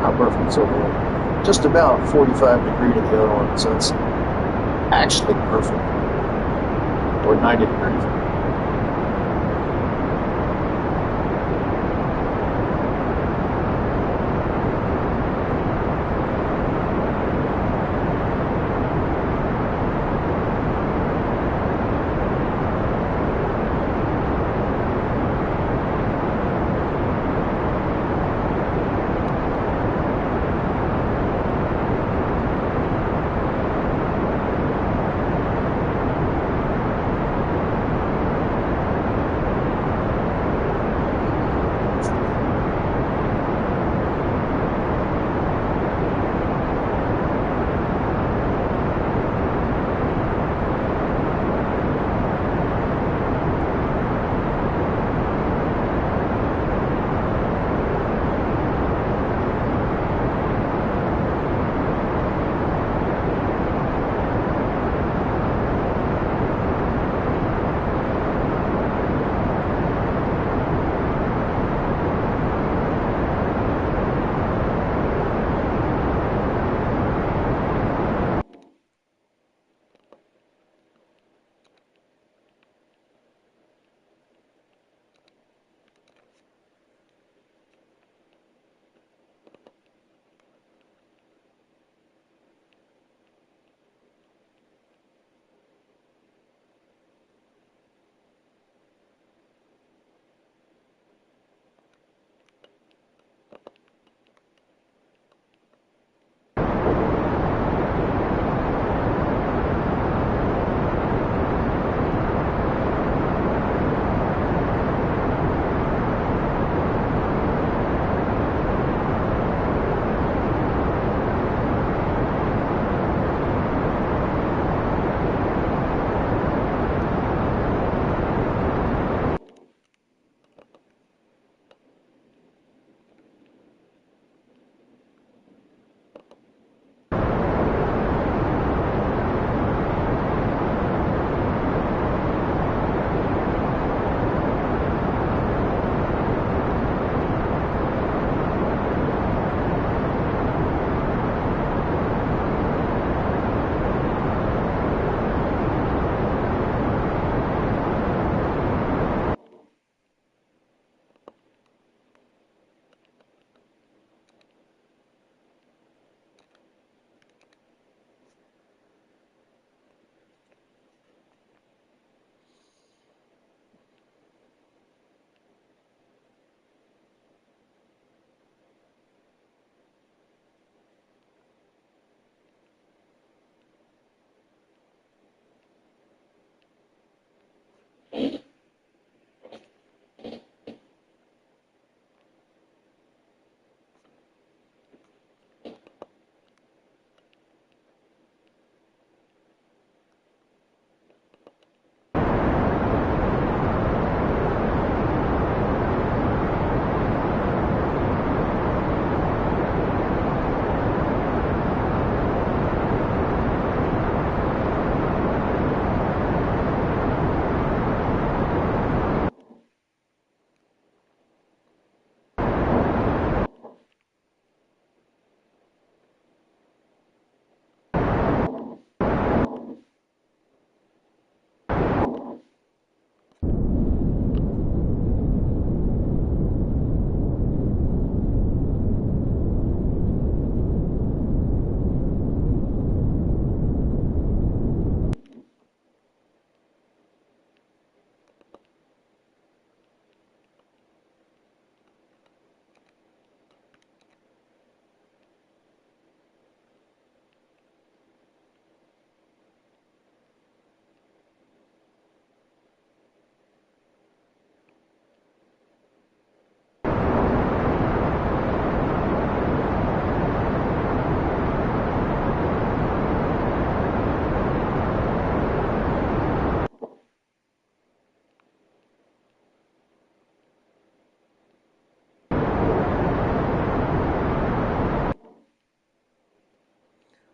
Not perfect so far. Just about 45 degree to the other one, so it's actually perfect. Or 90 degrees.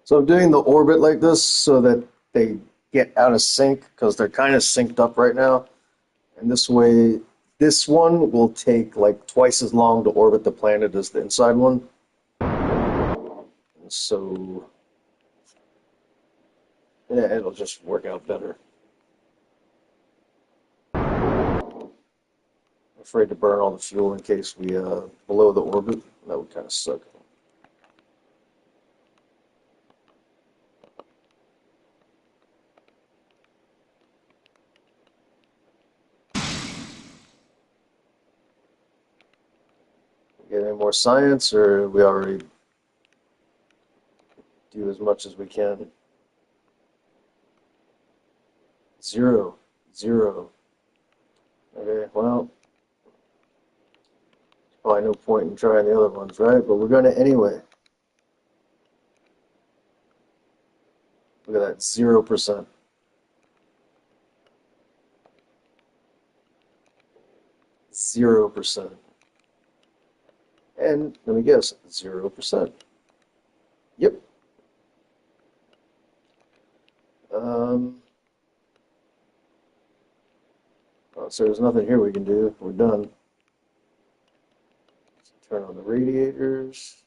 So I'm doing the orbit like this so that they get out of sync because they're kind of synced up right now. And this way, this one will take like twice as long to orbit the planet as the inside one. And so, yeah, it'll just work out better. I'm afraid to burn all the fuel in case we below the orbit. That would kind of suck. Get any more science, or we already do as much as we can? Zero. Zero. Okay, well, probably no point in trying the other ones, right? But we're gonna anyway. Look at that, 0%. 0%. And let me guess, 0%. Yep. Oh, so there's nothing here we can do. We're done. Let's turn on the radiators.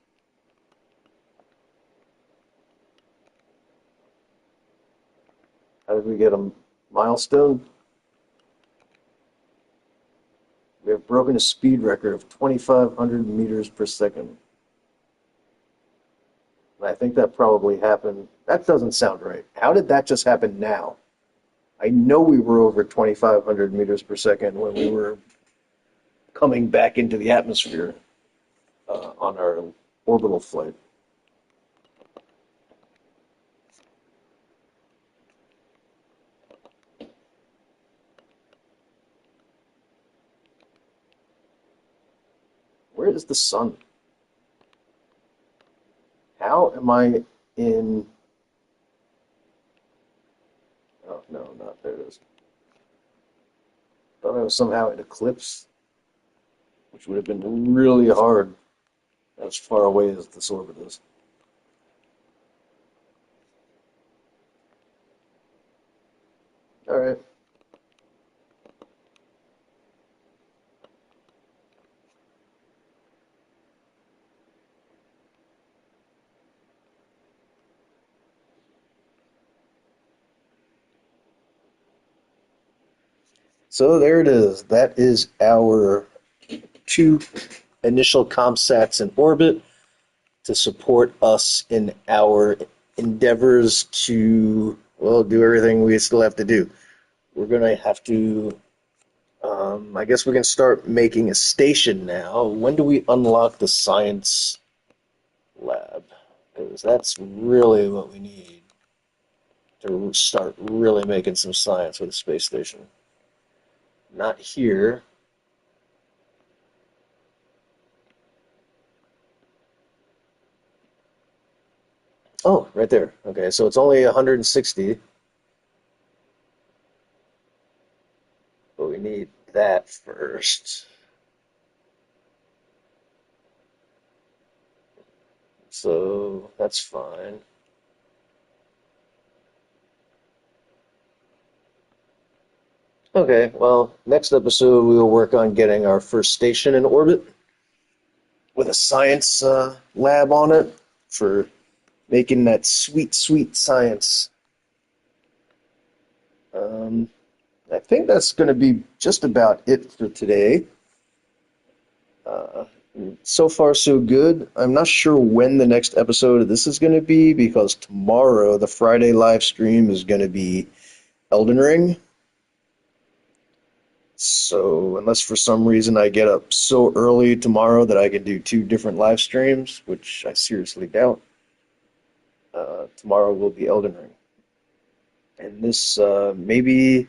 How did we get a milestone? We have broken a speed record of 2,500 meters per second. And I think that probably happened. That doesn't sound right. How did that just happen now? I know we were over 2,500 meters per second when we were coming back into the atmosphere on our orbital flight. Where is the sun? How am I in... Oh, no, not there it is. Thought I was somehow in eclipse, which would have been really hard as far away as this orbit is. All right. So there it is. That is our two initial ComSats in orbit to support us in our endeavors to, well, do everything we still have to do. We're going to have to, I guess we can start making a station now. When do we unlock the science lab? Because that's really what we need to start really making some science with a space station. Not here. Oh, right there. Okay, so it's only 160, but we need that first. So that's fine. Okay, well, next episode we will work on getting our first station in orbit with a science lab on it for making that sweet, sweet science. Um, I think that's going to be just about it for today. Uh, so far, so good. I'm not sure when the next episode of this is going to be because tomorrow, the Friday live stream, is going to be Elden Ring. So, unless for some reason I get up so early tomorrow that I can do two different live streams, which I seriously doubt, tomorrow will be Elden Ring. And this, maybe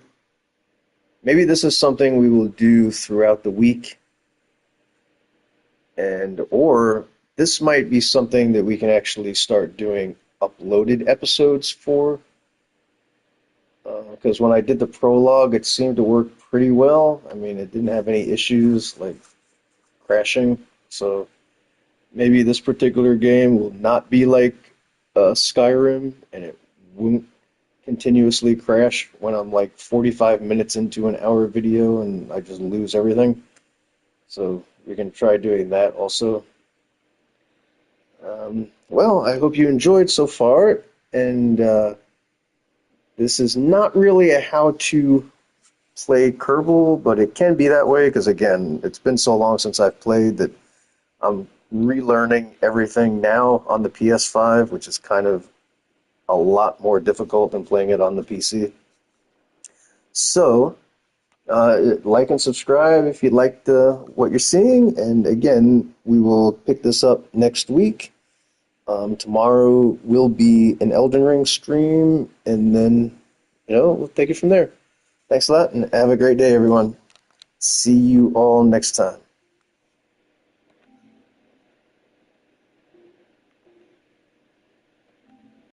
this is something we will do throughout the week, and or this might be something that we can actually start doing uploaded episodes for. Because when I did the prologue, it seemed to work pretty well. I mean, it didn't have any issues like crashing. So maybe this particular game will not be like Skyrim, and it won't continuously crash when I'm like 45 minutes into an hour video and I just lose everything. So we can try doing that also. Well, I hope you enjoyed so far, and this is not really a how to play Kerbal, but it can be that way because, again, it's been so long since I've played that I'm relearning everything now on the PS5, which is kind of a lot more difficult than playing it on the PC. So, like and subscribe if you liked what you're seeing, and again, we will pick this up next week. Tomorrow will be an Elden Ring stream, and then, we'll take it from there. Thanks a lot, and have a great day, everyone. See you all next time.